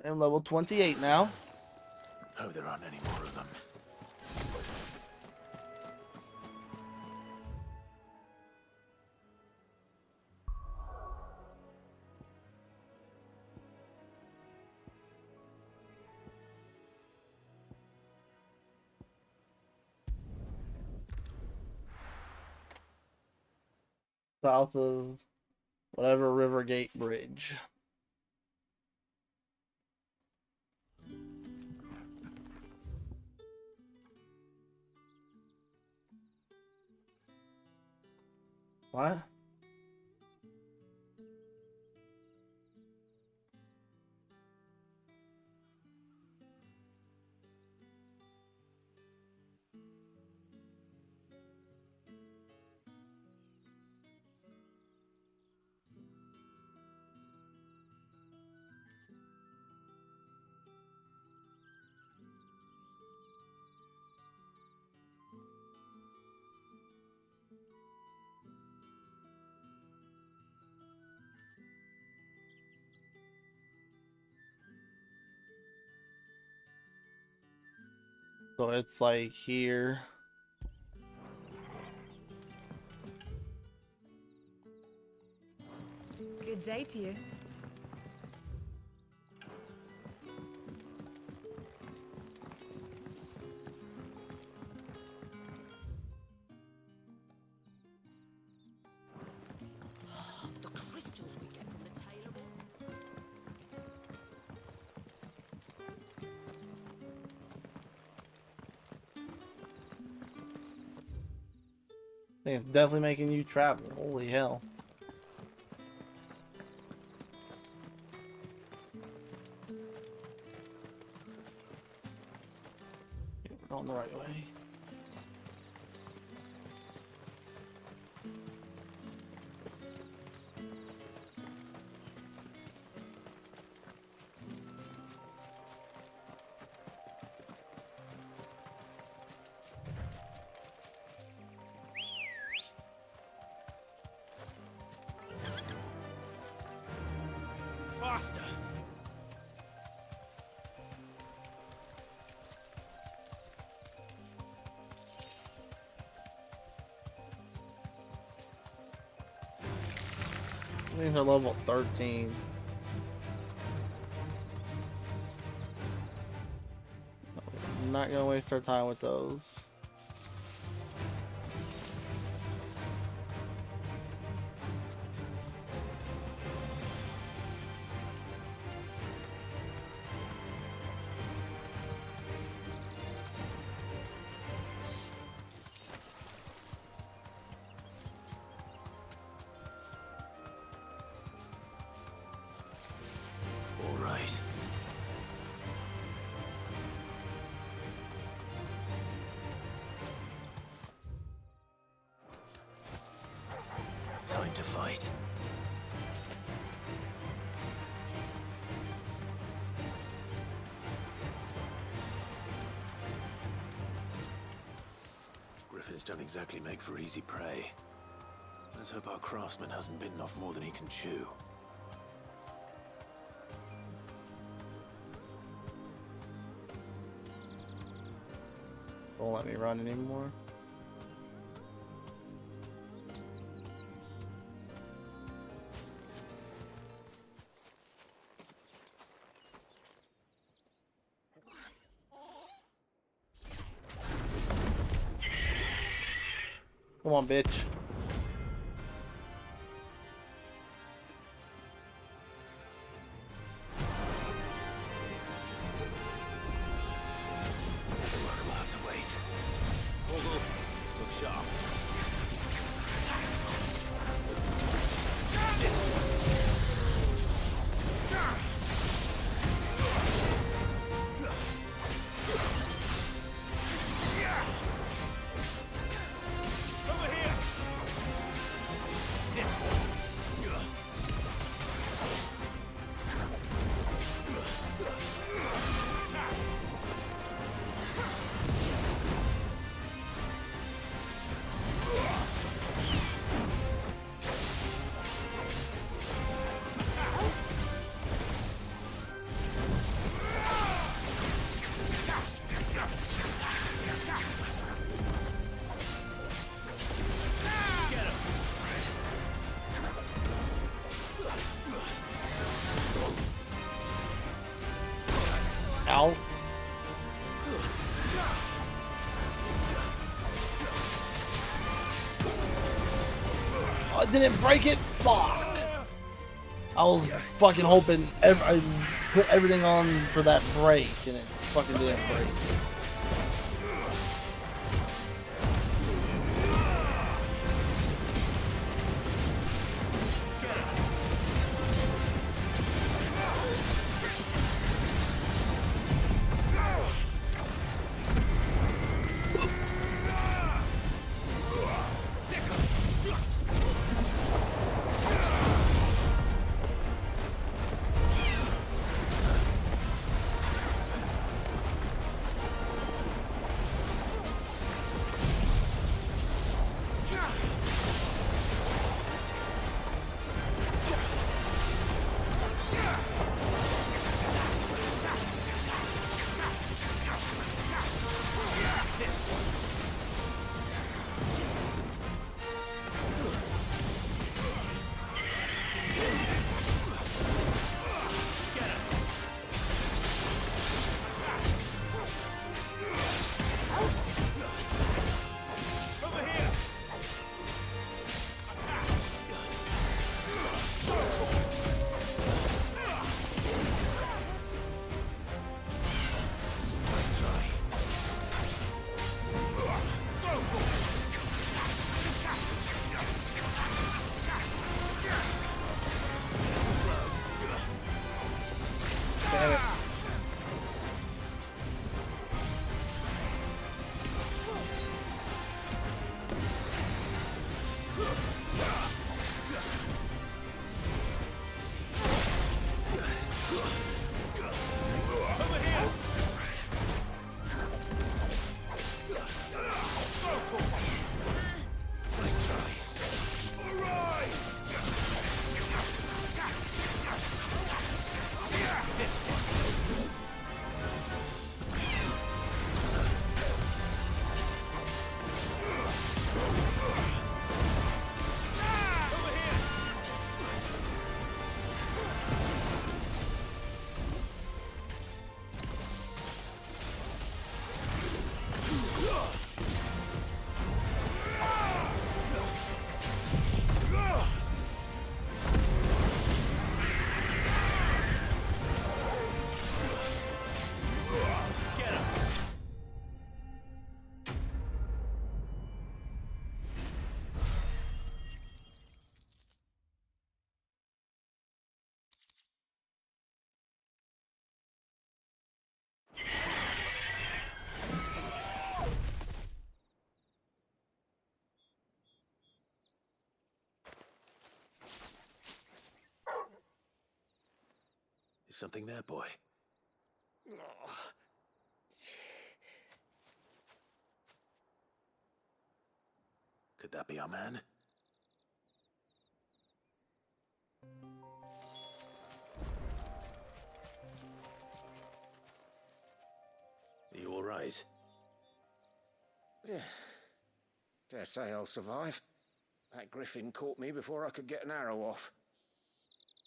Speaker 1: I'm level 28 now.
Speaker 16: Hope there aren't any more of them.
Speaker 1: South of whatever Rivergate Bridge. What? So it's like here.
Speaker 10: Good day to you.
Speaker 3: The crystals we get from the tailor boy.
Speaker 1: I think it's definitely making you travel. Holy hell. We're on the right way.
Speaker 18: Faster!
Speaker 1: These are level 13. I'm not gonna waste our time with those.
Speaker 16: All right. Time to fight. Griffins don't exactly make for easy prey. Let's hope our craftsman hasn't bitten off more than he can chew.
Speaker 1: Don't let me run anymore. Come on, bitch.
Speaker 16: We'll have to wait.
Speaker 18: Look sharp.
Speaker 1: Ow. Oh, I didn't break it? Fuck. I was fucking hoping I put everything on for that break and it fucking didn't break.
Speaker 16: Is something there, boy? Could that be our man? Are you all right?
Speaker 20: Dare say I'll survive. That griffin caught me before I could get an arrow off.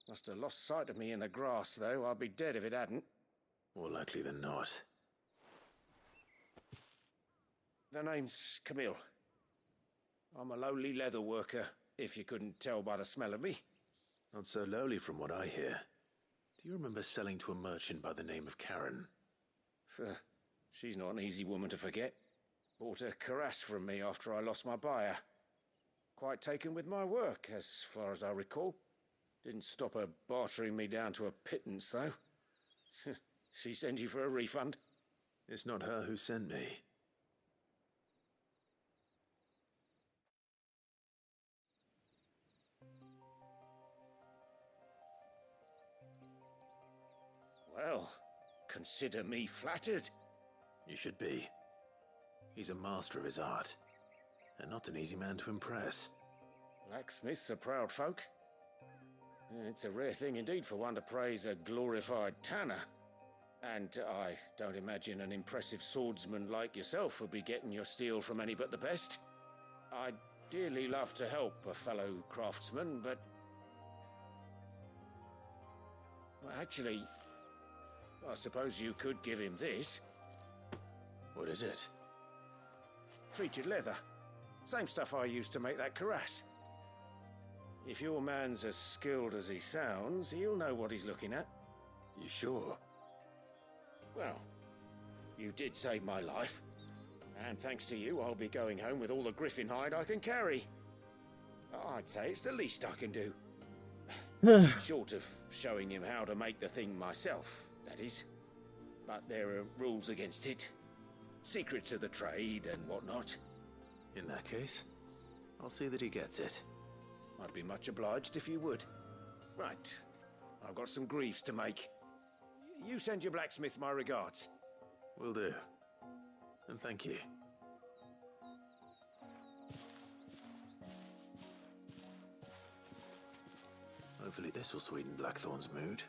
Speaker 20: Must have lost sight of me in the grass, though. I'd be dead if it hadn't.
Speaker 16: More likely than not.
Speaker 20: The name's Camille. I'm a lowly leather worker, if you couldn't tell by the smell of me.
Speaker 16: Not so lowly from what I hear. Do you remember selling to a merchant by the name of Karen?
Speaker 20: She's not an easy woman to forget. Bought a cuirass from me after I lost my buyer. Quite taken with my work, as far as I recall. Didn't stop her bartering me down to a pittance, though. She sent you for a refund?
Speaker 16: It's not her who sent me.
Speaker 20: Well, consider me flattered.
Speaker 16: You should be. He's a master of his art, and not an easy man to impress.
Speaker 20: Blacksmiths are proud folk. It's a rare thing indeed for one to praise a glorified tanner. And I don't imagine an impressive swordsman like yourself would be getting your steel from any but the best. I'd dearly love to help a fellow craftsman, but... Actually, I suppose you could give him this.
Speaker 16: What is it?
Speaker 20: Treated leather. Same stuff I used to make that cuirass. If your man's as skilled as he sounds, he'll know what he's looking at.
Speaker 16: You sure?
Speaker 20: Well, you did save my life. And thanks to you, I'll be going home with all the griffin hide I can carry. I'd say it's the least I can do. Short of showing him how to make the thing myself, that is. But there are rules against it. Secrets of the trade and whatnot.
Speaker 16: In that case, I'll see that he gets it.
Speaker 20: I'd be much obliged if you would. Right. I've got some greaves to make. You send your blacksmith my regards.
Speaker 16: Will do. And thank you. Hopefully this will sweeten Blackthorn's mood.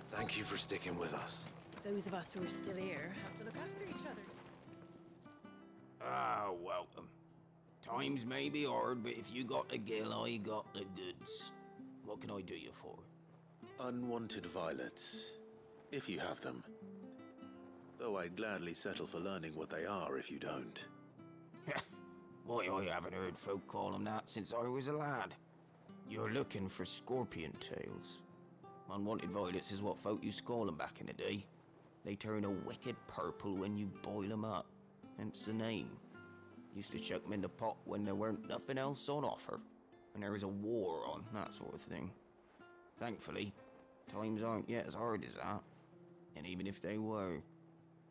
Speaker 16: Thank you for sticking with us.
Speaker 10: Those of us who are still here have to look after each other.
Speaker 15: Ah, welcome. Times may be hard, but if you got the gill, I got the goods. What can I do you for?
Speaker 16: Unwanted violets, if you have them. Though I'd gladly settle for learning what they are if you don't.
Speaker 15: Why, I haven't heard folk call them that since I was a lad. You're looking for scorpion tails. Unwanted violets is what folk used to call them back in the day. They turn a wicked purple when you boil them up, hence the name. Used to chuck them in the pot when there weren't nothing else on offer, and there was a war on, that sort of thing. Thankfully, times aren't yet as hard as that, and even if they were,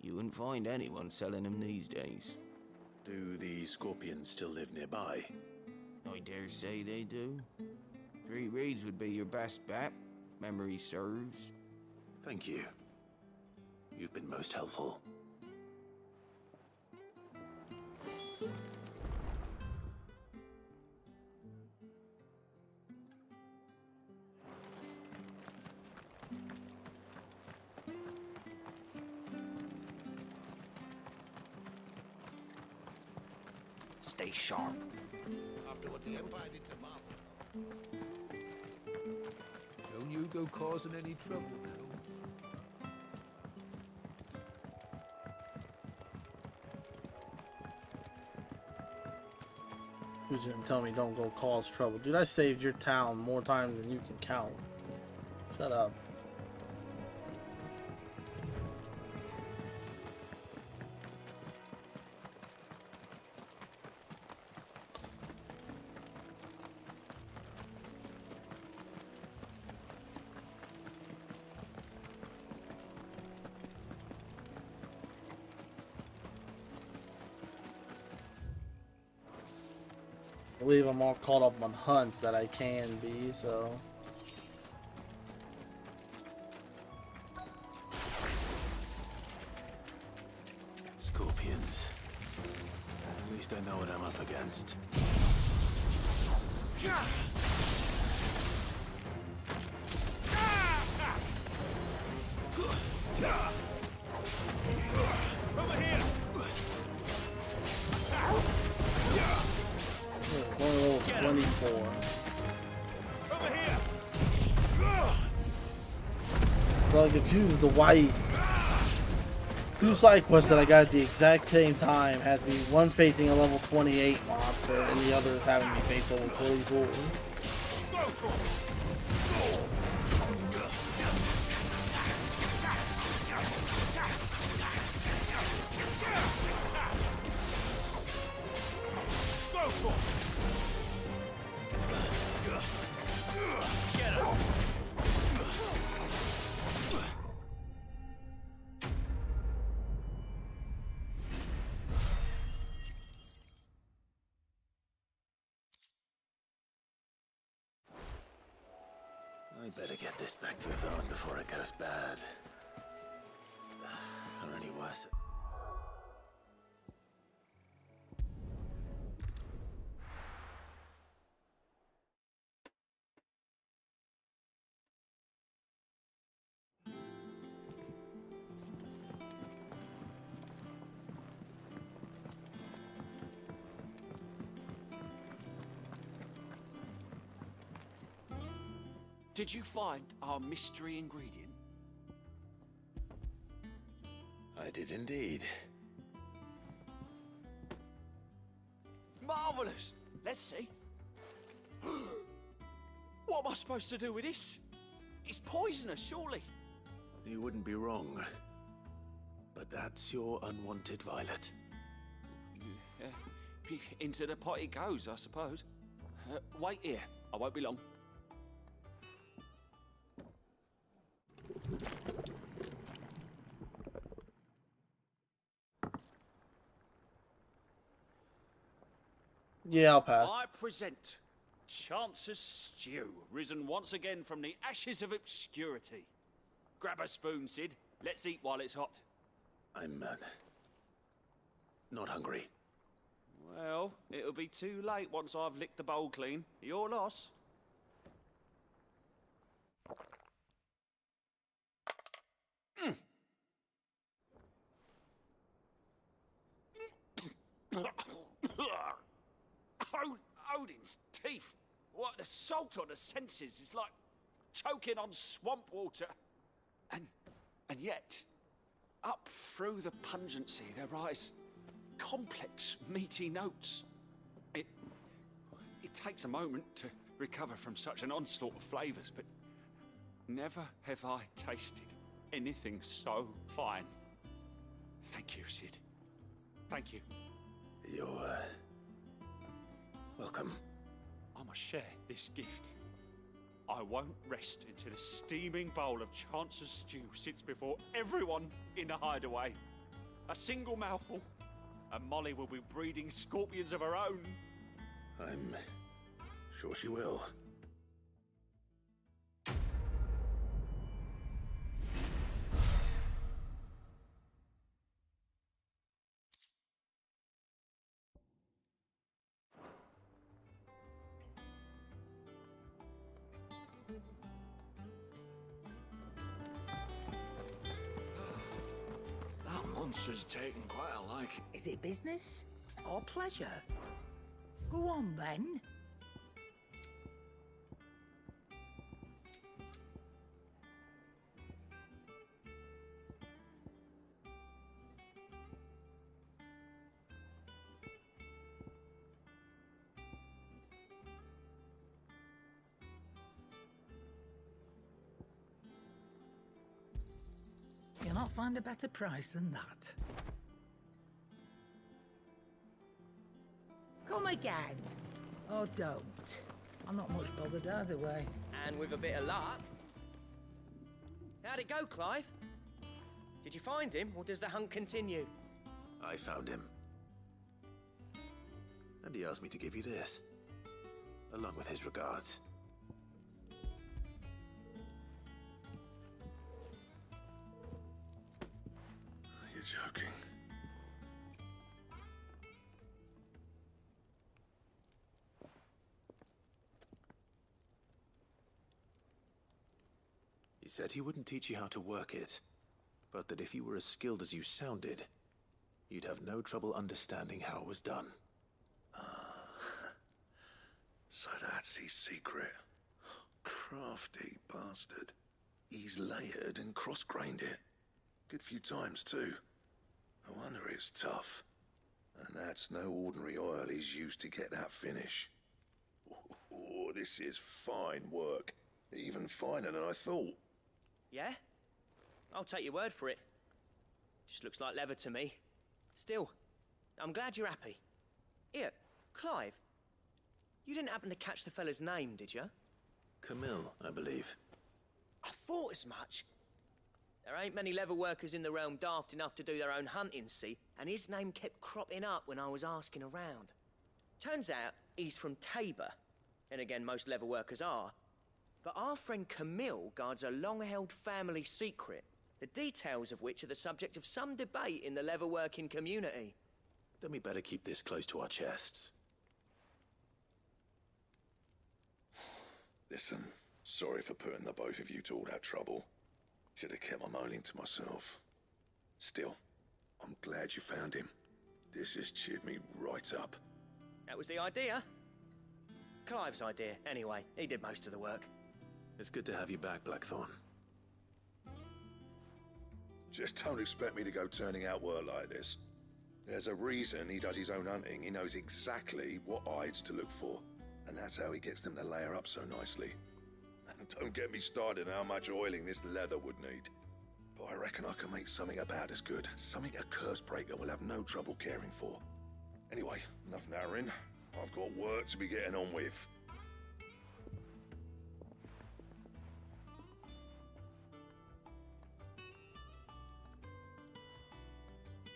Speaker 15: you wouldn't find anyone selling them these days.
Speaker 16: Do the scorpions still live nearby?
Speaker 15: I dare say they do. Three Reeds would be your best bet, if memory serves.
Speaker 16: Thank you. You've been most helpful.
Speaker 15: Stay sharp.
Speaker 9: After what the Empire did to Martha.
Speaker 21: Don't you go causing any trouble now.
Speaker 1: Who's gonna tell me don't go cause trouble? Dude, I saved your town more times than you can count. Shut up. I believe I'm all caught up on hunts that I can be, so.
Speaker 16: Scorpions. At least I know what I'm up against.
Speaker 7: Over here!
Speaker 1: Only level 24.
Speaker 7: Over here!
Speaker 1: So I'm confused. The white two side quests that I got at the exact same time has me one facing a level 28 monster and the other having me face level 24.
Speaker 16: I better get this back to Yvonne before it goes bad. Or any worse.
Speaker 12: Did you find our mystery ingredient?
Speaker 16: I did indeed.
Speaker 12: Marvellous! Let's see. What am I supposed to do with this? It's poisonous, surely.
Speaker 16: You wouldn't be wrong. But that's your unwanted violet.
Speaker 12: Into the pot it goes, I suppose. Wait here. I won't be long.
Speaker 1: Yeah, I'll pass.
Speaker 12: I present Chance's Stew, risen once again from the ashes of obscurity. Grab a spoon, Sid. Let's eat while it's hot.
Speaker 16: I'm not hungry.
Speaker 12: Well, it'll be too late once I've licked the bowl clean. Your loss. Odin's teeth. What the salt on the senses. It's like choking on swamp water. And yet, up through the pungency there rise complex, meaty notes. It takes a moment to recover from such an onslaught of flavours, but never have I tasted anything so fine. Thank you, Sid. Thank you.
Speaker 16: You're welcome.
Speaker 12: I must share this gift. I won't rest until a steaming bowl of Chance's Stew sits before everyone in the hideaway. A single mouthful, and Molly will be breeding scorpions of her own.
Speaker 16: I'm sure she will.
Speaker 6: Monster's taken quite a liking.
Speaker 11: Is it business or pleasure? Go on then. You'll not find a better price than that. Come again. Or don't. I'm not much bothered either way.
Speaker 13: And with a bit of luck. How'd it go, Clive? Did you find him, or does the hunt continue?
Speaker 16: I found him. And he asked me to give you this, along with his regards.
Speaker 18: You're joking.
Speaker 16: He said he wouldn't teach you how to work it, but that if you were as skilled as you sounded, you'd have no trouble understanding how it was done.
Speaker 18: So that's his secret. Crafty bastard. He's layered and cross-grained it. Good few times, too. No wonder it's tough. And that's no ordinary oil he's used to get that finish. Oh, this is fine work. Even finer than I thought.
Speaker 13: Yeah? I'll take your word for it. Just looks like leather to me. Still, I'm glad you're happy. Here, Clive. You didn't happen to catch the fella's name, did you?
Speaker 16: Camille, I believe.
Speaker 13: I thought as much. There ain't many leather workers in the realm daft enough to do their own hunting, see? And his name kept cropping up when I was asking around. Turns out he's from Tabor. Then again, most leather workers are. but our friend Camille guards a long-held family secret, the details of which are the subject of some debate in the leatherworking community.
Speaker 16: Then we better keep this close to our chests.
Speaker 18: Listen, sorry for putting the both of you to all that trouble. Should have kept my moaning to myself. Still, I'm glad you found him. This has cheered me right up.
Speaker 13: That was the idea. Clive's idea, anyway. He did most of the work.
Speaker 16: It's good to have you back, Blackthorn.
Speaker 18: Just don't expect me to go turning out work like this. There's a reason he does his own hunting. He knows exactly what hides to look for. And that's how he gets them to layer up so nicely. And don't get me started on how much oiling this leather would need. But I reckon I can make something about as good. Something a Cursebreaker will have no trouble caring for. Anyway, enough narrowing. I've got work to be getting on with.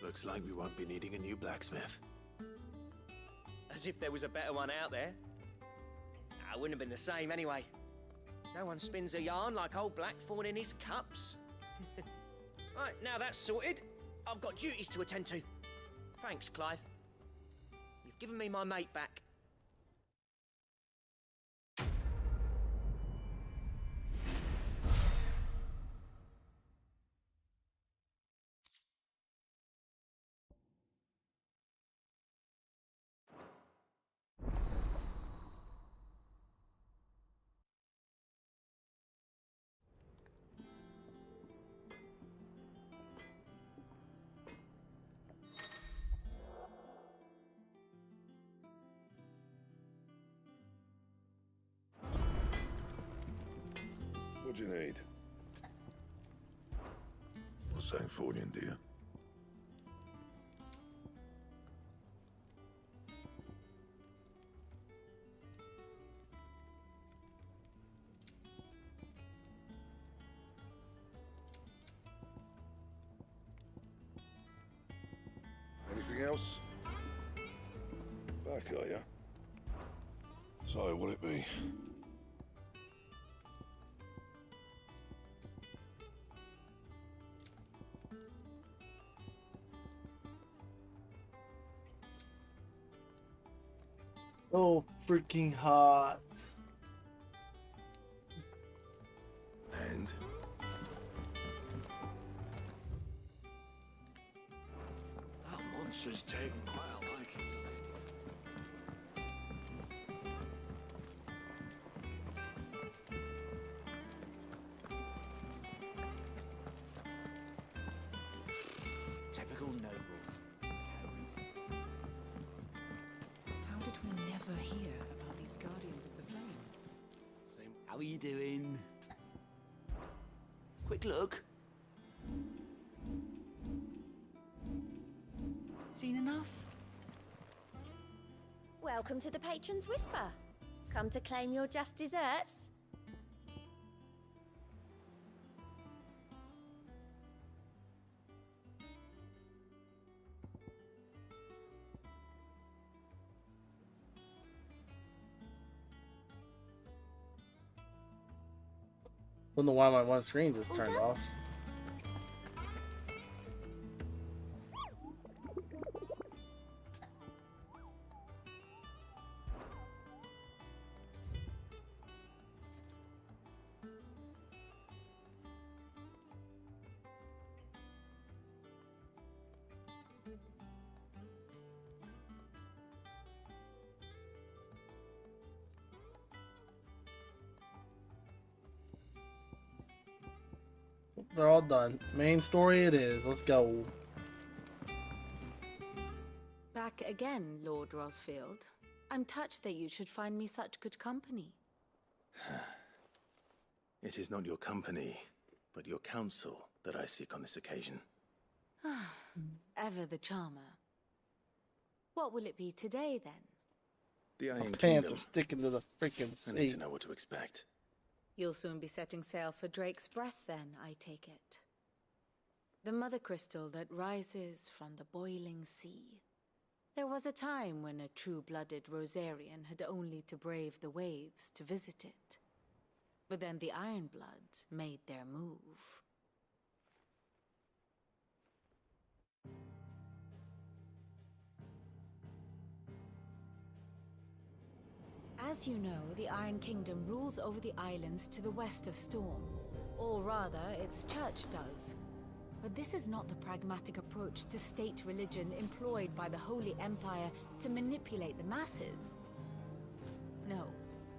Speaker 16: Looks like we won't be needing a new blacksmith.
Speaker 13: As if there was a better one out there. It wouldn't have been the same anyway. No one spins a yarn like old Blackthorn in his cups. Right, now that's sorted, I've got duties to attend to. Thanks, Clive. You've given me my mate back.
Speaker 18: What do you need? What's that for you, dear? Anything else? Back, are ya? So, what'll it be?
Speaker 1: So freaking hot.
Speaker 18: And?
Speaker 6: That monster's taken quite a liking to me.
Speaker 15: Typical nobles.
Speaker 10: How did we never hear about these Guardians of the Flame?
Speaker 15: How are you doing? Quick look.
Speaker 10: Seen enough?
Speaker 5: Welcome to the Patron's Whisper. Come to claim your just desserts?
Speaker 1: Don't know why my one screen just turned off. They're all done. Main story it is. Let's go.
Speaker 8: Back again, Lord Rosfield. I'm touched that you should find me such good company.
Speaker 16: It is not your company, but your counsel that I seek on this occasion.
Speaker 8: Ever the charmer. What will it be today, then?
Speaker 16: The Iron
Speaker 1: My pants
Speaker 16: Kingdom.
Speaker 1: are sticking to the freaking
Speaker 16: I need
Speaker 1: seat.
Speaker 16: to know what to expect.
Speaker 8: You'll soon be setting sail for Drake's Breath, then, I take it. The mother crystal that rises from the boiling sea. There was a time when a true-blooded Rosarian had only to brave the waves to visit it. But then the Ironblood made their move. As you know, the Iron Kingdom rules over the islands to the west of Storm. Or rather, its church does. But this is not the pragmatic approach to state religion employed by the Holy Empire to manipulate the masses. No,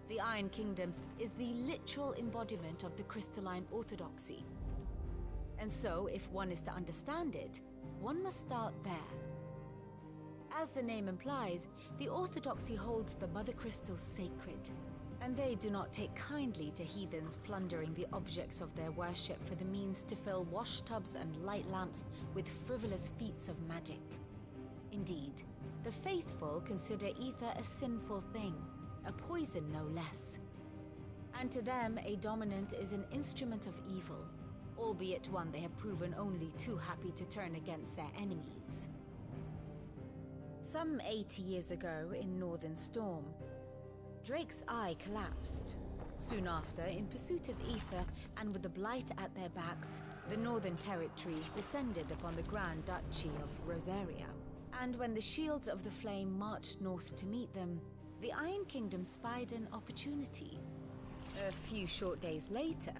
Speaker 8: the Iron Kingdom is the literal embodiment of the crystalline orthodoxy. And so, if one is to understand it, one must start there. As the name implies, the Orthodoxy holds the Mother Crystals sacred, and they do not take kindly to heathens plundering the objects of their worship for the means to fill washtubs and light lamps with frivolous feats of magic. Indeed, the faithful consider ether a sinful thing, a poison no less. And to them, a dominant is an instrument of evil, albeit one they have proven only too happy to turn against their enemies. Some 80 years ago in Northern Storm, Drake's eye collapsed. Soon after, in pursuit of ether and with the Blight at their backs, the Northern Territories descended upon the Grand Duchy of Rosaria. And when the Shields of the Flame marched north to meet them, the Iron Kingdom spied an opportunity. A few short days later,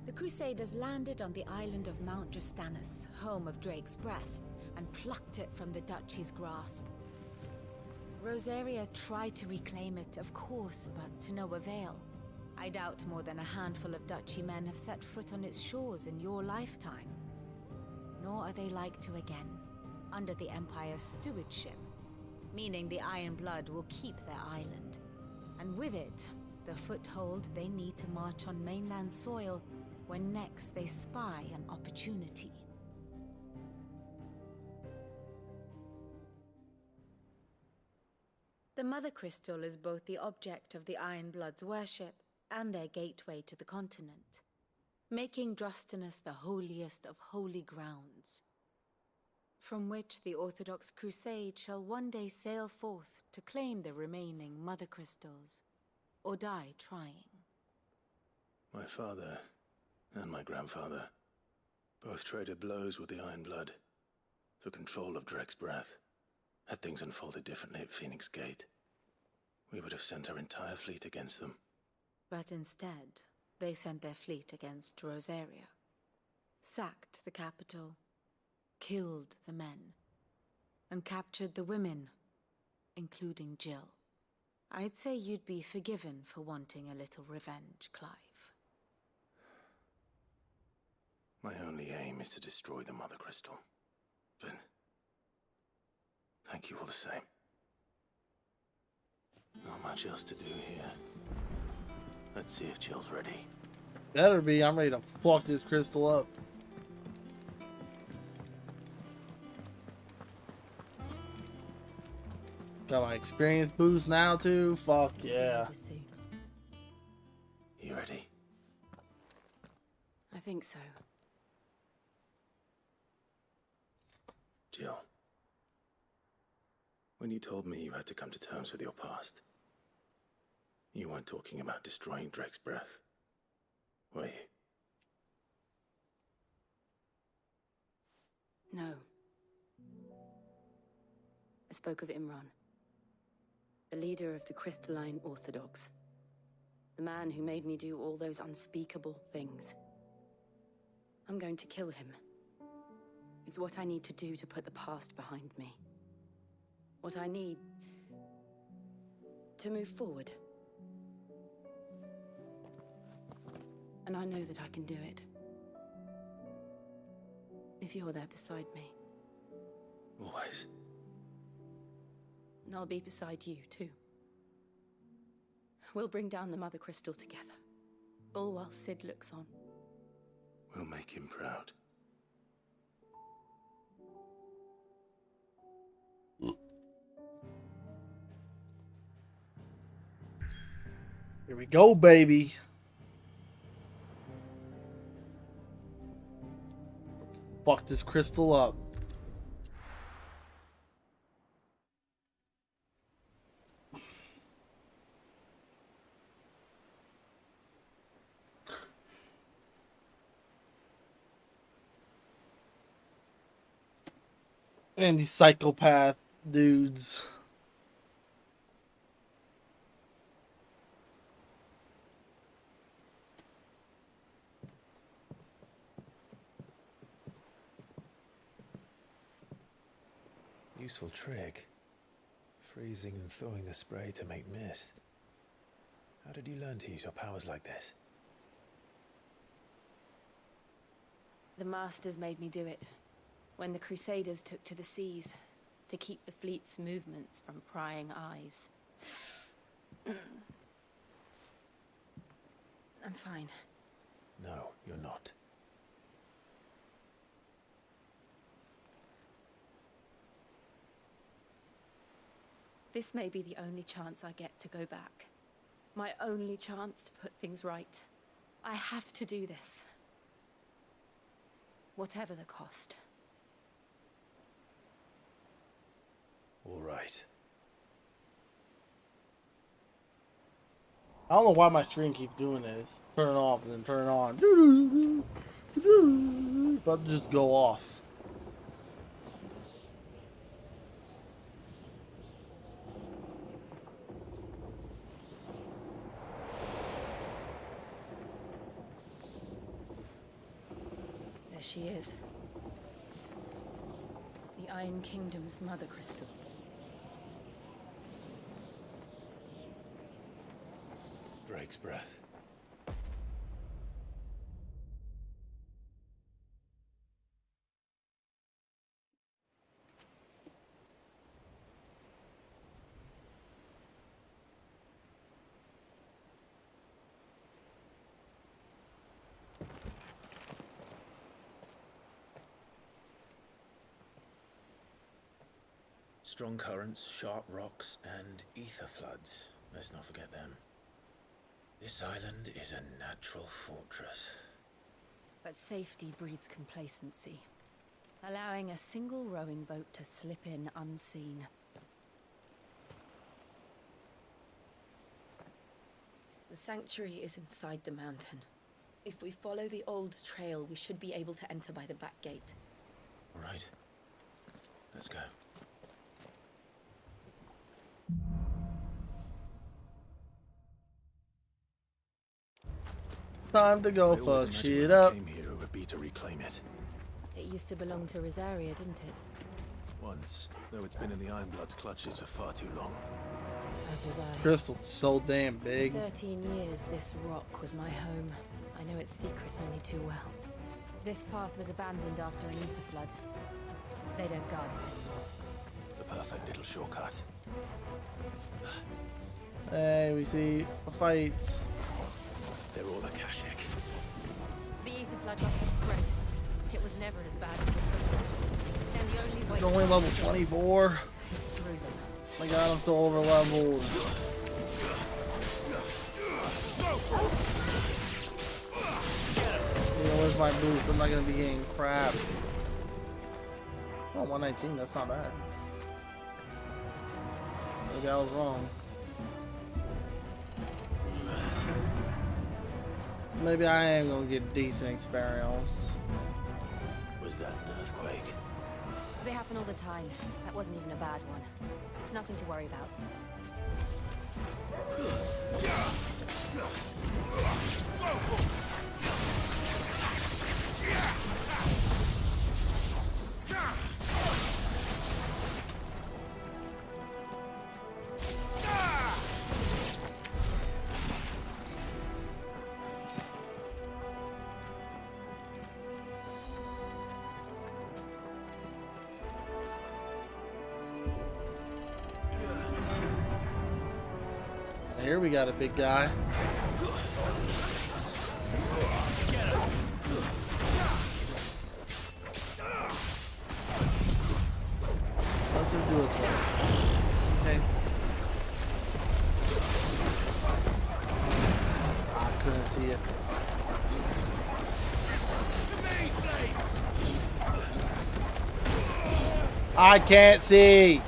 Speaker 8: the Crusaders landed on the island of Mount Drastanus, home of Drake's Breath, and plucked it from the Duchy's grasp. Rosaria tried to reclaim it, of course, but to no avail. I doubt more than a handful of Duchy men have set foot on its shores in your lifetime. Nor are they like to again, under the Empire's stewardship, meaning the Iron Blood will keep their island. And with it, the foothold they need to march on mainland soil when next they spy an opportunity. The Mother Crystal is both the object of the Ironblood's worship and their gateway to the continent, making Drastanus the holiest of holy grounds, from which the Orthodox Crusade shall one day sail forth to claim the remaining Mother Crystals, or die trying.
Speaker 16: My father and my grandfather both traded blows with the Ironblood for control of Drake's Breath. Had things unfolded differently at Phoenix Gate, we would have sent our entire fleet against them.
Speaker 8: But instead, they sent their fleet against Rosaria, sacked the capital, killed the men, and captured the women, including Jill. I'd say you'd be forgiven for wanting a little revenge, Clive.
Speaker 16: My only aim is to destroy the Mother Crystal. But thank you all the same. Not much else to do here. Let's see if Jill's ready.
Speaker 1: Better be. I'm ready to fuck this crystal up. Got my experience boost now too. Fuck yeah.
Speaker 16: You ready?
Speaker 14: I think so.
Speaker 16: Jill, when you told me you had to come to terms with your past, you weren't talking about destroying Drake's Breath, were you?
Speaker 14: No. I spoke of Imran, the leader of the Crystalline Orthodox, the man who made me do all those unspeakable things. I'm going to kill him. It's what I need to do to put the past behind me. What I need to move forward. And I know that I can do it. If you're there beside me.
Speaker 16: Always.
Speaker 14: And I'll be beside you, too. We'll bring down the Mother Crystal together. All while Sid looks on.
Speaker 16: We'll make him proud.
Speaker 1: Here we go, baby. Let's fuck this crystal up. And these psychopath dudes.
Speaker 2: Useful trick. Freezing and thawing the spray to make mist. How did you learn to use your powers like this?
Speaker 14: The Masters made me do it. When the Crusaders took to the seas, to keep the fleet's movements from prying eyes. I'm fine.
Speaker 2: No, you're not.
Speaker 14: This may be the only chance I get to go back. My only chance to put things right. I have to do this. Whatever the cost.
Speaker 2: All right.
Speaker 1: I don't know why my screen keeps doing this. Turn it off and then turn it on. But just go off.
Speaker 14: There she is. The Iron Kingdom's Mother Crystal.
Speaker 2: Drake's breath. Strong currents, sharp rocks, and ether floods. Let's not forget them. This island is a natural fortress.
Speaker 14: But safety breeds complacency, allowing a single rowing boat to slip in unseen. The sanctuary is inside the mountain. If we follow the old trail, we should be able to enter by the back gate.
Speaker 2: All right. Let's go.
Speaker 1: Time to go fuck shit up.
Speaker 2: Came here, it would be to reclaim it.
Speaker 14: It used to belong to Rosaria, didn't it?
Speaker 2: Once, though it's been in the Ironblood's clutches for far too long.
Speaker 14: As was I.
Speaker 1: Crystal's so damn big.
Speaker 14: 13 years, this rock was my home. I know its secret only too well. This path was abandoned after an ether flood. They don't guard it anymore.
Speaker 2: The perfect little shortcut.
Speaker 1: Hey, we see a fight.
Speaker 2: They're all Akashic.
Speaker 14: The ether flood must have spread. It was never as bad as this before. And the only way
Speaker 1: It's only level 24.
Speaker 14: is through them.
Speaker 1: My god, I'm so over leveled. Where's my boost? I'm not gonna be getting crap. Oh, 119, that's not bad. Maybe I was wrong. Maybe I am gonna get decent experience.
Speaker 2: Was that an earthquake?
Speaker 14: They happen all the time. That wasn't even a bad one. It's nothing to worry about.
Speaker 1: Here we got a big guy. Let's just do it. Okay. I couldn't see it. I can't see.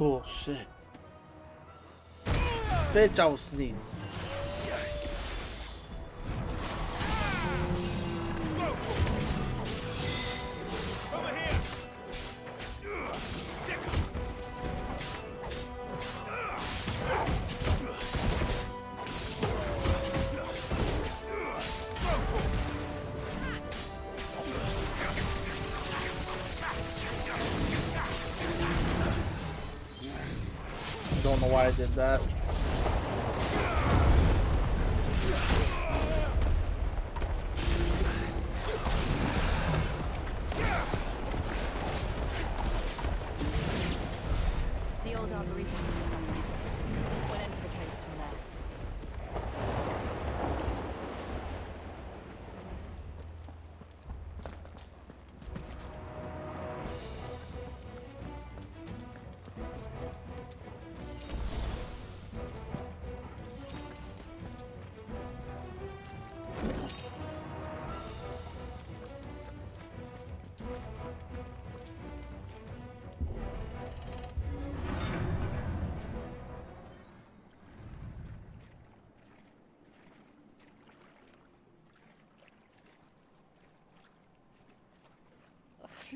Speaker 1: Oh shit. Bitch, I was sneezing. Don't know why I did that.
Speaker 8: The old arboretum is just up there. We'll enter the caves from there.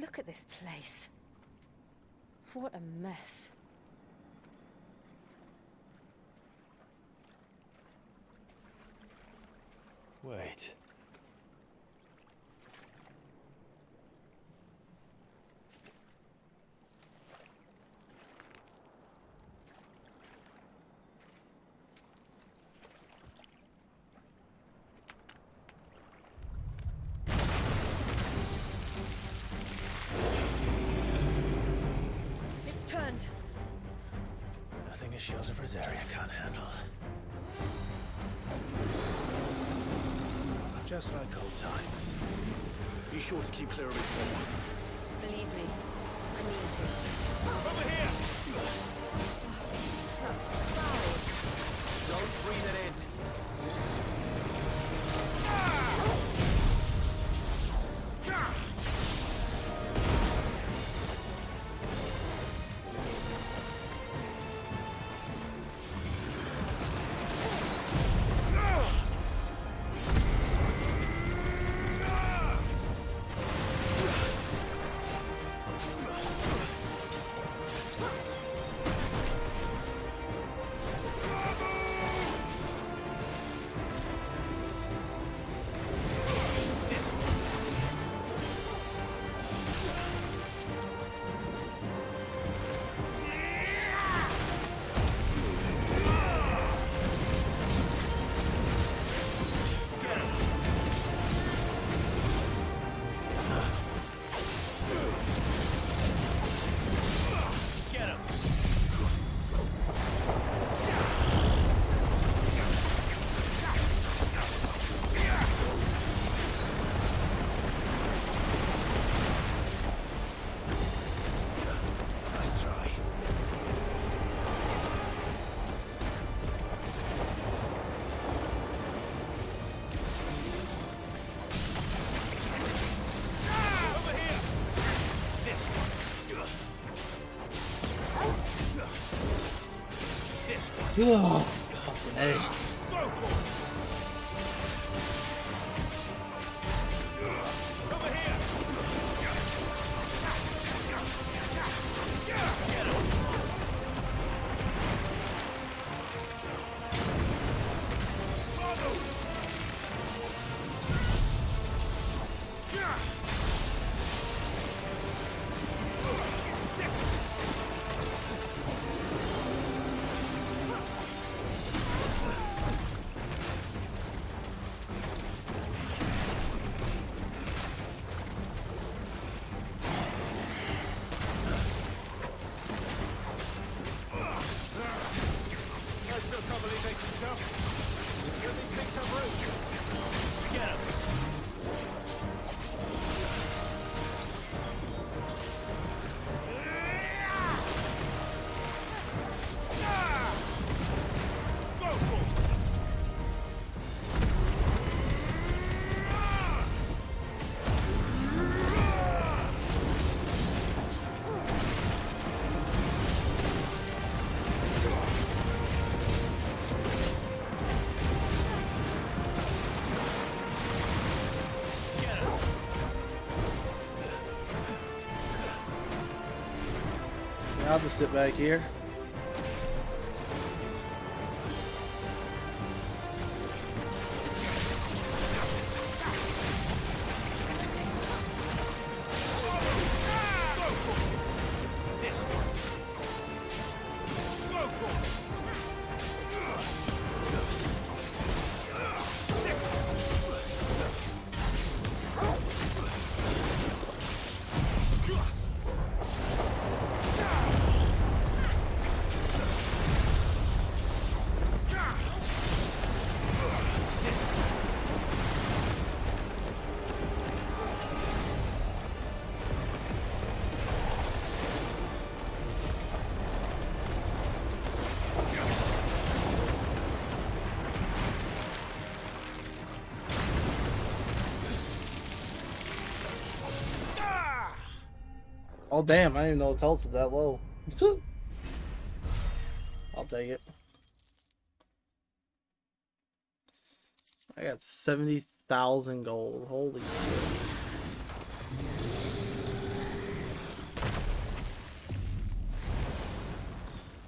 Speaker 8: Look at this place. What a mess.
Speaker 2: Wait.
Speaker 3: It's turned.
Speaker 2: Nothing a shield of Rosaria can't handle. Just like old times. Be sure to keep clear of his wall.
Speaker 8: Believe me, I mean to.
Speaker 7: Over here!
Speaker 8: That's foul.
Speaker 7: Don't breathe it in.
Speaker 1: Oh, fucking A. I'll just sit back here. Oh damn, I didn't even know its health was that low. I'll take it. I got 70,000 gold. Holy shit.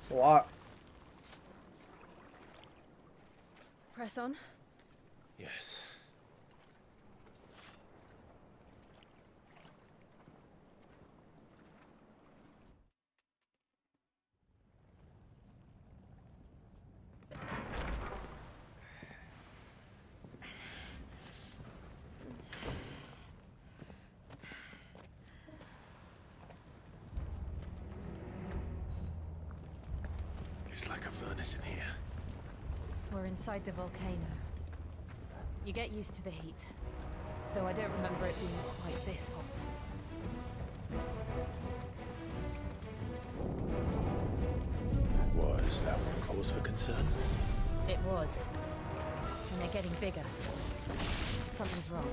Speaker 1: It's a lot.
Speaker 8: Press on.
Speaker 16: Yes. It's like a furnace in here.
Speaker 8: We're inside the volcano. You get used to the heat. Though I don't remember it being quite this hot.
Speaker 16: Was that one cause for concern?
Speaker 8: It was. And they're getting bigger. Something's wrong.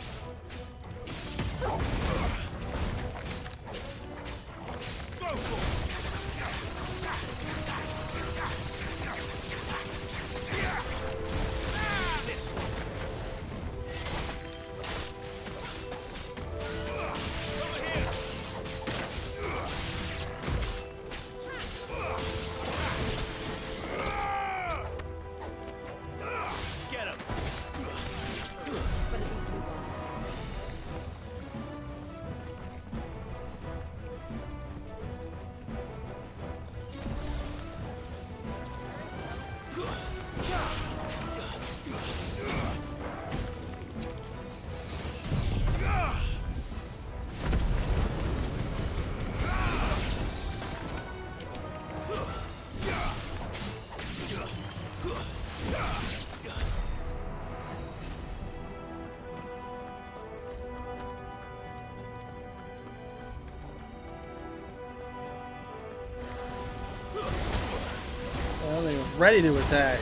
Speaker 1: Well, they were ready to attack.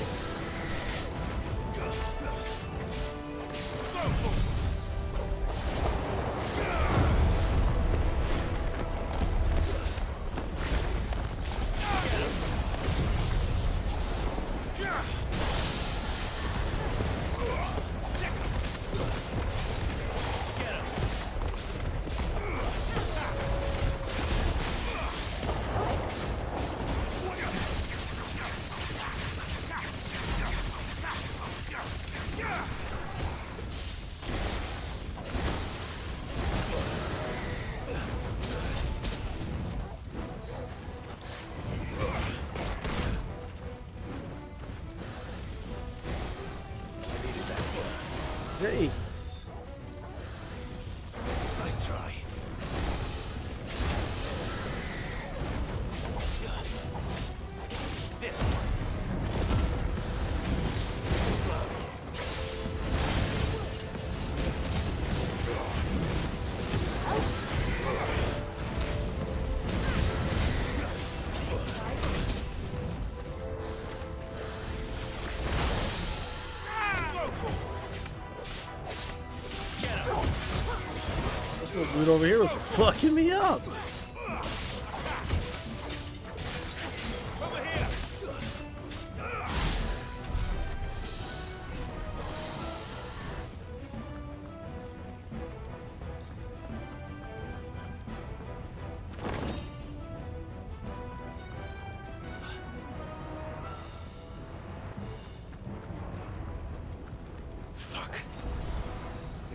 Speaker 1: Jeez.
Speaker 16: Nice try. This one.
Speaker 1: This little dude over here was fucking me up.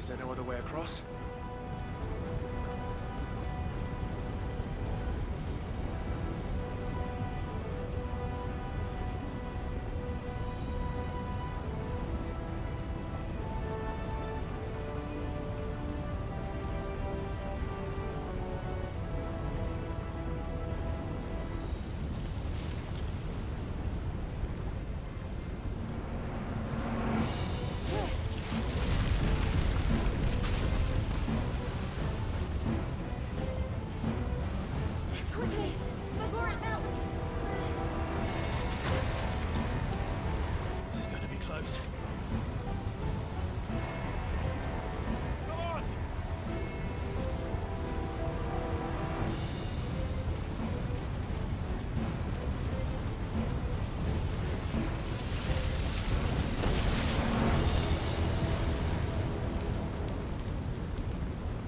Speaker 16: Is there no other way across?
Speaker 5: Quickly, before it melts!
Speaker 16: This is going to be close. Come on!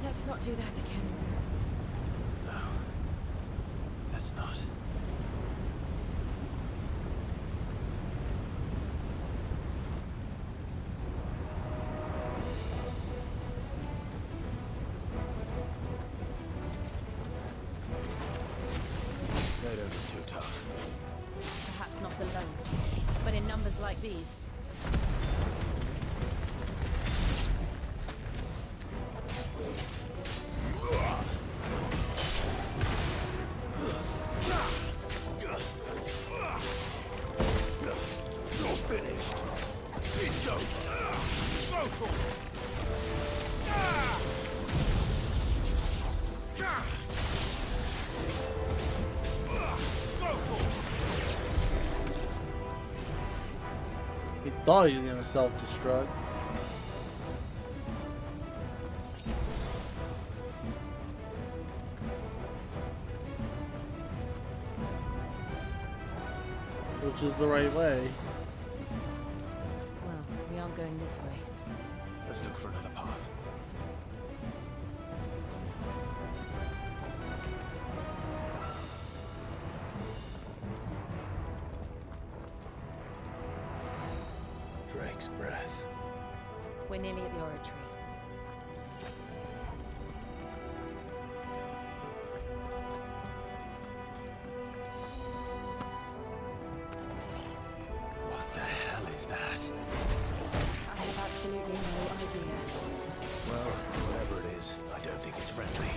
Speaker 14: Let's not do that again.
Speaker 16: No. Let's not. They don't look too tough.
Speaker 8: Perhaps not alone, but in numbers like these.
Speaker 18: You're finished. It's over. Circle.
Speaker 1: He thought he was gonna self-destruct. Which is the right way.
Speaker 8: Well, we aren't going this way.
Speaker 16: Let's look for another path. Drake's breath.
Speaker 8: We're nearly at the oratory.
Speaker 16: What the hell is that?
Speaker 14: I have absolutely no idea.
Speaker 16: Well, whatever it is, I don't think it's friendly.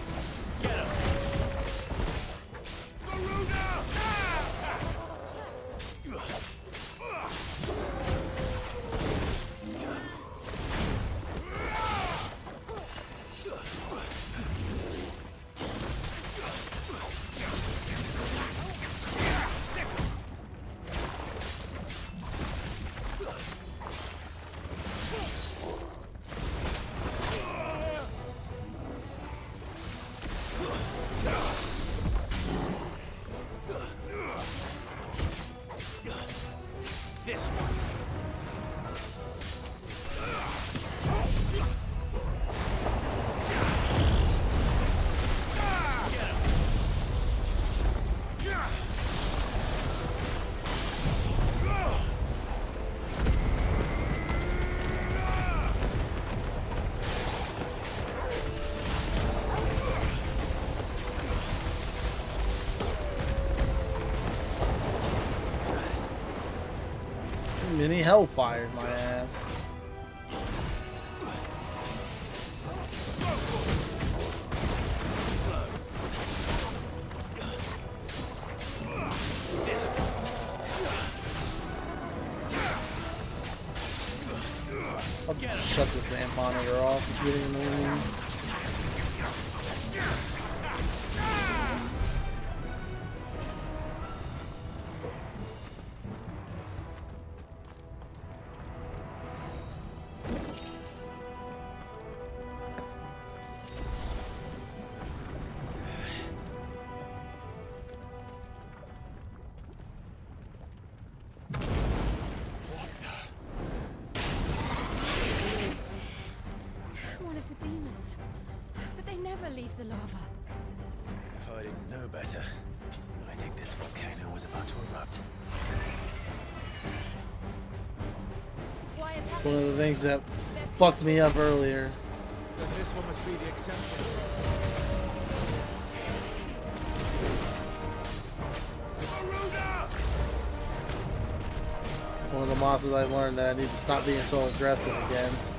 Speaker 16: This one.
Speaker 1: Mini hellfire, my ass. I'll shut this amp monitor off. It's getting annoying.
Speaker 8: One of the demons. But they never leave the lava.
Speaker 16: If I didn't know better, I think this volcano was about to erupt.
Speaker 1: One of the things that fucked me up earlier.
Speaker 21: Then this one must be the exception.
Speaker 1: One of the monsters I learned that I need to stop being so aggressive against.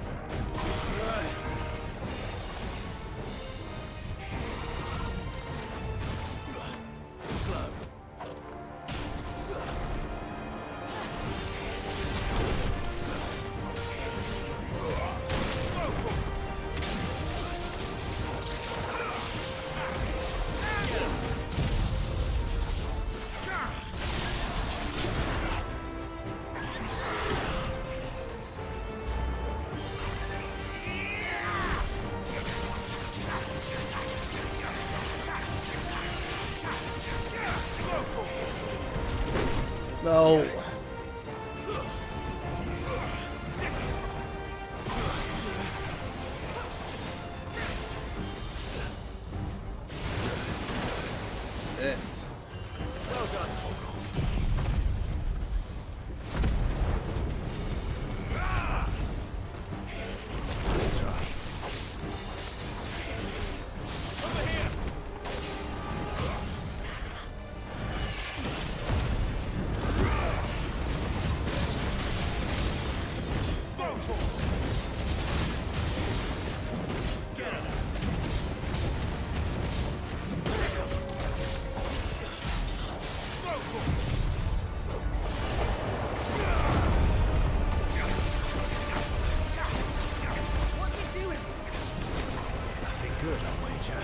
Speaker 1: No.
Speaker 21: Well done, Toro. Let's try. Over here.
Speaker 10: What's it doing?
Speaker 21: Nothing good, I'll wager.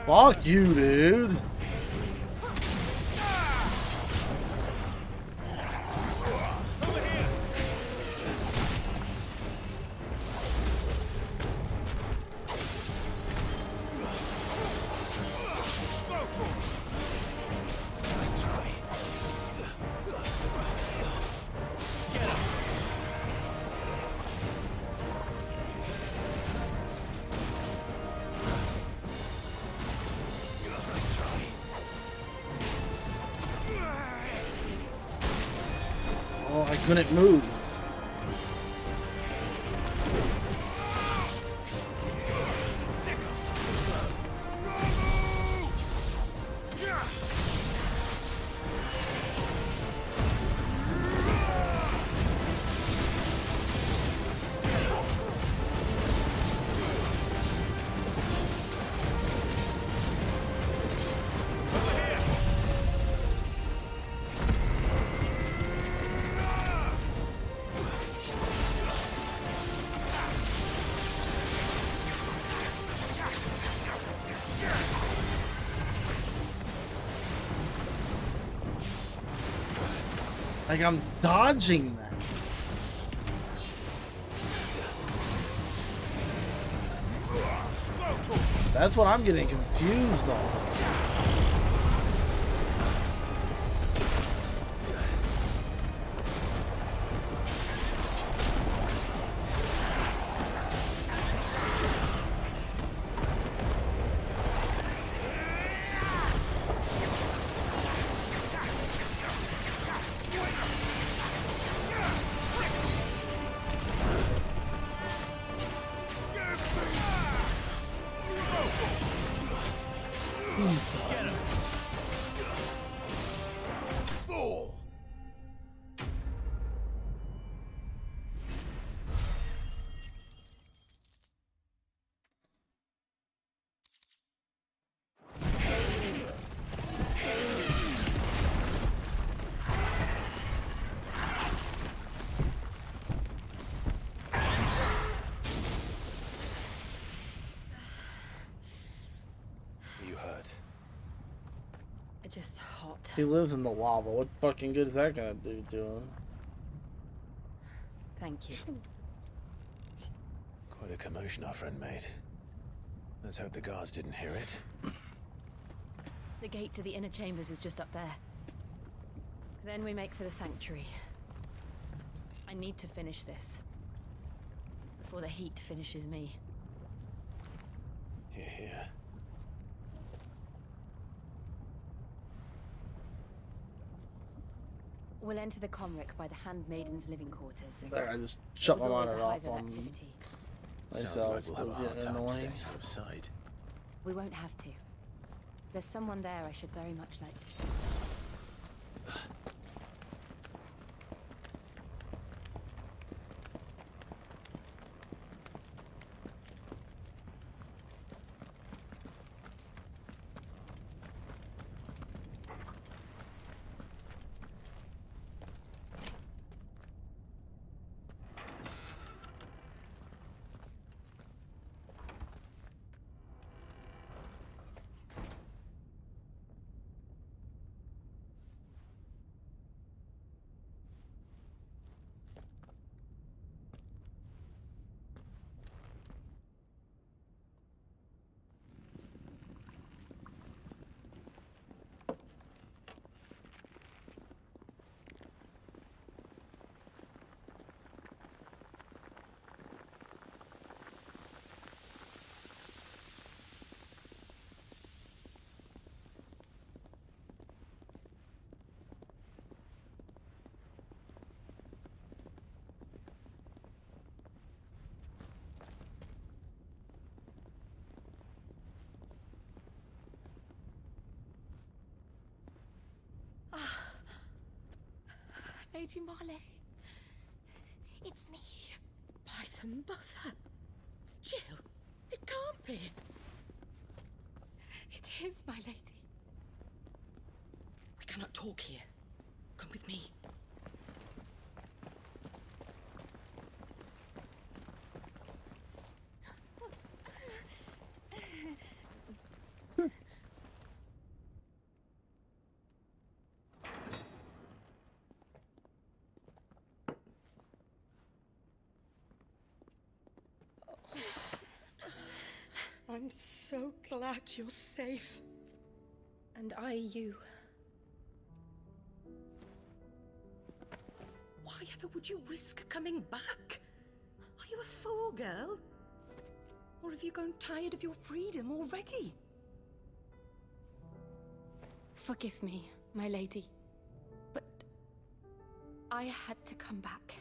Speaker 1: Fuck you, dude.
Speaker 21: Nice try. Get up. Nice try.
Speaker 1: Oh, I couldn't move. Like I'm dodging that. That's what I'm getting confused on.
Speaker 21: Get him. Fool.
Speaker 2: You hurt.
Speaker 14: Just hot.
Speaker 1: He lives in the lava. What fucking good is that gonna do to him?
Speaker 14: Thank you.
Speaker 2: Quite a commotion our friend made. Let's hope the guards didn't hear it.
Speaker 8: The gate to the inner chambers is just up there. Then we make for the sanctuary. I need to finish this. Before the heat finishes me.
Speaker 2: Here, here.
Speaker 8: We'll enter the Comric by the Handmaiden's living quarters.
Speaker 1: There, I just shut my
Speaker 8: There's always
Speaker 1: monitor
Speaker 8: a
Speaker 1: off
Speaker 8: hive of
Speaker 1: on
Speaker 8: activity.
Speaker 2: Sounds
Speaker 1: myself.
Speaker 2: like we'll have a
Speaker 1: It's
Speaker 2: hard
Speaker 1: getting
Speaker 2: time
Speaker 1: annoying.
Speaker 2: staying out of sight.
Speaker 8: We won't have to. There's someone there I should very much like to see.
Speaker 3: Lady Marley. It's me. By the mother. Jill, it can't be. It is, my lady. We cannot talk here. Come with me. I'm so glad you're safe.
Speaker 14: And I you.
Speaker 3: Why ever would you risk coming back? Are you a fool, girl? Or have you grown tired of your freedom already?
Speaker 14: Forgive me, my lady. But I had to come back.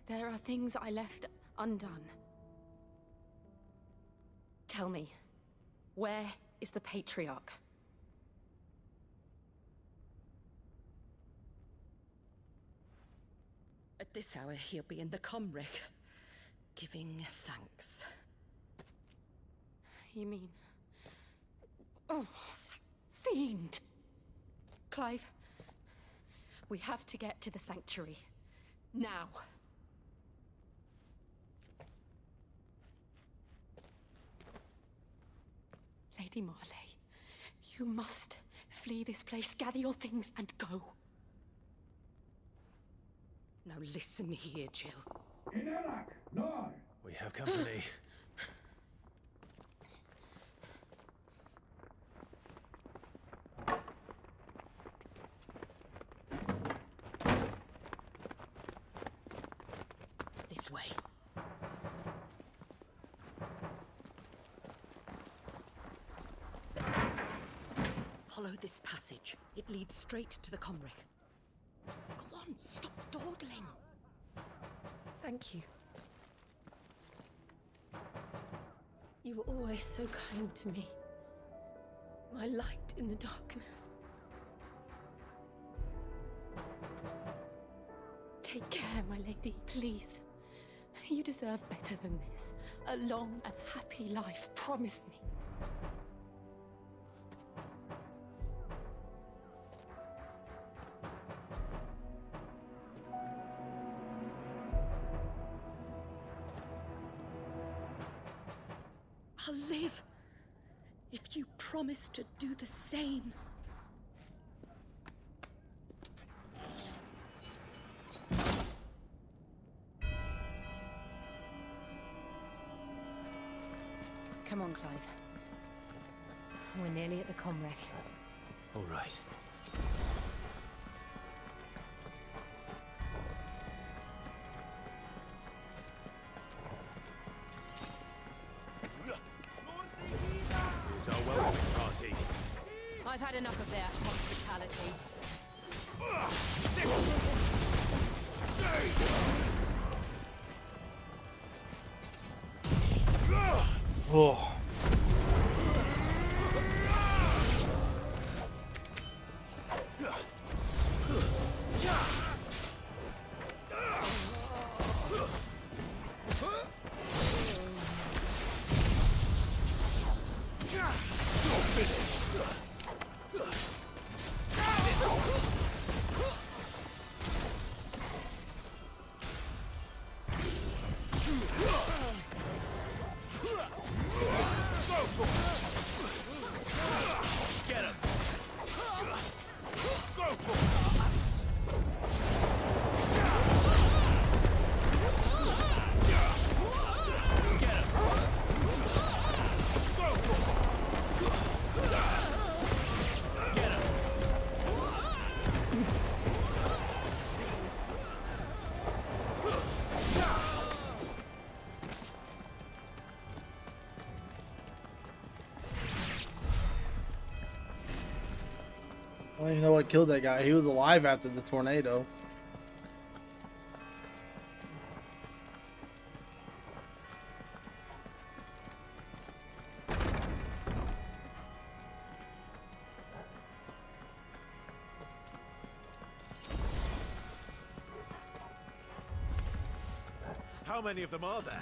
Speaker 14: There are things I left undone. Tell me, where is the Patriarch?
Speaker 3: At this hour, he'll be in the Comric, giving thanks.
Speaker 14: You mean... Oh, fiend! Clive, we have to get to the sanctuary. Now. Lady Marley, you must flee this place, gather your things, and go.
Speaker 3: Now listen here, Jill.
Speaker 2: We have company.
Speaker 3: This way. Follow this passage. It leads straight to the Comric. Go on, stop dawdling.
Speaker 14: Thank you. You were always so kind to me. My light in the darkness. Take care, my lady, please. You deserve better than this. A long and happy life, promise me.
Speaker 3: I'll live if you promise to do the same.
Speaker 8: Come on, Clive. We're nearly at the Comric.
Speaker 2: All right.
Speaker 8: I've had enough of their hospitality.
Speaker 1: Oh. I don't even know what killed that guy. He was alive after the tornado.
Speaker 2: How many of them are there?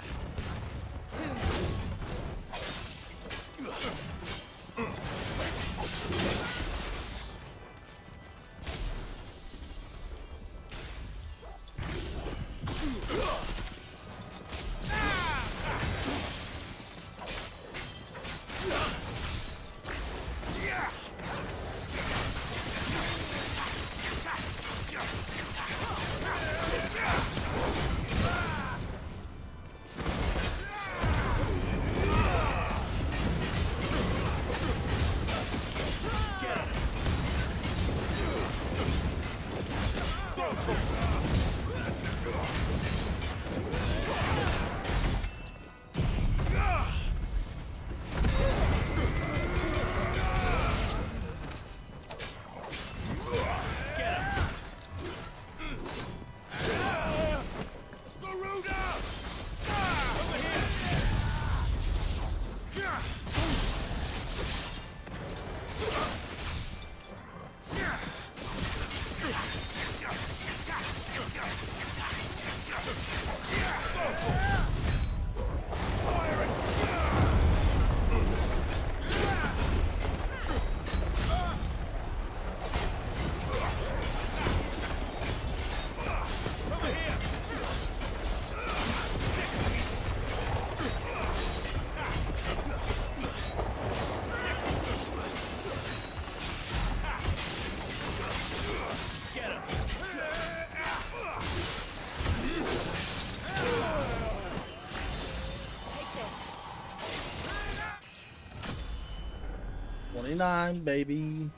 Speaker 2: Baby.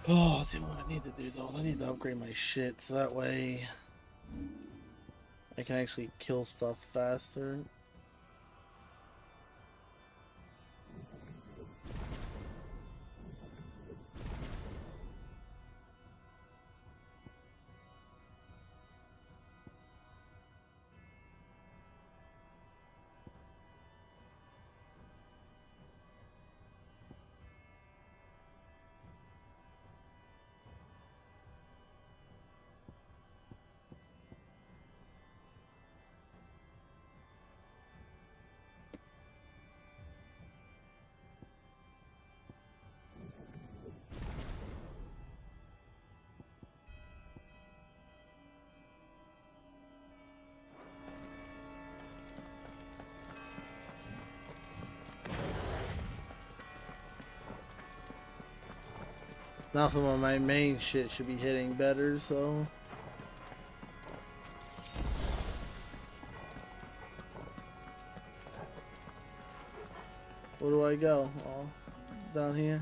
Speaker 2: Oh, let's see what I need to do though. I need to upgrade my shit so that way I can actually kill stuff faster. Now some of my main shit should be hitting better, so... Where do I go? Oh, down here?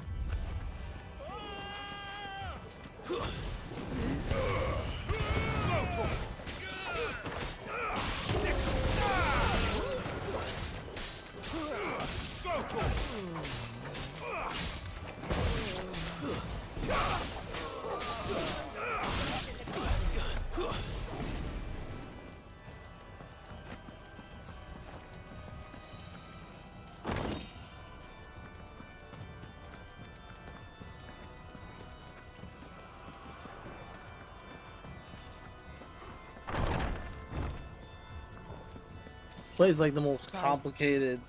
Speaker 1: Plays like the most complicated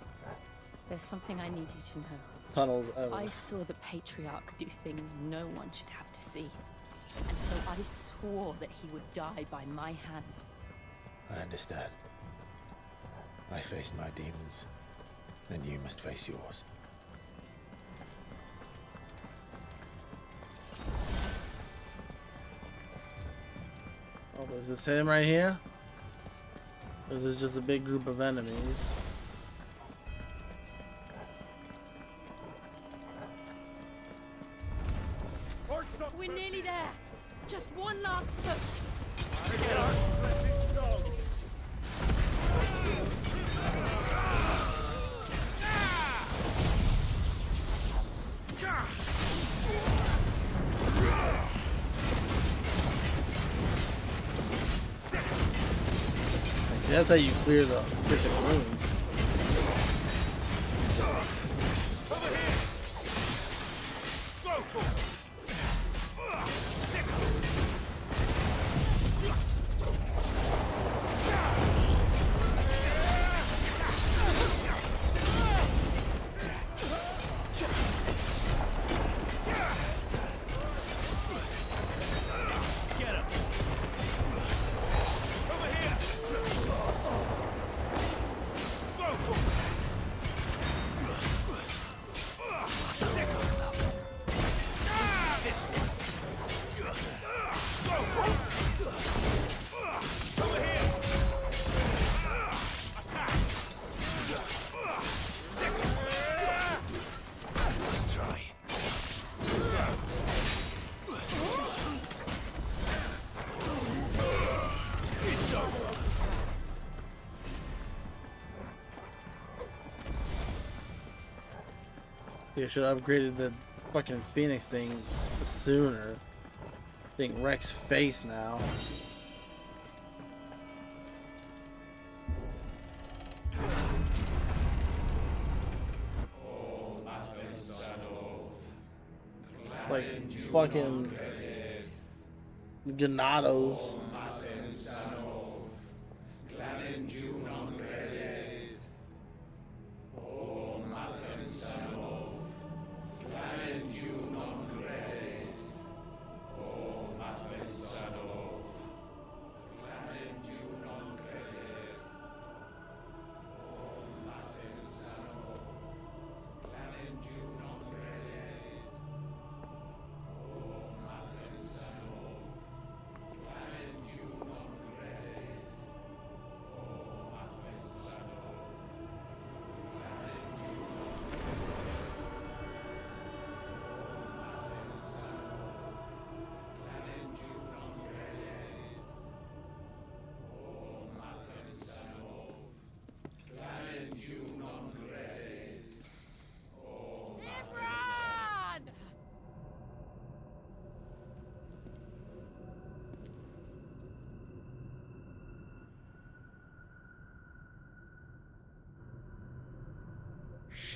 Speaker 14: There's something I need you to know.
Speaker 1: tunnels ever.
Speaker 14: I saw the Patriarch do things no one should have to see. And so I swore that he would die by my hand.
Speaker 2: I understand. I faced my demons, then you must face yours.
Speaker 1: Oh, is this him right here? Or is this just a big group of enemies?
Speaker 3: We're nearly there. Just one last push.
Speaker 1: That's how you clear the critical wounds. You should have upgraded the fucking Phoenix thing sooner. I think Rex face now. Like fucking Ganados.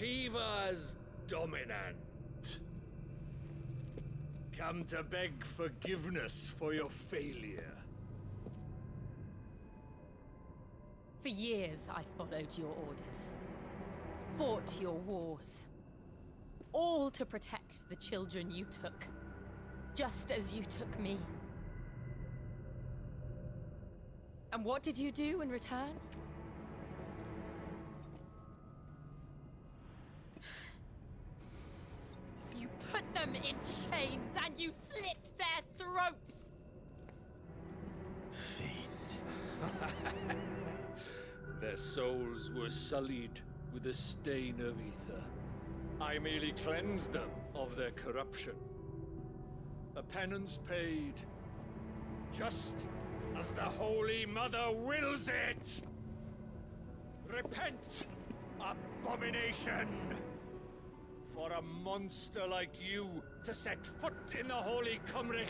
Speaker 17: Shiva's dominant. Come to beg forgiveness for your failure.
Speaker 14: For years, I followed your orders, fought your wars, all to protect the children you took, just as you took me. And what did you do in return? You put them in chains and you slit their throats!
Speaker 17: Their souls were sullied with the stain of ether. I merely cleansed them of their corruption. A penance paid, just as the Holy Mother wills it! Repent, abomination! For a monster like you to set foot in the Holy Cymric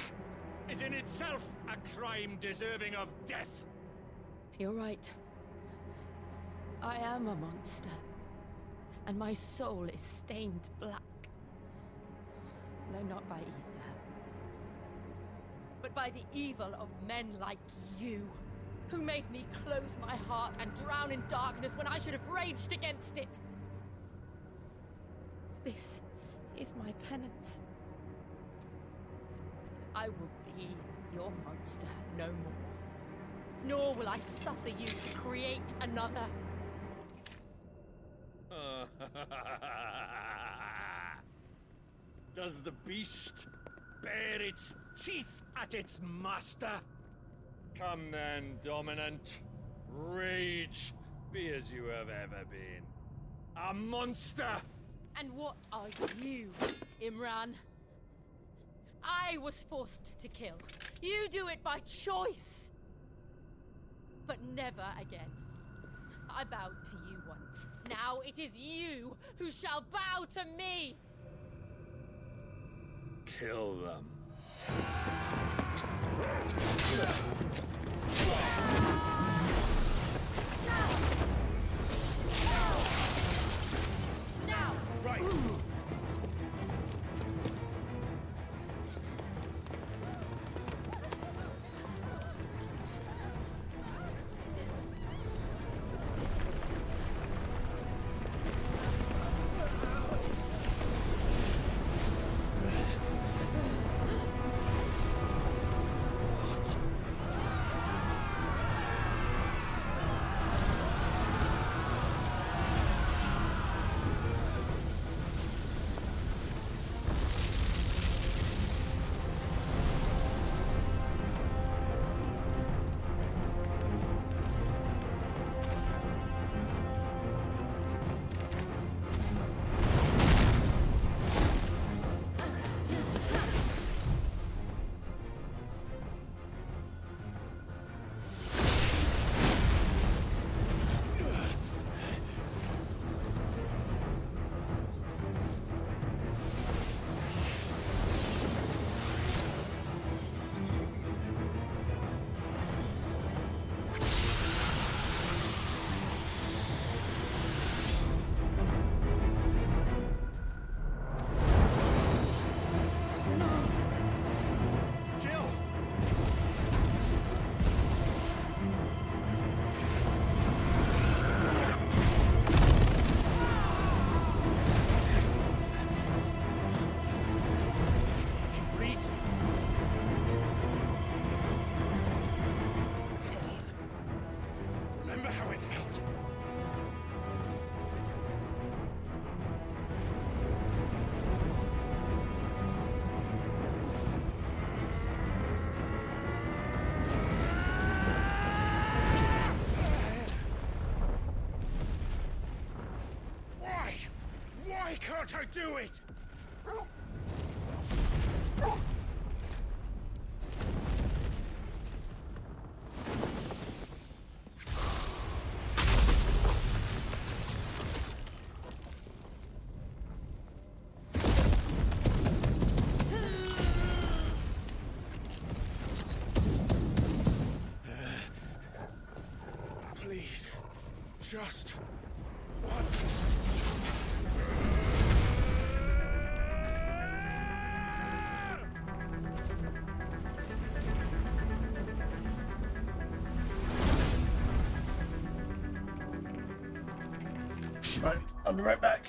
Speaker 17: is in itself a crime deserving of death.
Speaker 3: You're right. I am a monster. And my soul is stained black. Though not by ether. But by the evil of men like you, who made me close my heart and drown in darkness when I should have raged against it. This is my penance. I will be your monster no more. Nor will I suffer you to create another.
Speaker 17: Does the beast bare its teeth at its master? Come then, Dominant. Rage, be as you have ever been. A monster!
Speaker 3: And what are you, Imran? I was forced to kill. You do it by choice. But never again. I bowed to you once. Now it is you who shall bow to me!
Speaker 17: Kill them.
Speaker 3: Now!
Speaker 17: Right. Why can't I do it? Please, just once.
Speaker 1: Right, I'll be right back.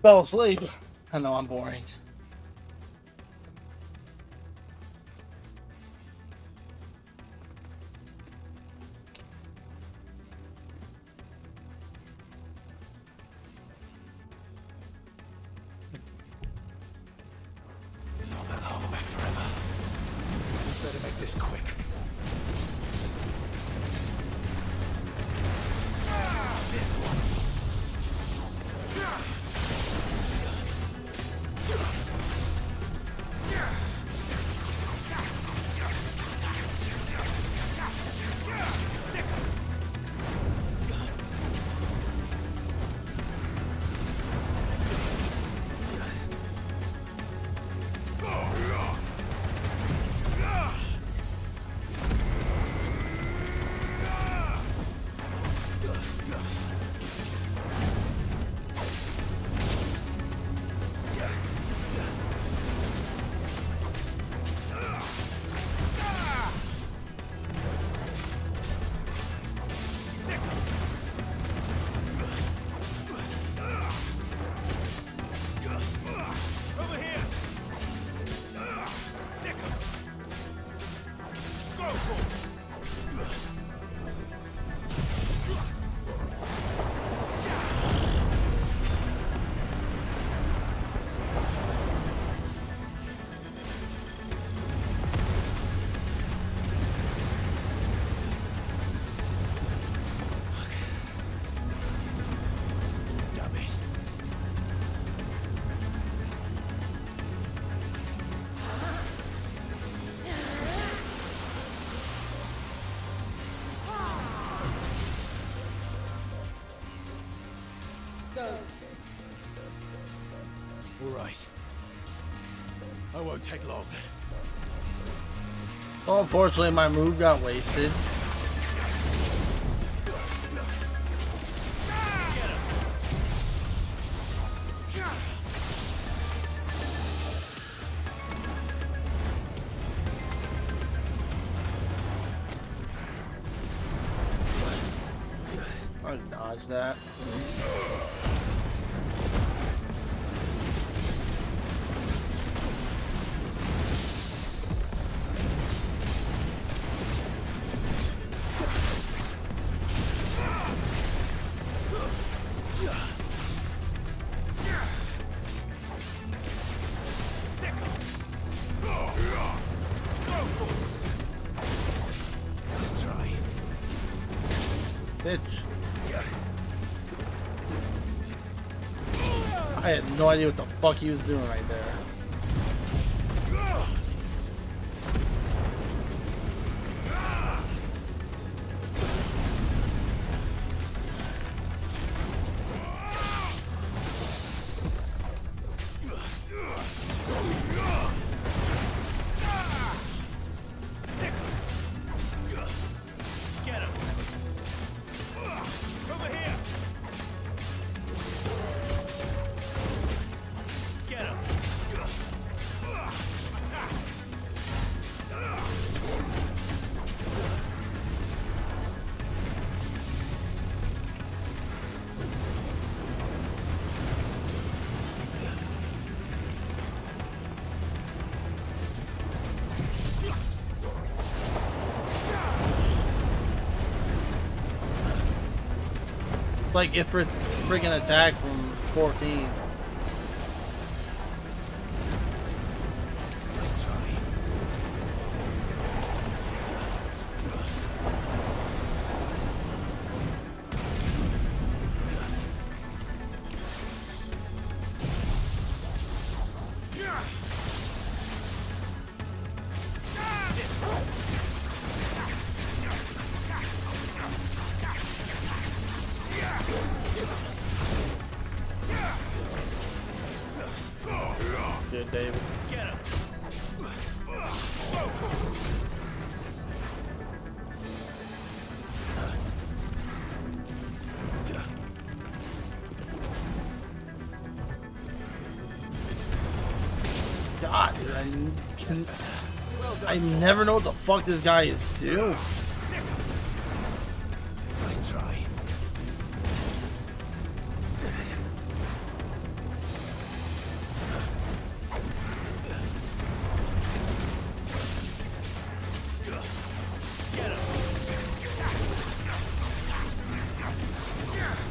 Speaker 1: Fell asleep. I know I'm boring.
Speaker 16: Not that harbor back forever. Better make this quick. All right. I won't take long.
Speaker 1: Well, unfortunately, my move got wasted. I dodged that.
Speaker 16: Let's try.
Speaker 1: Bitch. I had no idea what the fuck he was doing right there.
Speaker 7: Get him! Over here! Get him! Attack!
Speaker 1: It's like Ifrit's freaking attack from 14.
Speaker 16: Let's try.
Speaker 1: Good, David.
Speaker 7: Get him!
Speaker 1: I never know what the fuck this guy is doing.
Speaker 16: Nice try.
Speaker 21: Get him.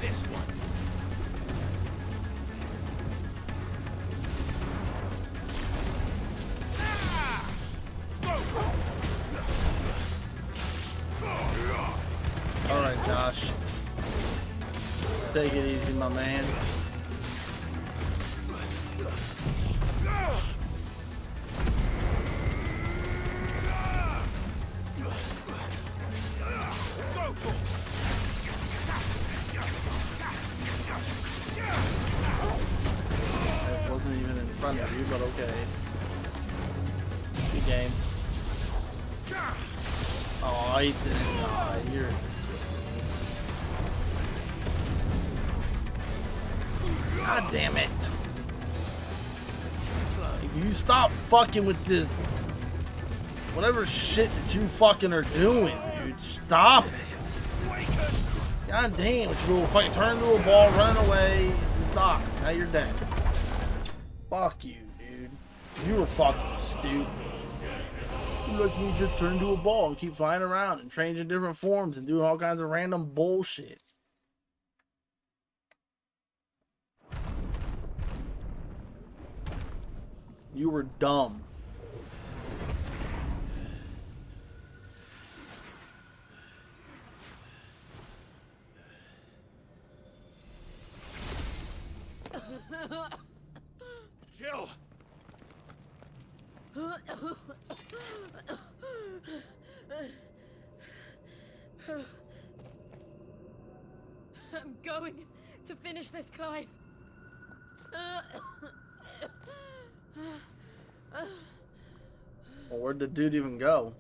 Speaker 21: This one.
Speaker 1: Alright, Josh. Take it easy, my man. It wasn't even in front of you, but okay. Good game. Oh, he didn't die. You're... God damn it. You stop fucking with this. Whatever shit that you fucking are doing, dude. Stop it. God damn, what you do? Fucking turn into a ball, running away. Stop. Now you're dead. Fuck you, dude. You were fucking stupid. You like me just turn into a ball and keep flying around and changing different forms and doing all kinds of random bullshit. You were dumb.
Speaker 21: Jill!
Speaker 8: I'm going to finish this, Clive.
Speaker 1: Well, where'd the dude even go?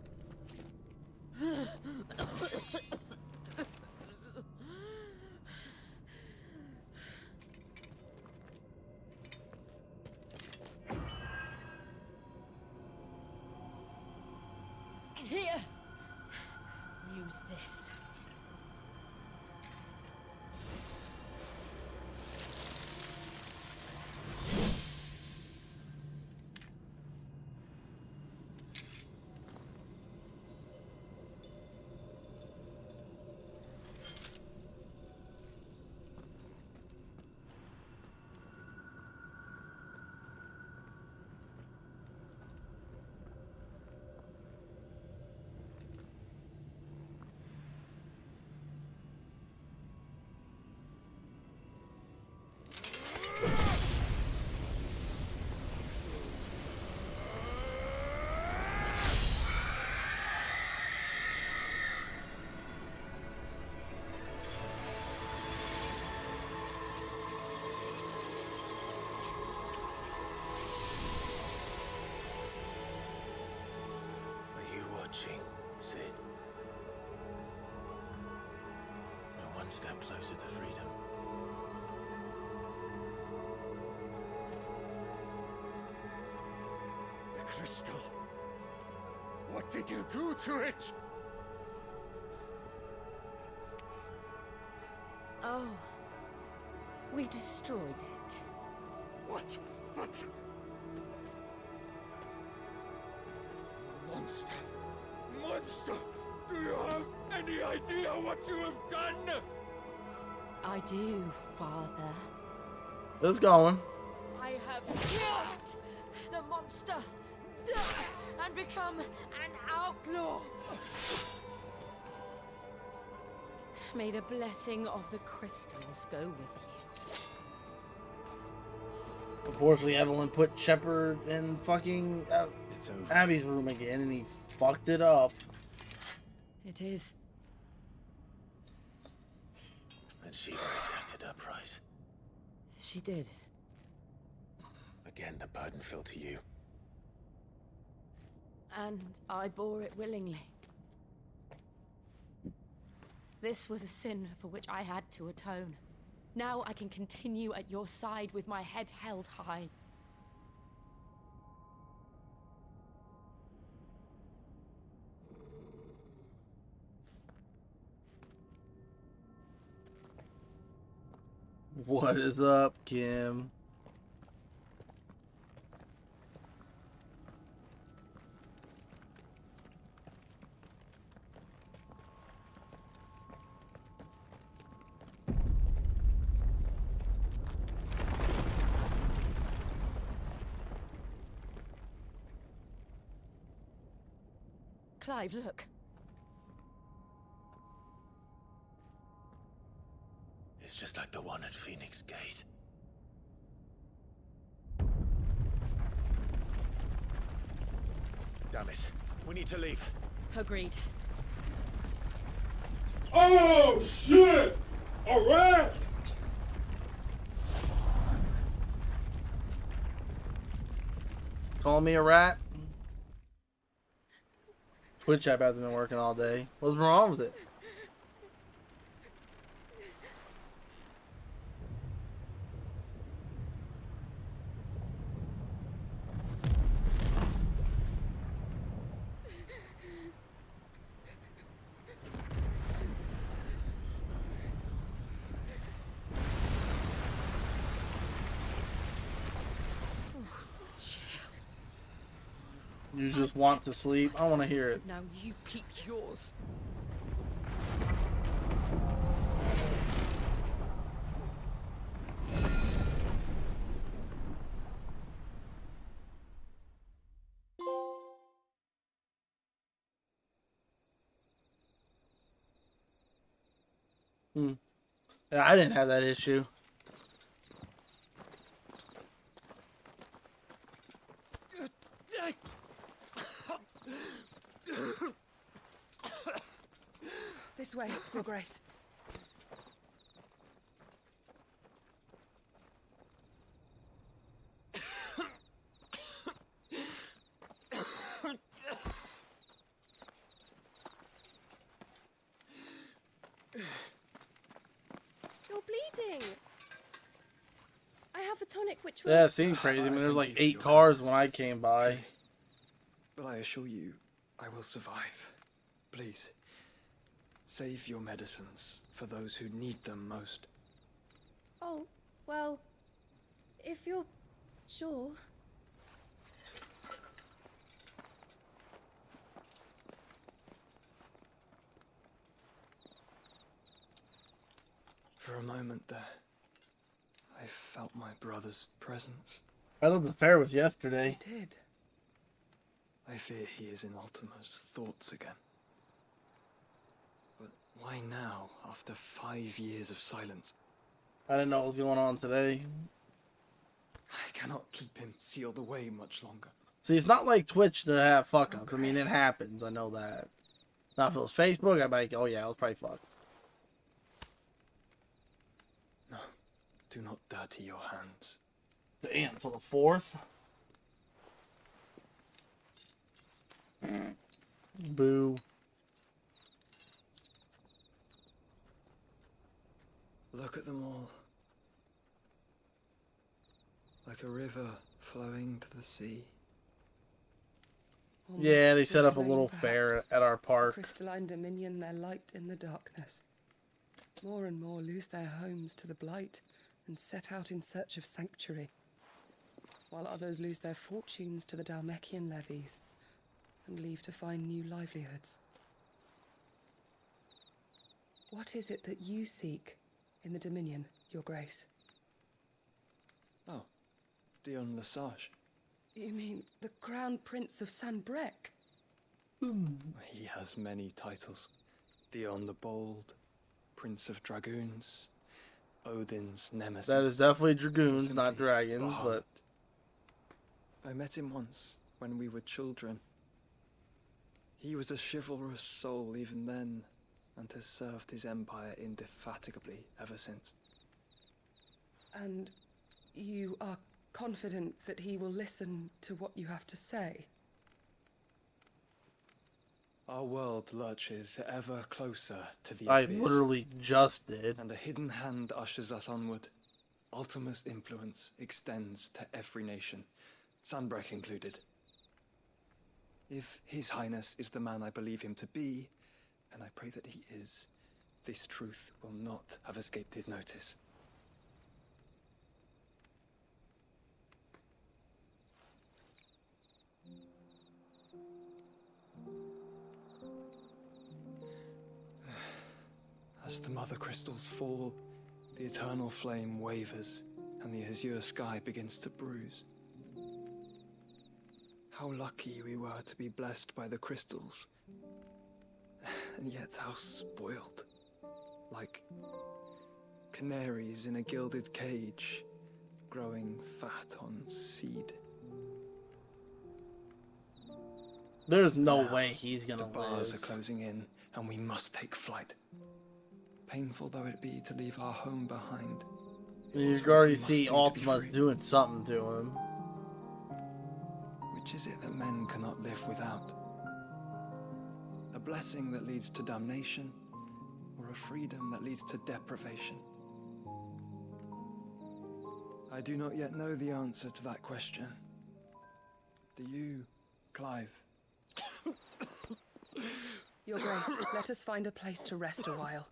Speaker 8: Here. Use this.
Speaker 16: Sid. We're one step closer to freedom.
Speaker 19: The crystal. What did you do to it?
Speaker 8: Oh. We destroyed it.
Speaker 19: What? What? Monster! Monster! Do you have any idea what you have done?
Speaker 8: I do, Father.
Speaker 1: It's going.
Speaker 8: I have killed the monster and become an outlaw. May the blessing of the crystals go with you.
Speaker 1: Unfortunately, Evelyn put Shepard in fucking Abby's room again, and he fucked it up.
Speaker 8: It is.
Speaker 16: And Shiva exacted her price.
Speaker 8: She did.
Speaker 16: Again, the burden fell to you.
Speaker 8: And I bore it willingly. This was a sin for which I had to atone. Now I can continue at your side with my head held high.
Speaker 1: What is up, Kim?
Speaker 3: Clive, look.
Speaker 16: It's just like the one at Phoenix Gate. Damn it. We need to leave.
Speaker 3: Agreed.
Speaker 4: Oh, shit! A rat!
Speaker 1: Call me a rat? Twitch app hasn't been working all day. What's wrong with it? You just want to sleep? I want to hear it.
Speaker 3: Now you keep yours.
Speaker 1: Yeah, I didn't have that issue.
Speaker 11: This way, Your Grace.
Speaker 5: You're bleeding. I have a tonic which will...
Speaker 1: Yeah, it seemed crazy. I mean, there's like 8 cars when I came by.
Speaker 22: But I assure you, I will survive. Please, save your medicines for those who need them most.
Speaker 5: Oh, well, if you're sure.
Speaker 22: For a moment there, I felt my brother's presence.
Speaker 1: I thought the fair was yesterday.
Speaker 22: I did. I fear he is in Ultima's thoughts again. But why now, after 5 years of silence?
Speaker 1: I didn't know what was going on today.
Speaker 22: I cannot keep him sealed away much longer.
Speaker 1: See, it's not like Twitch to have fuck-ups. I mean, it happens. I know that. Now, if it was Facebook, I'd be like, oh yeah, it was probably fucked.
Speaker 22: No, do not dirty your hands.
Speaker 1: Damn, till the 4th? Boo.
Speaker 22: Look at them all. Like a river flowing to the sea.
Speaker 1: Yeah, they set up a little fair at our park.
Speaker 23: Crystalline Dominion, their light in the darkness. More and more lose their homes to the blight and set out in search of sanctuary, while others lose their fortunes to the Dhalmekian levies and leave to find new livelihoods. What is it that you seek in the Dominion, Your Grace?
Speaker 22: Oh, Dion Lesage.
Speaker 23: You mean the Crown Prince of Sanbreque?
Speaker 22: He has many titles. Dion the Bold, Prince of Dragoons, Odin's nemesis.
Speaker 1: That is definitely dragoons, not dragons, but...
Speaker 22: I met him once, when we were children. He was a chivalrous soul even then, and has served his empire indefatigably ever since.
Speaker 23: And you are confident that he will listen to what you have to say?
Speaker 22: Our world lurches ever closer to the
Speaker 1: I
Speaker 22: abyss.
Speaker 1: literally just did.
Speaker 22: And a hidden hand ushers us onward. Ultima's influence extends to every nation, Sanbreque included. If His Highness is the man I believe him to be, and I pray that he is, this truth will not have escaped his notice. As the mother crystals fall, the eternal flame wavers, and the azure sky begins to bruise. How lucky we were to be blessed by the crystals, and yet how spoiled. Like canaries in a gilded cage, growing fat on seed.
Speaker 1: There's no way he's gonna
Speaker 22: The bars
Speaker 1: live.
Speaker 22: are closing in, and we must take flight. Painful though it be to leave our home behind,
Speaker 1: You can already see Ultima's doing something to him.
Speaker 22: which is it that men cannot live without? A blessing that leads to damnation, or a freedom that leads to deprivation? I do not yet know the answer to that question. Do you, Clive?
Speaker 23: Your Grace, let us find a place to rest a while.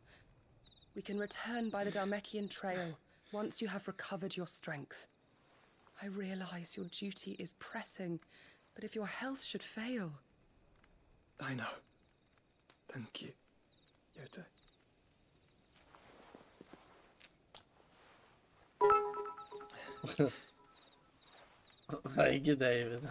Speaker 23: We can return by the Dhalmekian trail once you have recovered your strength. I realize your duty is pressing, but if your health should fail...
Speaker 22: I know. Thank you, Yote.
Speaker 1: Thank you, David.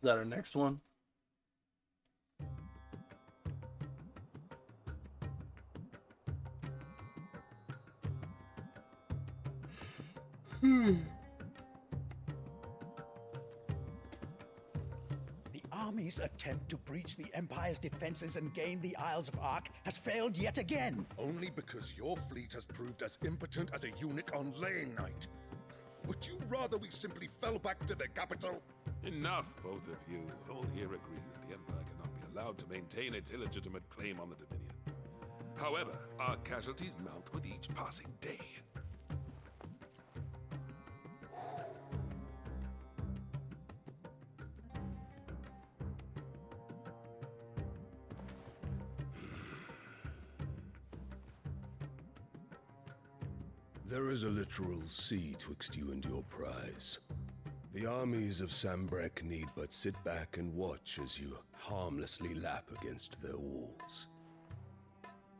Speaker 1: Is that our next one?
Speaker 6: The army's attempt to breach the Empire's defenses and gain the Isles of Ark has failed yet again.
Speaker 18: Only because your fleet has proved as impotent as a eunuch on laying night. Would you rather we simply fell back to the capital?
Speaker 4: Enough, both of you. All here agree that the Empire cannot be allowed to maintain its illegitimate claim on the Dominion. However, our casualties mount with each passing day.
Speaker 9: There is a literal sea twixt you and your prize. The armies of Sanbreque need but sit back and watch as you harmlessly lap against their walls.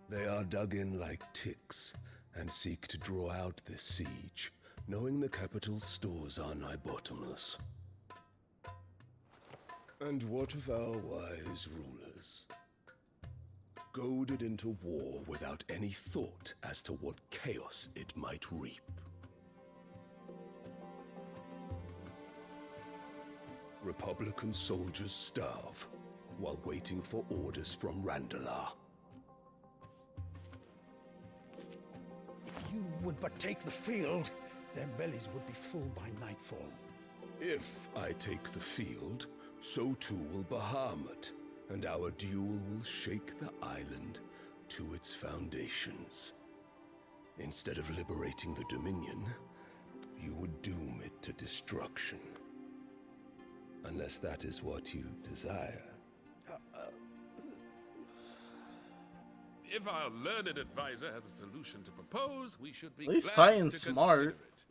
Speaker 9: They are dug in like ticks and seek to draw out this siege, knowing the capital's stores are nigh bottomless. And what of our wise rulers? Goaded into war without any thought as to what chaos it might reap. Republican soldiers starve while waiting for orders from Randalar.
Speaker 6: If you would but take the field, their bellies would be full by nightfall.
Speaker 9: If I take the field, so too will Bahamut, and our duel will shake the island to its foundations. Instead of liberating the Dominion, you would doom it to destruction. Unless that is what you desire.
Speaker 4: If our learned advisor has a solution to propose, we should be
Speaker 1: At least
Speaker 4: glad
Speaker 1: Titan's
Speaker 4: to
Speaker 1: smart.
Speaker 4: consider it.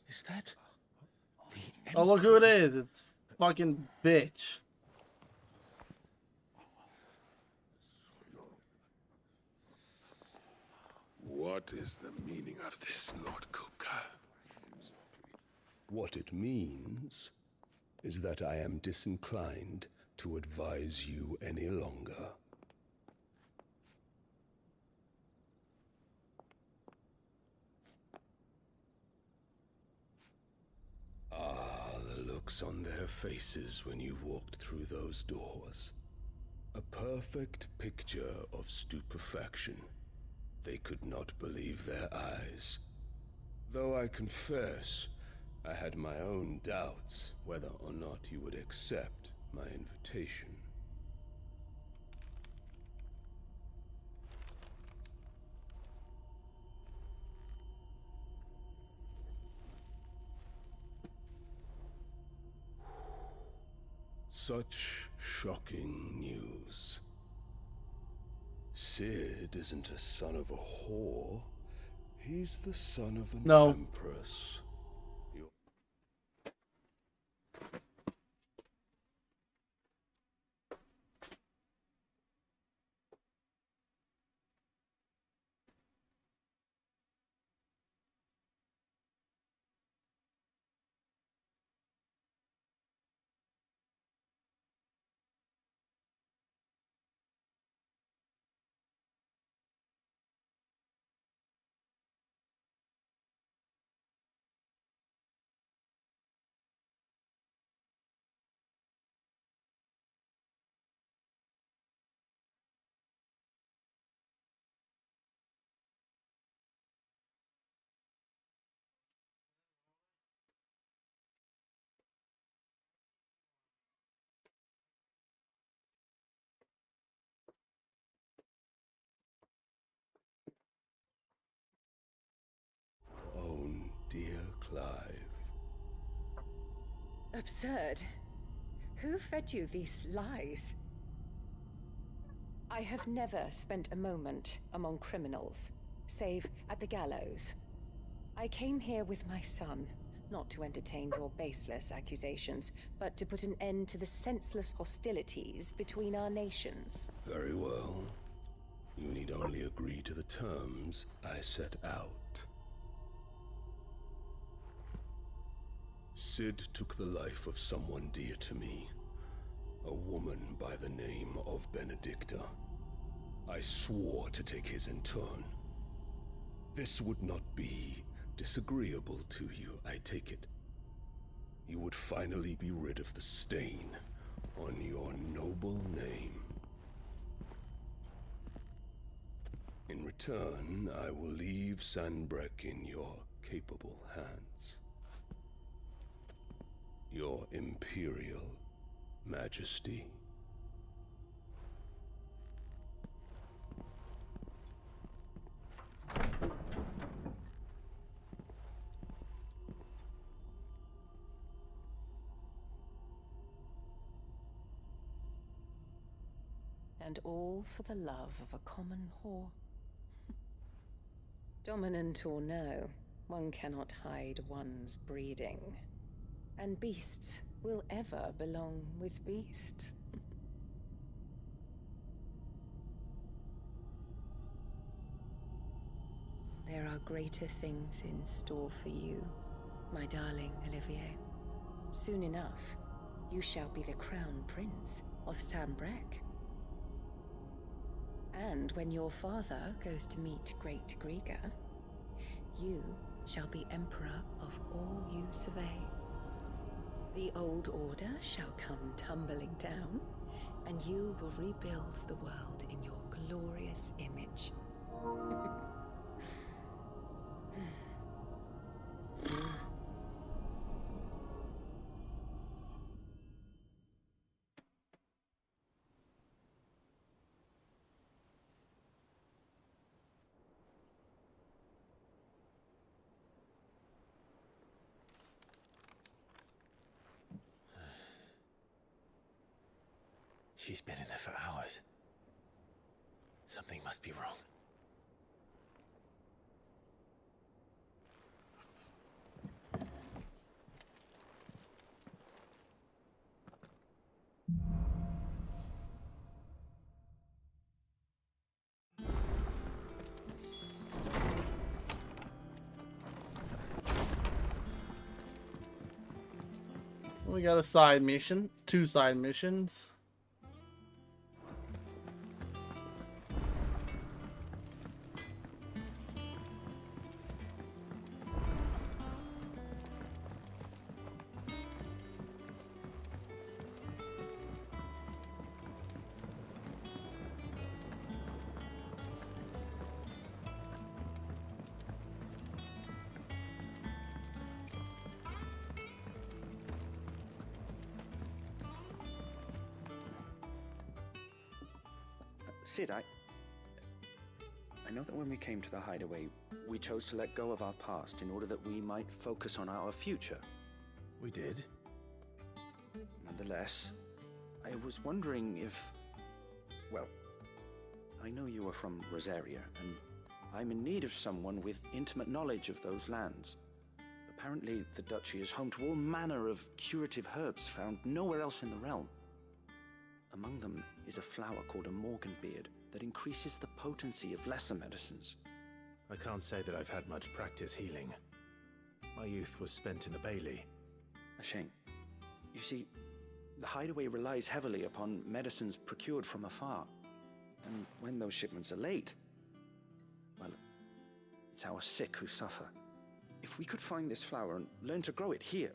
Speaker 6: Is that the
Speaker 1: Oh, look who it is. It's fucking bitch.
Speaker 4: What is the meaning of this, Lord Kupka?
Speaker 9: What it means is that I am disinclined to advise you any longer. Ah, the looks on their faces when you walked through those doors. A perfect picture of stupefaction. They could not believe their eyes. Though I confess, I had my own doubts whether or not you would accept my invitation. Such shocking news. Sid isn't a son of a whore. He's the son of an empress. Own dear Clive.
Speaker 12: Absurd. Who fed you these lies? I have never spent a moment among criminals, save at the gallows. I came here with my son, not to entertain your baseless accusations, but to put an end to the senseless hostilities between our nations.
Speaker 9: Very well. You need only agree to the terms I set out. Sid took the life of someone dear to me, a woman by the name of Benedicta. I swore to take his in turn. This would not be disagreeable to you, I take it. You would finally be rid of the stain on your noble name. In return, I will leave Sanbreque in your capable hands. Your Imperial Majesty.
Speaker 12: And all for the love of a common whore. Dominant or no, one cannot hide one's breeding. And beasts will ever belong with beasts. There are greater things in store for you, my darling Olivier. Soon enough, you shall be the crown prince of Sanbreque. And when your father goes to meet Great Griga, you shall be emperor of all you survey. The old order shall come tumbling down, and you will rebuild the world in your glorious image. Soon.
Speaker 16: She's been in there for hours. Something must be wrong.
Speaker 1: We got a side mission, 2 side missions.
Speaker 13: Sid, I know that when we came to the hideaway, we chose to let go of our past in order that we might focus on our future.
Speaker 2: We did.
Speaker 13: Nonetheless, I was wondering if... Well, I know you are from Rosaria, and I'm in need of someone with intimate knowledge of those lands. Apparently, the Duchy is home to all manner of curative herbs found nowhere else in the realm. Among them is a flower called a Morganbeard that increases the potency of lesser medicines.
Speaker 2: I can't say that I've had much practice healing. My youth was spent in the Bailey.
Speaker 13: A shame. You see, the hideaway relies heavily upon medicines procured from afar. And when those shipments are late, well, it's our sick who suffer. If we could find this flower and learn to grow it here,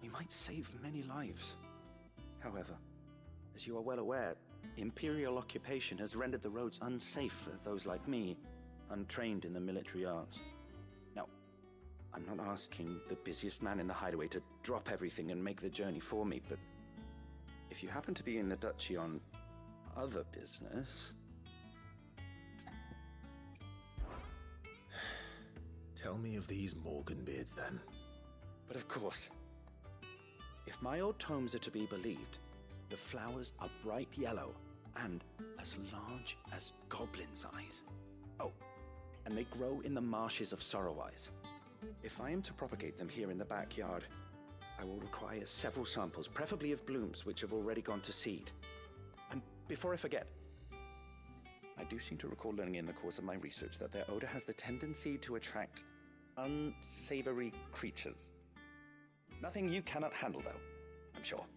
Speaker 13: we might save many lives. However, as you are well aware, Imperial occupation has rendered the roads unsafe for those like me, untrained in the military arts. Now, I'm not asking the busiest man in the hideaway to drop everything and make the journey for me, but if you happen to be in the Duchy on other business...
Speaker 2: Tell me of these Morganbeards, then.
Speaker 13: But of course, if my old tomes are to be believed, the flowers are bright yellow and as large as goblins' eyes. Oh, and they grow in the marshes of Sorrowwise. If I am to propagate them here in the backyard, I will require several samples, preferably of blooms which have already gone to seed. And before I forget, I do seem to recall learning in the course of my research that their odor has the tendency to attract unsavory creatures. Nothing you cannot handle, though, I'm sure.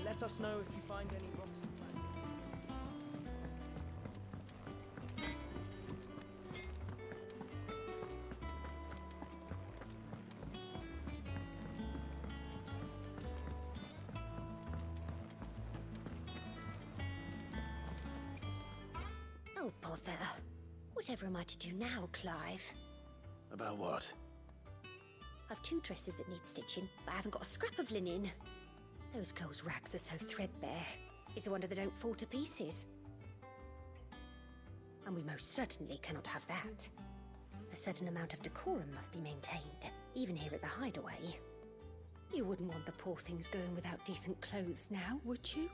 Speaker 15: Let us know if you find any rotten plants.
Speaker 5: Oh, bother. Whatever am I to do now, Clive?
Speaker 2: About what?
Speaker 5: I've 2 dresses that need stitching, but I haven't got a scrap of linen. Those girls' rags are so threadbare. It's a wonder they don't fall to pieces. And we most certainly cannot have that. A certain amount of decorum must be maintained, even here at the hideaway. You wouldn't want the poor things going without decent clothes now, would you?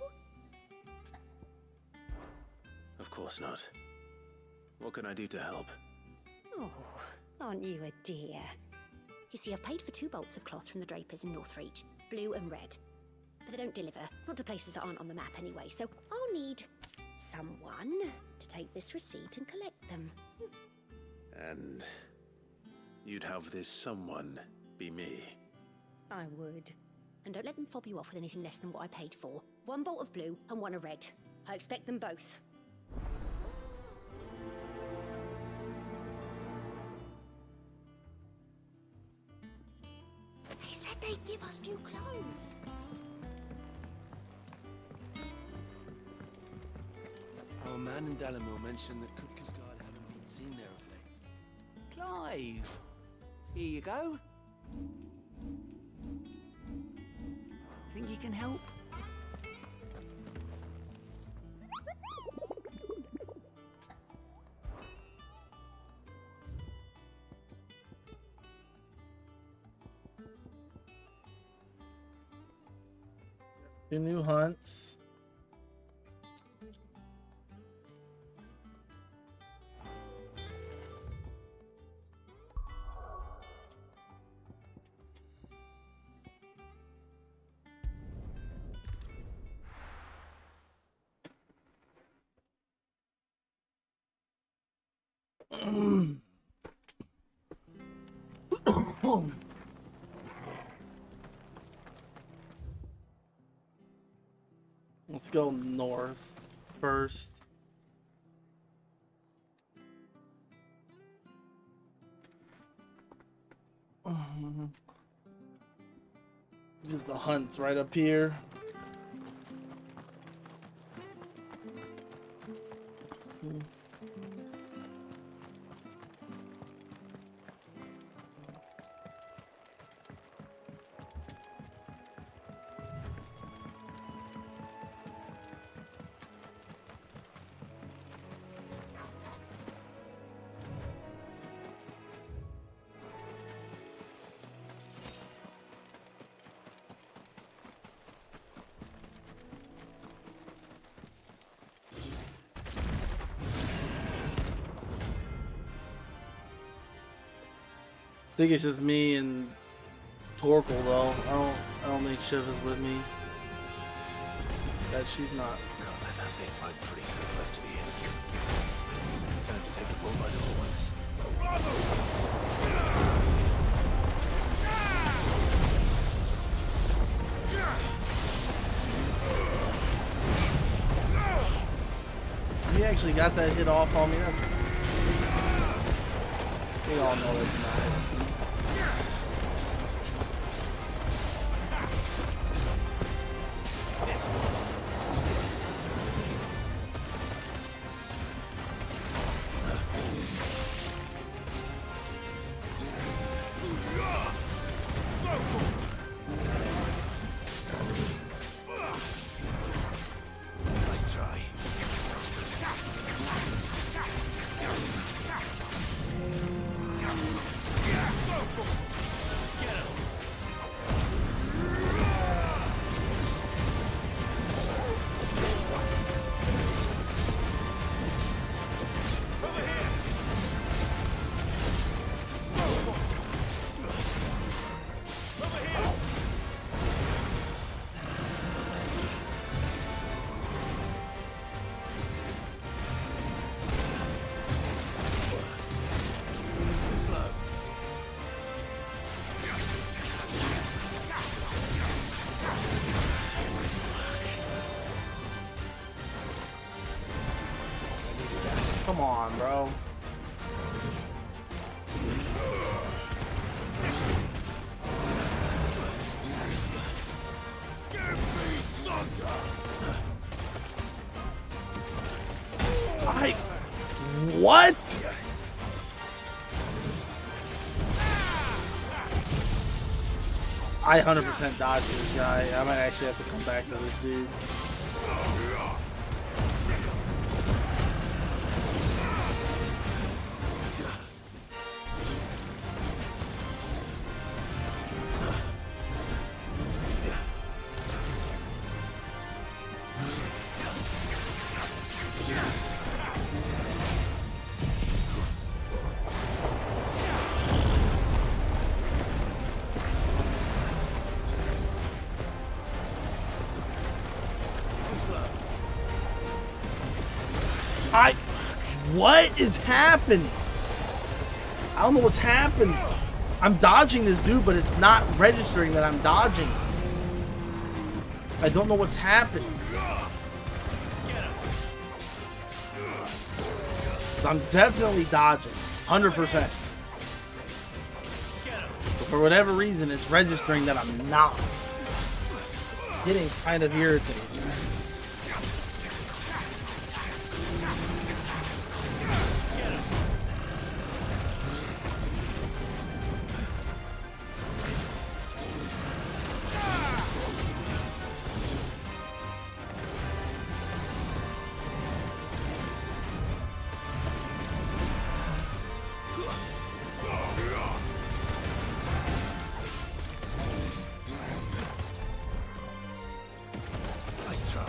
Speaker 2: Of course not. What can I do to help?
Speaker 5: Oh, aren't you a dear? You see, I've paid for 2 bolts of cloth from the drapers in Northreach, blue and red. But they don't deliver, not to places that aren't on the map anyway, so I'll need someone to take this receipt and collect them.
Speaker 2: And you'd have this someone be me?
Speaker 5: I would. And don't let them fob you off with anything less than what I paid for. 1 bolt of blue and 1 of red. I expect them both. They said they'd give us new clothes.
Speaker 20: Our man in Dalamore mentioned that Kutka's Guard haven't been seen there of late.
Speaker 24: Clive! Here you go. Think you can help?
Speaker 1: Two new hunts. Let's go north first. Because the hunt's right up here. I think it's just me and Torkel though. I don't think Shiv is with me. That she's not.
Speaker 16: Can't let that thing run free so close to the end. Time to take the bull by the horns.
Speaker 1: He actually got that hit off on me. We all know it's not.
Speaker 16: Nice try.
Speaker 1: Come on, bro. What? I 100% dodged this guy. I might actually have to come back to this dude. What is happening? I don't know what's happening. I'm dodging this dude, but it's not registering that I'm dodging. I don't know what's happening. I'm definitely dodging. 100%. But for whatever reason, it's registering that I'm not. Getting kind of irritated.
Speaker 16: Nice try.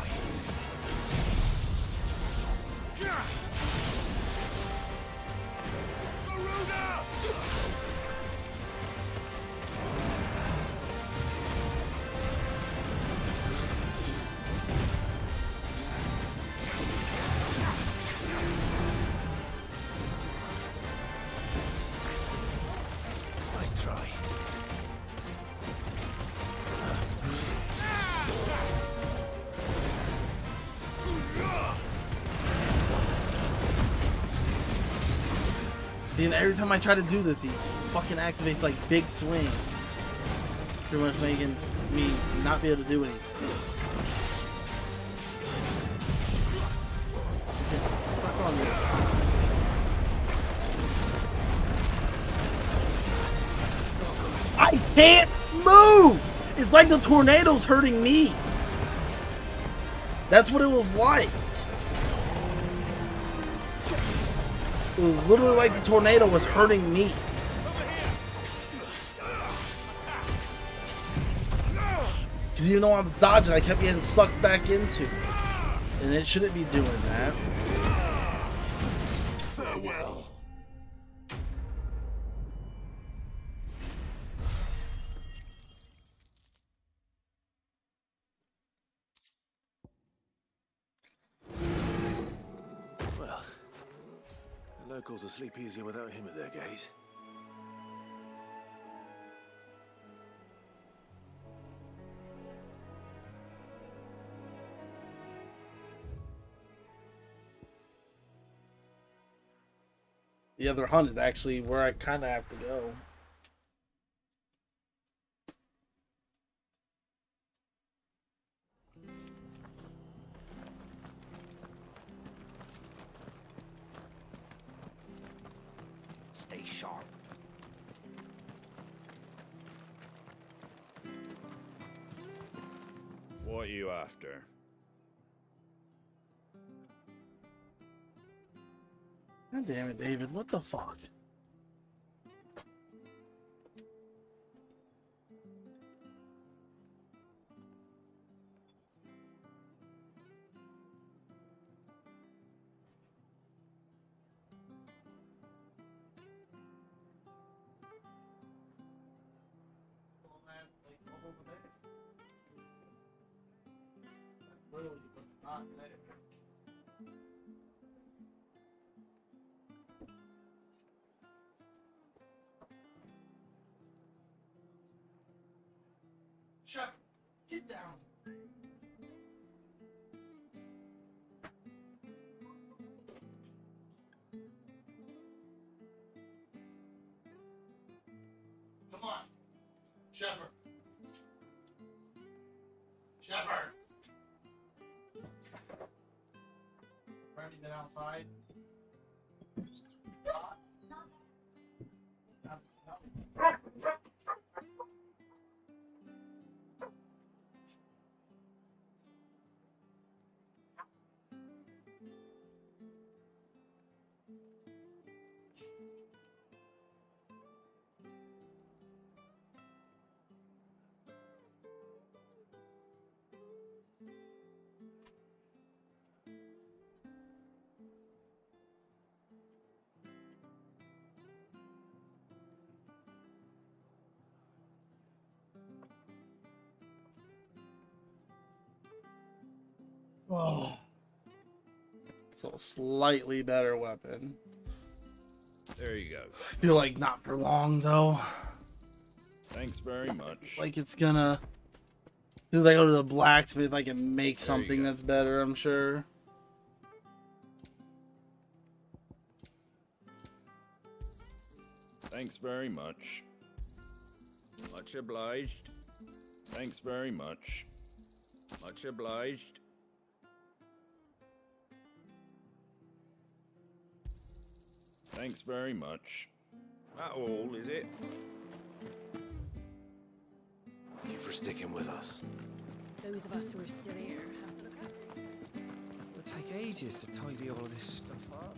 Speaker 16: Nice try.
Speaker 1: And every time I try to do this, he fucking activates like big swing. Pretty much making me not be able to do anything. Suck on this. I can't move! It's like the tornado's hurting me. That's what it was like. It was literally like the tornado was hurting me. Because even though I'm dodging, I kept getting sucked back into it. And it shouldn't be doing that.
Speaker 18: Farewell.
Speaker 16: Well, the locals will sleep easier without him at their gate.
Speaker 1: The other hunt is actually where I kind of have to go.
Speaker 7: Stay sharp.
Speaker 10: What are you after?
Speaker 1: God damn it, David. What the fuck? Shut. Get down. Come on. Shepard. Shepard. Randy been outside. Oh. So slightly better weapon.
Speaker 10: There you go.
Speaker 1: I feel like not for long though.
Speaker 10: Thanks very much.
Speaker 1: Like it's gonna. Do they go to the blacksmith? I can make something that's better. I'm sure.
Speaker 10: Thanks very much. Much obliged. Thanks very much. Much obliged. Thanks very much. That all, is it?
Speaker 16: Thank you for sticking with us.
Speaker 3: Those of us who are still here have to look out.
Speaker 15: It'll take ages to tidy all of this stuff up.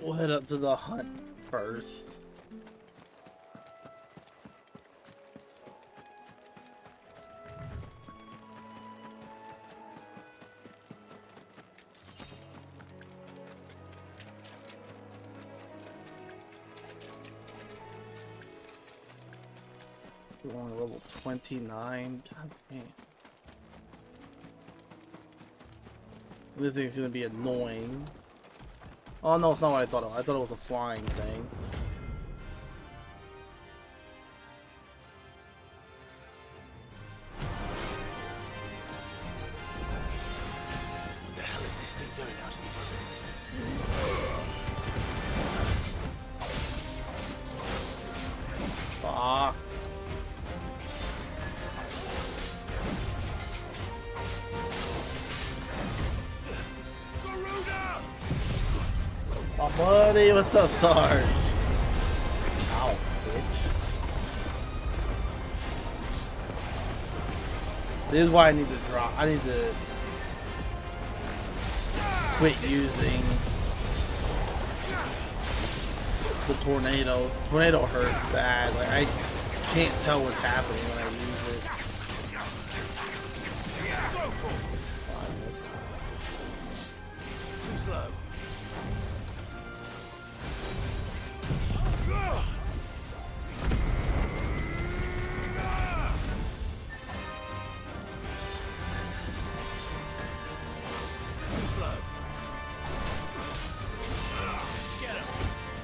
Speaker 1: We'll head up to the hut first. We're only level 29. God damn. This thing's gonna be annoying. Oh no, it's not what I thought it was. I thought it was a flying thing.
Speaker 16: What the hell is this thing doing out in the ruins?
Speaker 1: Ah. Oh, buddy, what's up, Sarge? Ow, bitch. This is why I need to drop. I need to quit using the tornado. Tornado hurts bad. Like, I can't tell what's happening when I use it.
Speaker 16: Too slow.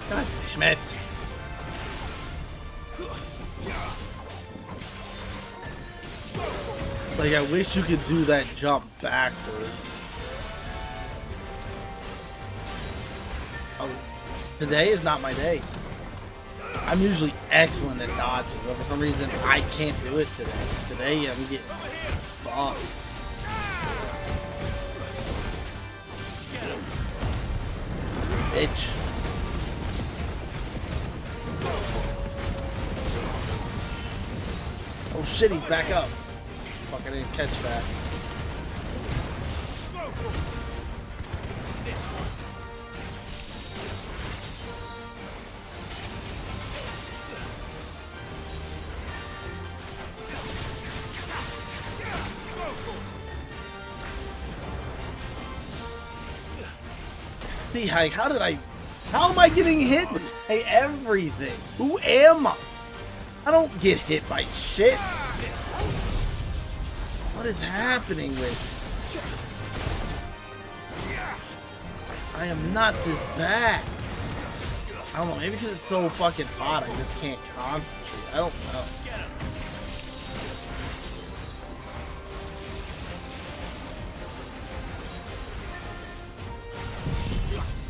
Speaker 1: God damn it. Like, I wish you could do that jump backwards. Oh, today is not my day. I'm usually excellent at dodging, but for some reason I can't do it today. Today I'm getting fucked. Bitch. Oh shit, he's back up. Fuck, I didn't catch that. See, how did I... How am I getting hit by everything? Who am I? I don't get hit by shit. What is happening with... I am not this bad. I don't know, maybe because it's so fucking hot I just can't concentrate. I don't know.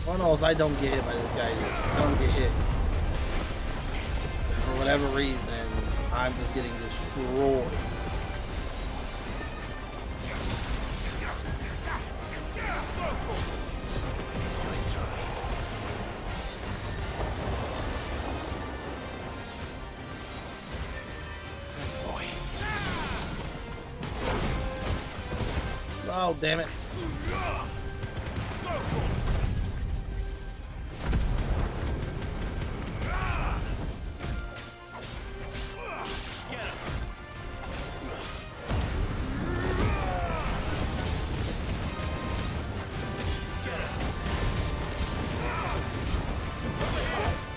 Speaker 1: All I know is I don't get hit by this guy. I don't get hit. For whatever reason, I'm just getting destroyed. Oh, damn it.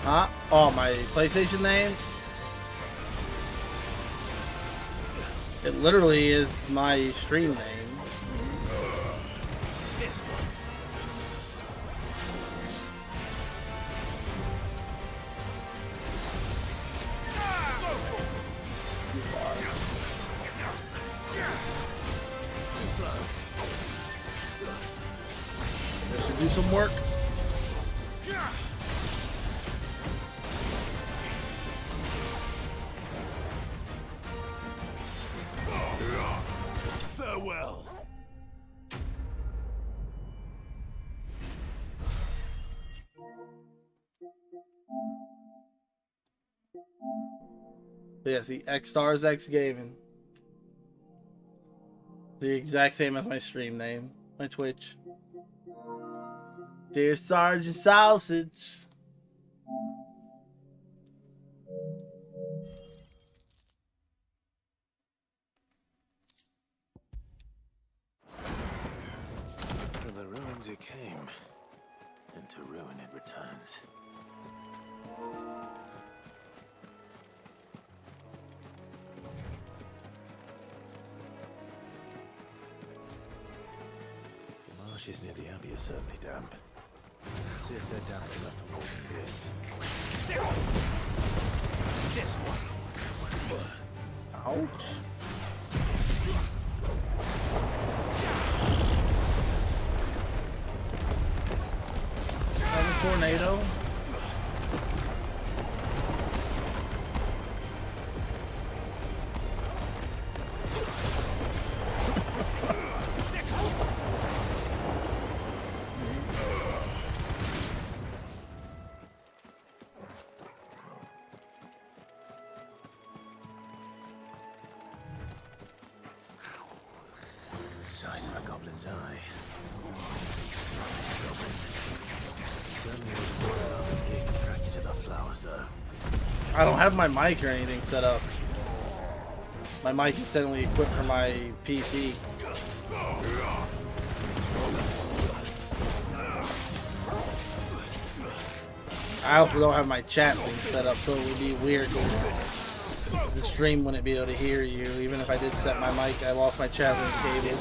Speaker 1: Huh? Oh, my PlayStation name? It literally is my stream name. This should do some work.
Speaker 16: Farewell.
Speaker 1: Yeah, see, X Stars X Gaming. The exact same as my stream name, my Twitch. Dear Sergeant Sausage.
Speaker 16: From the ruins it came, and to ruin it returns. marshes near the abbey are certainly damp. Let's see if they're damp enough for walking beards. This one.
Speaker 1: Ouch. Another tornado.
Speaker 16: Size of a goblin's eye. Certainly was more than being attracted to the flowers, though.
Speaker 1: I don't have my mic or anything set up. My mic is technically equipped for my PC. I also don't have my chat thing set up, so it would be weird because the stream wouldn't be able to hear you. Even if I did set my mic, I lost my chat link cable.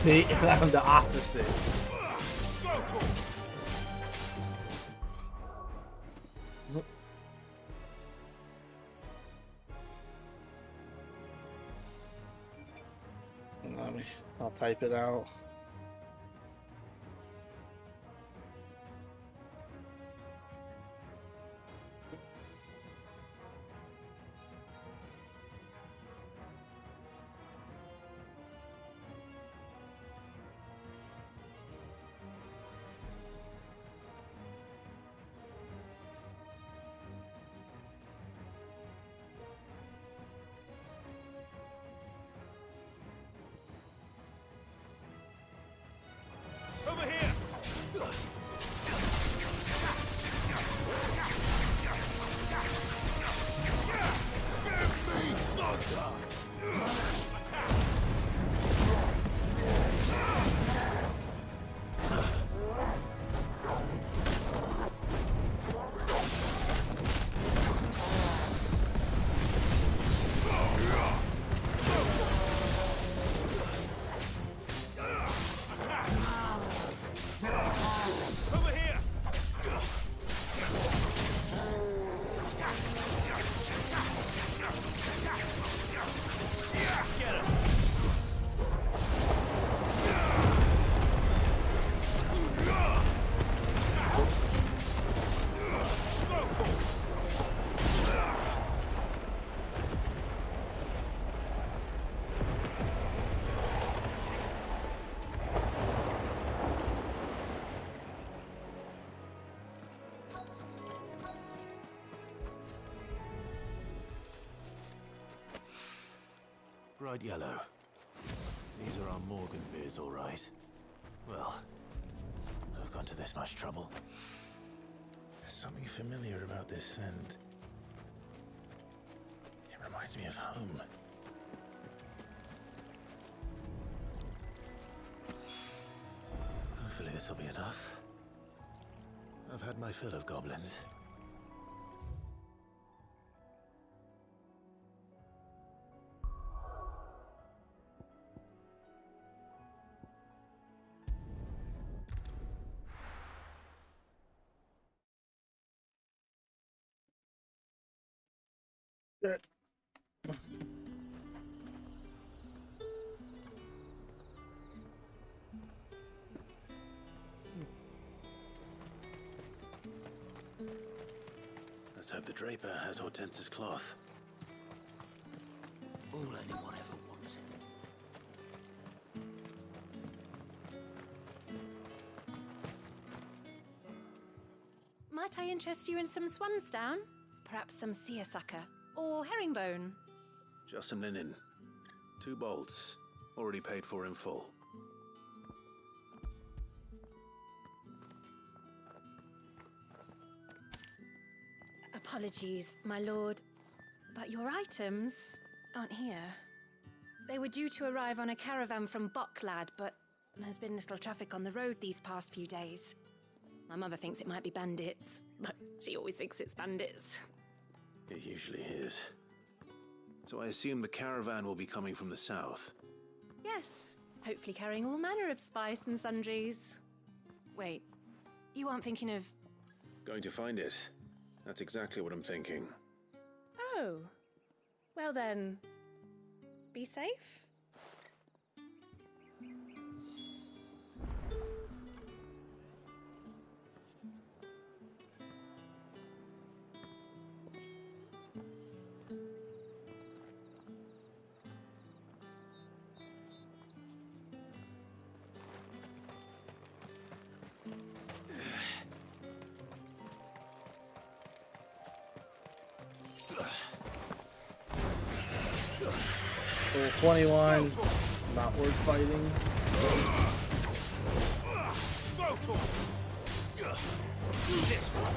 Speaker 1: See, I'm the opposite. I'll type it out.
Speaker 16: Bright yellow. These are our Morgan beards, all right. Well, I've gone to this much trouble. There's something familiar about this scent. It reminds me of home. Hopefully this will be enough. I've had my fill of goblins. Let's hope the Draper has Hortense's cloth.
Speaker 7: All anyone ever wants.
Speaker 8: Might I interest you in some swansdown? Perhaps some seersucker or herringbone?
Speaker 16: Just some linen. 2 bolts. Already paid for in full.
Speaker 8: Apologies, my lord, but your items aren't here. They were due to arrive on a caravan from Bucklad, but
Speaker 3: There's been little traffic on the road these past few days. My mother thinks it might be bandits, but she always thinks it's bandits.
Speaker 16: It usually is. So I assume the caravan will be coming from the south.
Speaker 3: Yes, hopefully carrying all manner of spice and sundries. Wait, you aren't thinking of...
Speaker 16: Going to find it. That's exactly what I'm thinking.
Speaker 3: Oh, well then, be safe.
Speaker 1: Level 21, not worth fighting.
Speaker 7: This one.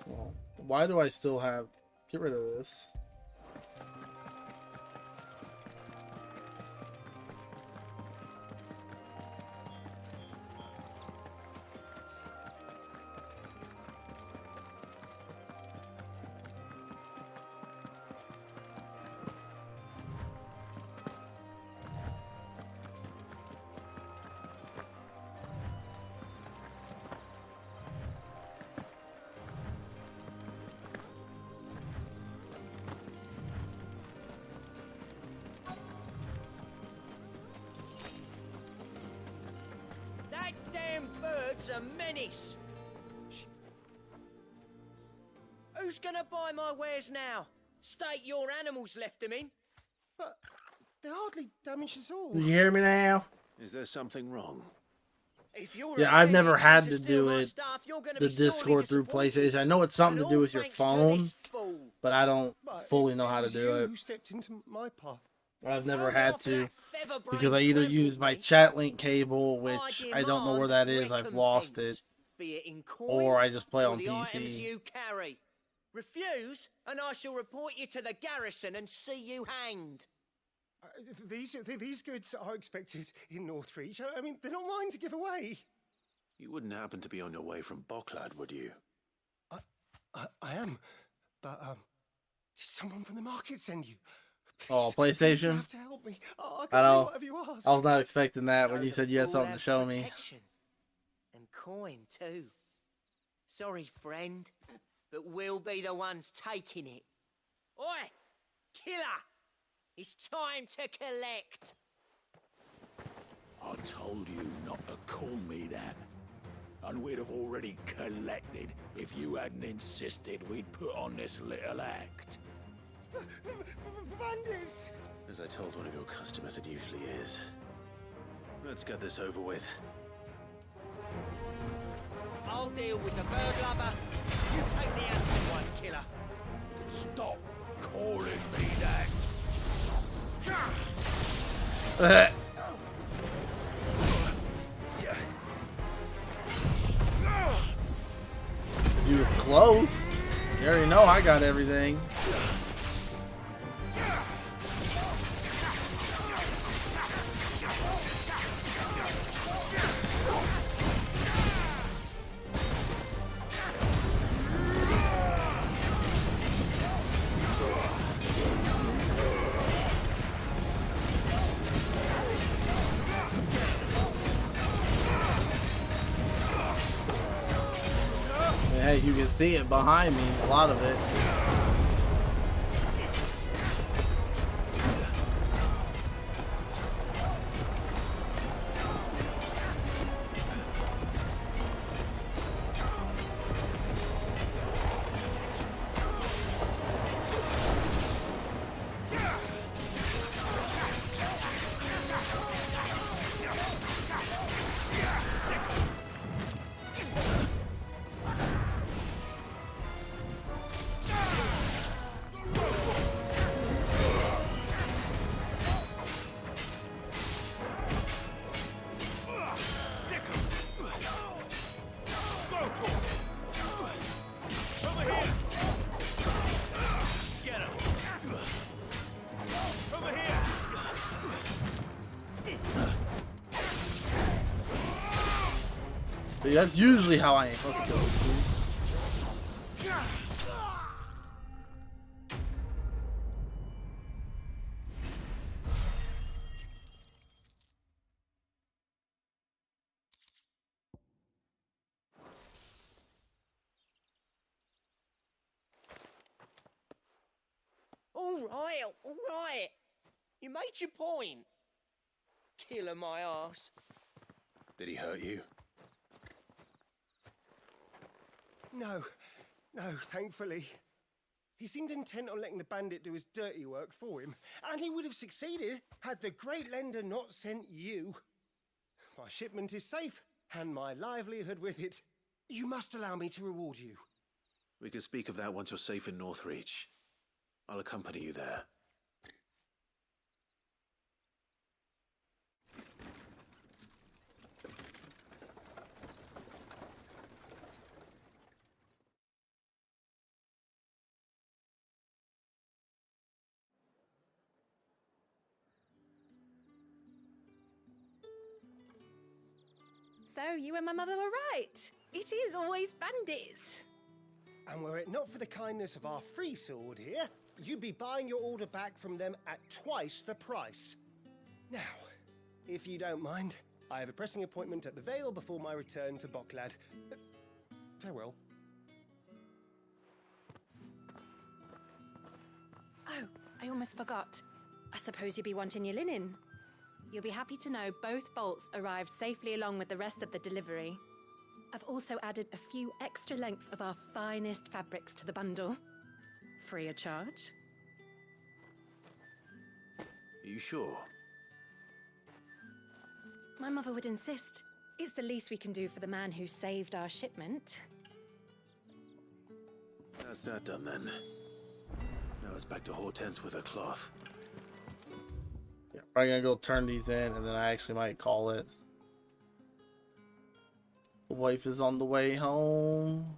Speaker 1: Well, why do I still have... Get rid of this.
Speaker 15: That damn bird's a menace. Who's gonna buy my wares now? State your animals left them in.
Speaker 14: But they hardly damage us all.
Speaker 1: You hear me now?
Speaker 16: Is there something wrong?
Speaker 15: If you're
Speaker 1: Yeah, I've never had to do it, the Discord through PlayStation. I know it's something to do with your phone, but I don't fully know how to do it.
Speaker 14: Who stepped into my path?
Speaker 1: I've never had to, because I either use my chat link cable, which I don't know where that is, I've lost it, or I just play on
Speaker 15: the items
Speaker 1: PC.
Speaker 15: you carry. Refuse, and I shall report you to the garrison and see you hanged.
Speaker 14: These goods are expected in Northreach. I mean, they're not mine to give away.
Speaker 16: You wouldn't happen to be on your way from Boklad, would you?
Speaker 14: I am, but did someone from the market send you?
Speaker 1: Oh,
Speaker 14: Please, you
Speaker 1: PlayStation?
Speaker 14: have to help me. I
Speaker 1: I
Speaker 14: can do
Speaker 1: know.
Speaker 14: whatever you ask.
Speaker 1: I was not expecting that when
Speaker 15: So
Speaker 1: you
Speaker 15: the
Speaker 1: said you had
Speaker 15: fool
Speaker 1: something to
Speaker 15: has
Speaker 1: show me.
Speaker 15: protection. And coin, too. Sorry, friend, but we'll be the ones taking it. Oi! Killer! It's time to collect!
Speaker 10: I told you not to call me that. And we'd have already collected if you hadn't insisted we'd put on this little act.
Speaker 14: Bandits!
Speaker 16: As I told one of your customers, it usually is. Let's get this over with.
Speaker 15: I'll deal with the bird lover. You take the handsome one, killer.
Speaker 10: Stop calling me that.
Speaker 1: You was close. You already know I got everything. Hey, you can see it behind me, a lot of it. But that's usually how I aim. Let's go.
Speaker 15: All right. You made your point. Killer my ass.
Speaker 2: Did he hurt you?
Speaker 14: No, thankfully. He seemed intent on letting the bandit do his dirty work for him, and he would have succeeded had the Great Lender not sent you. My shipment is safe, and my livelihood with it. You must allow me to reward you.
Speaker 2: We can speak of that once you're safe in Northreach. I'll accompany you there.
Speaker 8: So you and my mother were right. It is always bandits.
Speaker 14: And were it not for the kindness of our free sword here, you'd be buying your order back from them at twice the price. Now, if you don't mind, I have a pressing appointment at the Vale before my return to Boklad. Farewell.
Speaker 8: Oh, I almost forgot. I suppose you'll be wanting your linen. You'll be happy to know both bolts arrived safely along with the rest of the delivery. I've also added a few extra lengths of our finest fabrics to the bundle. Free of charge.
Speaker 2: Are you sure?
Speaker 8: My mother would insist. It's the least we can do for the man who saved our shipment.
Speaker 2: That's that done then. Now it's back to Hortense with her cloth.
Speaker 1: Yeah, probably gonna go turn these in, and then I actually might call it. The wife is on the way home.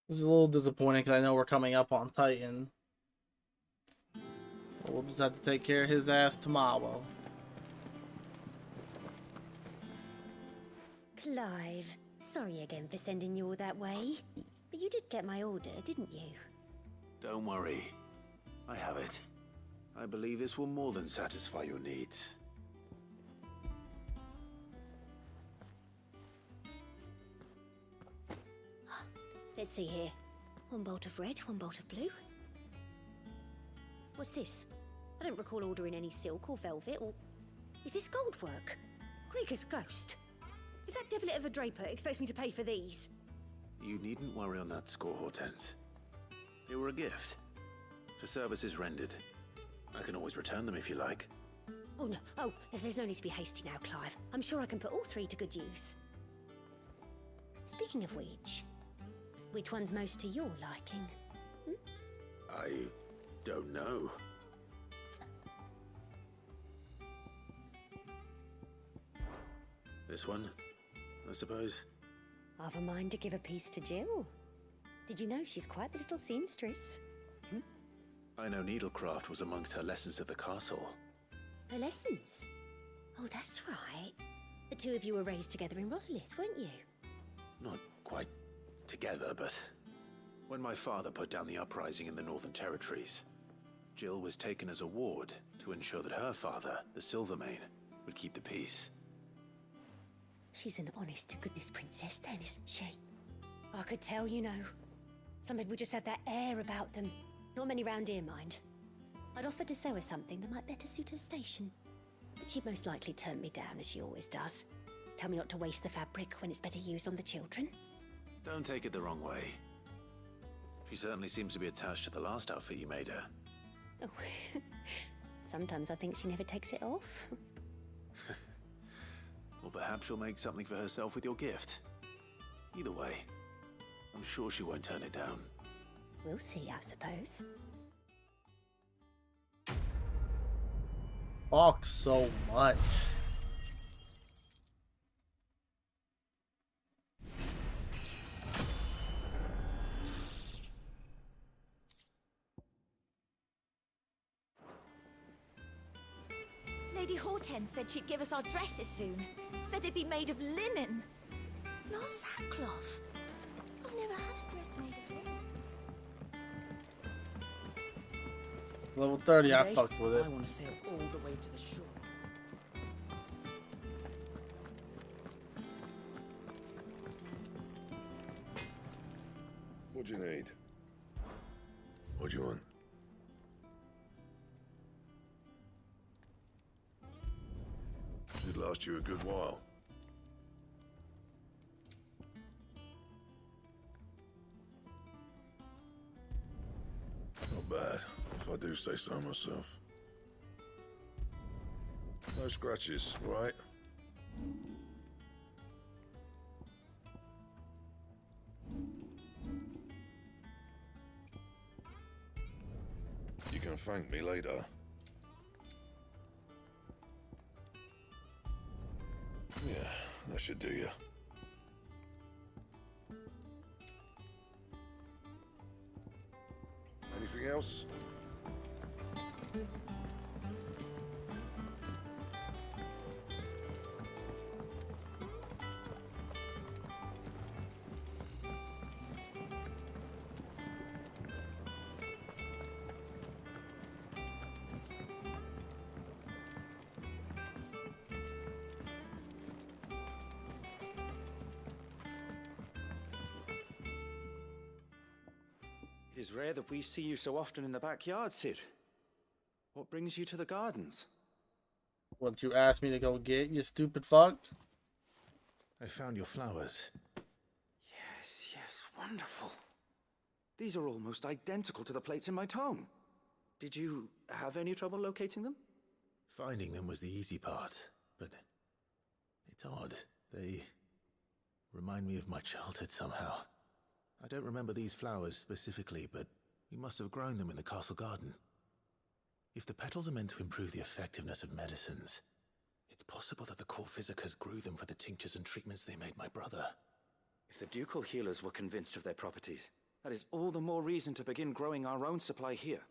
Speaker 1: It was a little disappointing because I know we're coming up on Titan. We'll just have to take care of his ass tomorrow.
Speaker 5: Clive, sorry again for sending you all that way. But you did get my order, didn't you?
Speaker 2: Don't worry. I have it. I believe this will more than satisfy your needs.
Speaker 5: Let's see here. One bolt of red, one bolt of blue. What's this? I don't recall ordering any silk or velvet, or... Is this gold work? Grieger's ghost. If that devilet of a draper expects me to pay for these...
Speaker 2: You needn't worry on that score, Hortense. They were a gift. For services rendered. I can always return them if you like.
Speaker 5: Oh, no. Oh, there's no need to be hasty now, Clive. I'm sure I can put all three to good use. Speaking of which one's most to your liking?
Speaker 2: I don't know. This one, I suppose.
Speaker 5: I've a mind to give a piece to Jill. Did you know she's quite the little seamstress?
Speaker 2: I know needlecraft was amongst her lessons at the castle.
Speaker 5: Her lessons? Oh, that's right. The two of you were raised together in Rosalith, weren't you?
Speaker 2: Not quite together, but when my father put down the uprising in the Northern Territories, Jill was taken as a ward to ensure that her father, the Silvermane, would keep the peace.
Speaker 5: She's an honest-to-goodness princess then, isn't she? I could tell, you know. Some people just have that air about them. Not many round here, mind. I'd offered to sew her something that might better suit her station. But she'd most likely turn me down, as she always does. Tell me not to waste the fabric when it's better used on the children.
Speaker 2: Don't take it the wrong way. She certainly seems to be attached to the last outfit you made her.
Speaker 5: Oh, sometimes I think she never takes it off.
Speaker 2: Or perhaps she'll make something for herself with your gift. Either way, I'm sure she won't turn it down.
Speaker 5: We'll see, I suppose.
Speaker 1: Fuck so much.
Speaker 8: Lady Hortense said she'd give us our dresses soon. Said they'd be made of linen.
Speaker 5: Not sackcloth. I've never had a dress made of linen.
Speaker 1: Level 30, I
Speaker 15: Today,
Speaker 1: fucks with it.
Speaker 15: I want to sail all the way to the shore.
Speaker 18: What do you need? What do you want? Should last you a good while. Not bad, if I do say so myself. No scratches, right? You can thank me later. Yeah, that should do you. Anything else?
Speaker 13: It is rare that we see you so often in the backyard, Cid. What brings you to the gardens?
Speaker 1: What you asked me to go get, you stupid fuck?
Speaker 2: I found your flowers.
Speaker 13: Yes, wonderful. These are almost identical to the plates in my tome. Did you have any trouble locating them?
Speaker 2: Finding them was the easy part, but it's odd. They remind me of my childhood somehow. I don't remember these flowers specifically, but we must have grown them in the castle garden. If the petals are meant to improve the effectiveness of medicines, it's possible that the court physicers grew them for the tinctures and treatments they made my brother.
Speaker 13: If the ducal healers were convinced of their properties, that is all the more reason to begin growing our own supply here.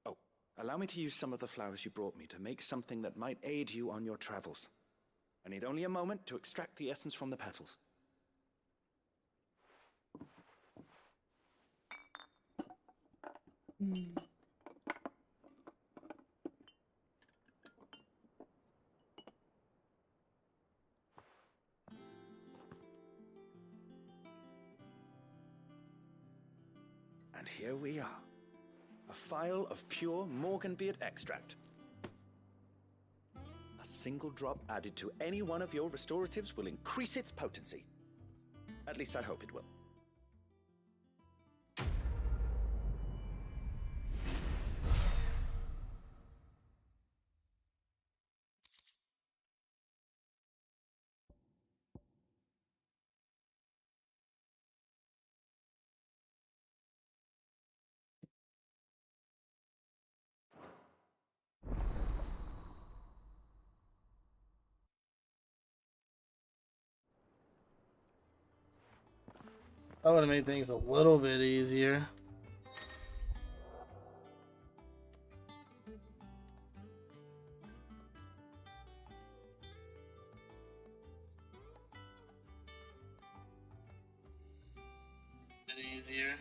Speaker 13: Oh, allow me to use some of the flowers you brought me to make something that might aid you on your travels. I need only a moment to extract the essence from the petals. And here we are. A phial of pure Morganbeard extract. A single drop added to any one of your restoratives will increase its potency. At least I hope it will.
Speaker 1: That would have made things a little bit easier. Easier.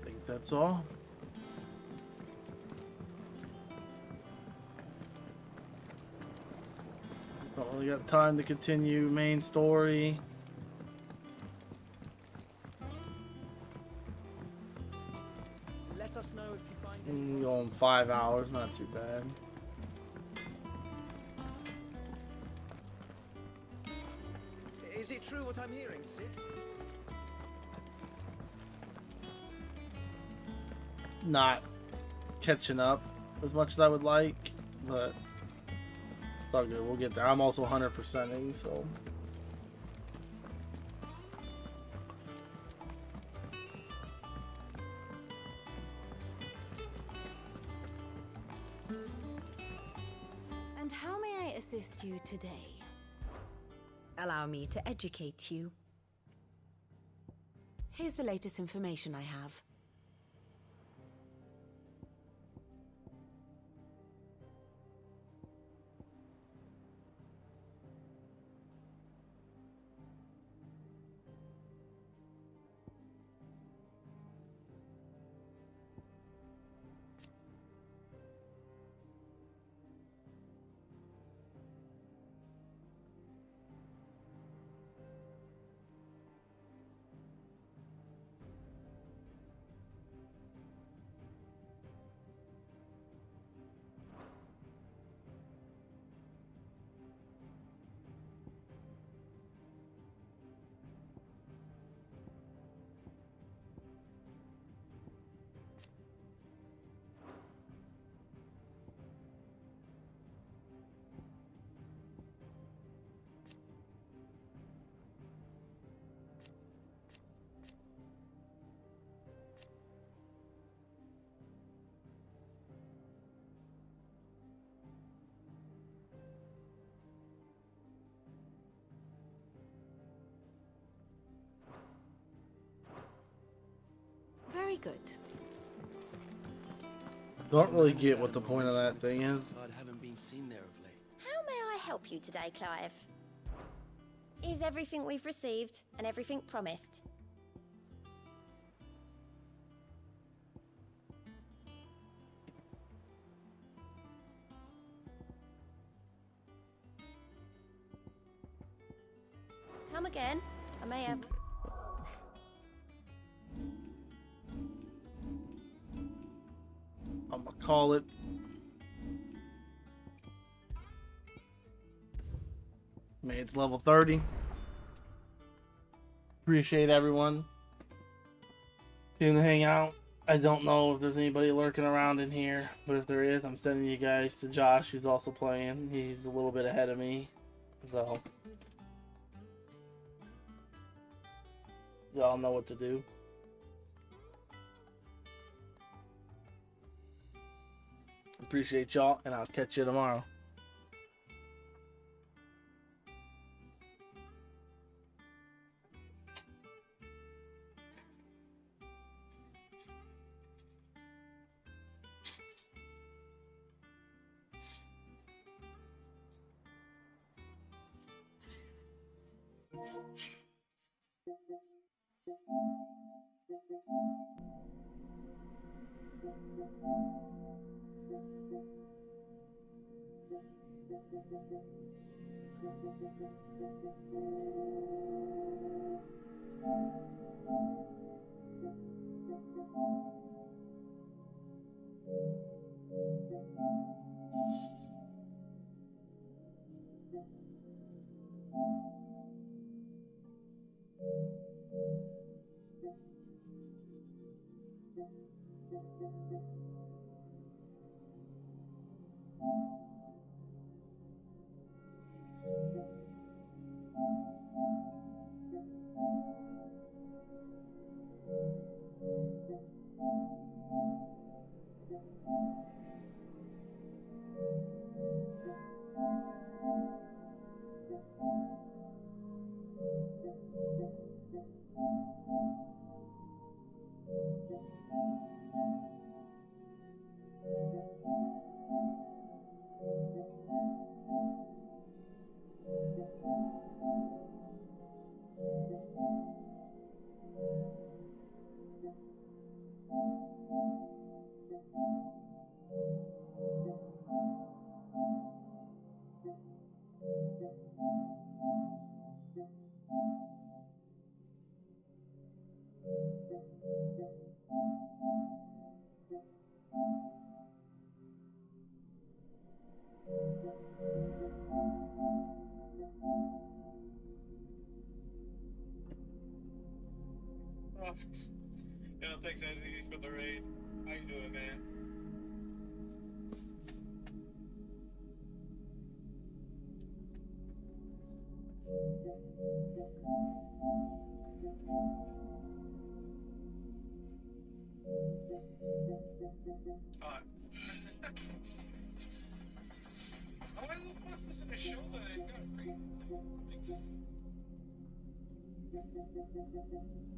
Speaker 1: I think that's all. Don't really got time to continue main story.
Speaker 13: Let us know if you find
Speaker 1: Going 5 hours, not too bad.
Speaker 13: Is it true what I'm hearing, Cid?
Speaker 1: Not catching up as much as I would like, but it's all good. We'll get there. I'm also 100%ing, so.
Speaker 8: And how may I assist you today?
Speaker 3: Allow me to educate you.
Speaker 8: Here's the latest information I have. Very good.
Speaker 1: Don't really get what the point of that thing is.
Speaker 20: Haven't been seen there of late.
Speaker 5: How may I help you today, Clive? Is everything we've received and everything promised? Come again. I may have...
Speaker 1: I'm gonna call it. Made it to level 30. Appreciate everyone getting to hang out. I don't know if there's anybody lurking around in here, but if there is, I'm sending you guys to Josh, who's also playing. He's a little bit ahead of me, so y'all know what to do. Appreciate y'all, and I'll catch you tomorrow.
Speaker 11: Yeah, thanks Anthony for the raid. How you doing, man? Oh, I look like this in a show that I got great. Makes sense.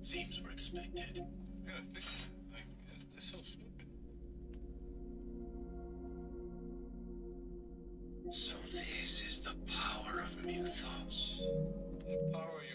Speaker 10: Seems we're expected.
Speaker 11: I gotta fix it. Like, it's so stupid.
Speaker 10: So this is the power of Muthos.
Speaker 11: The power of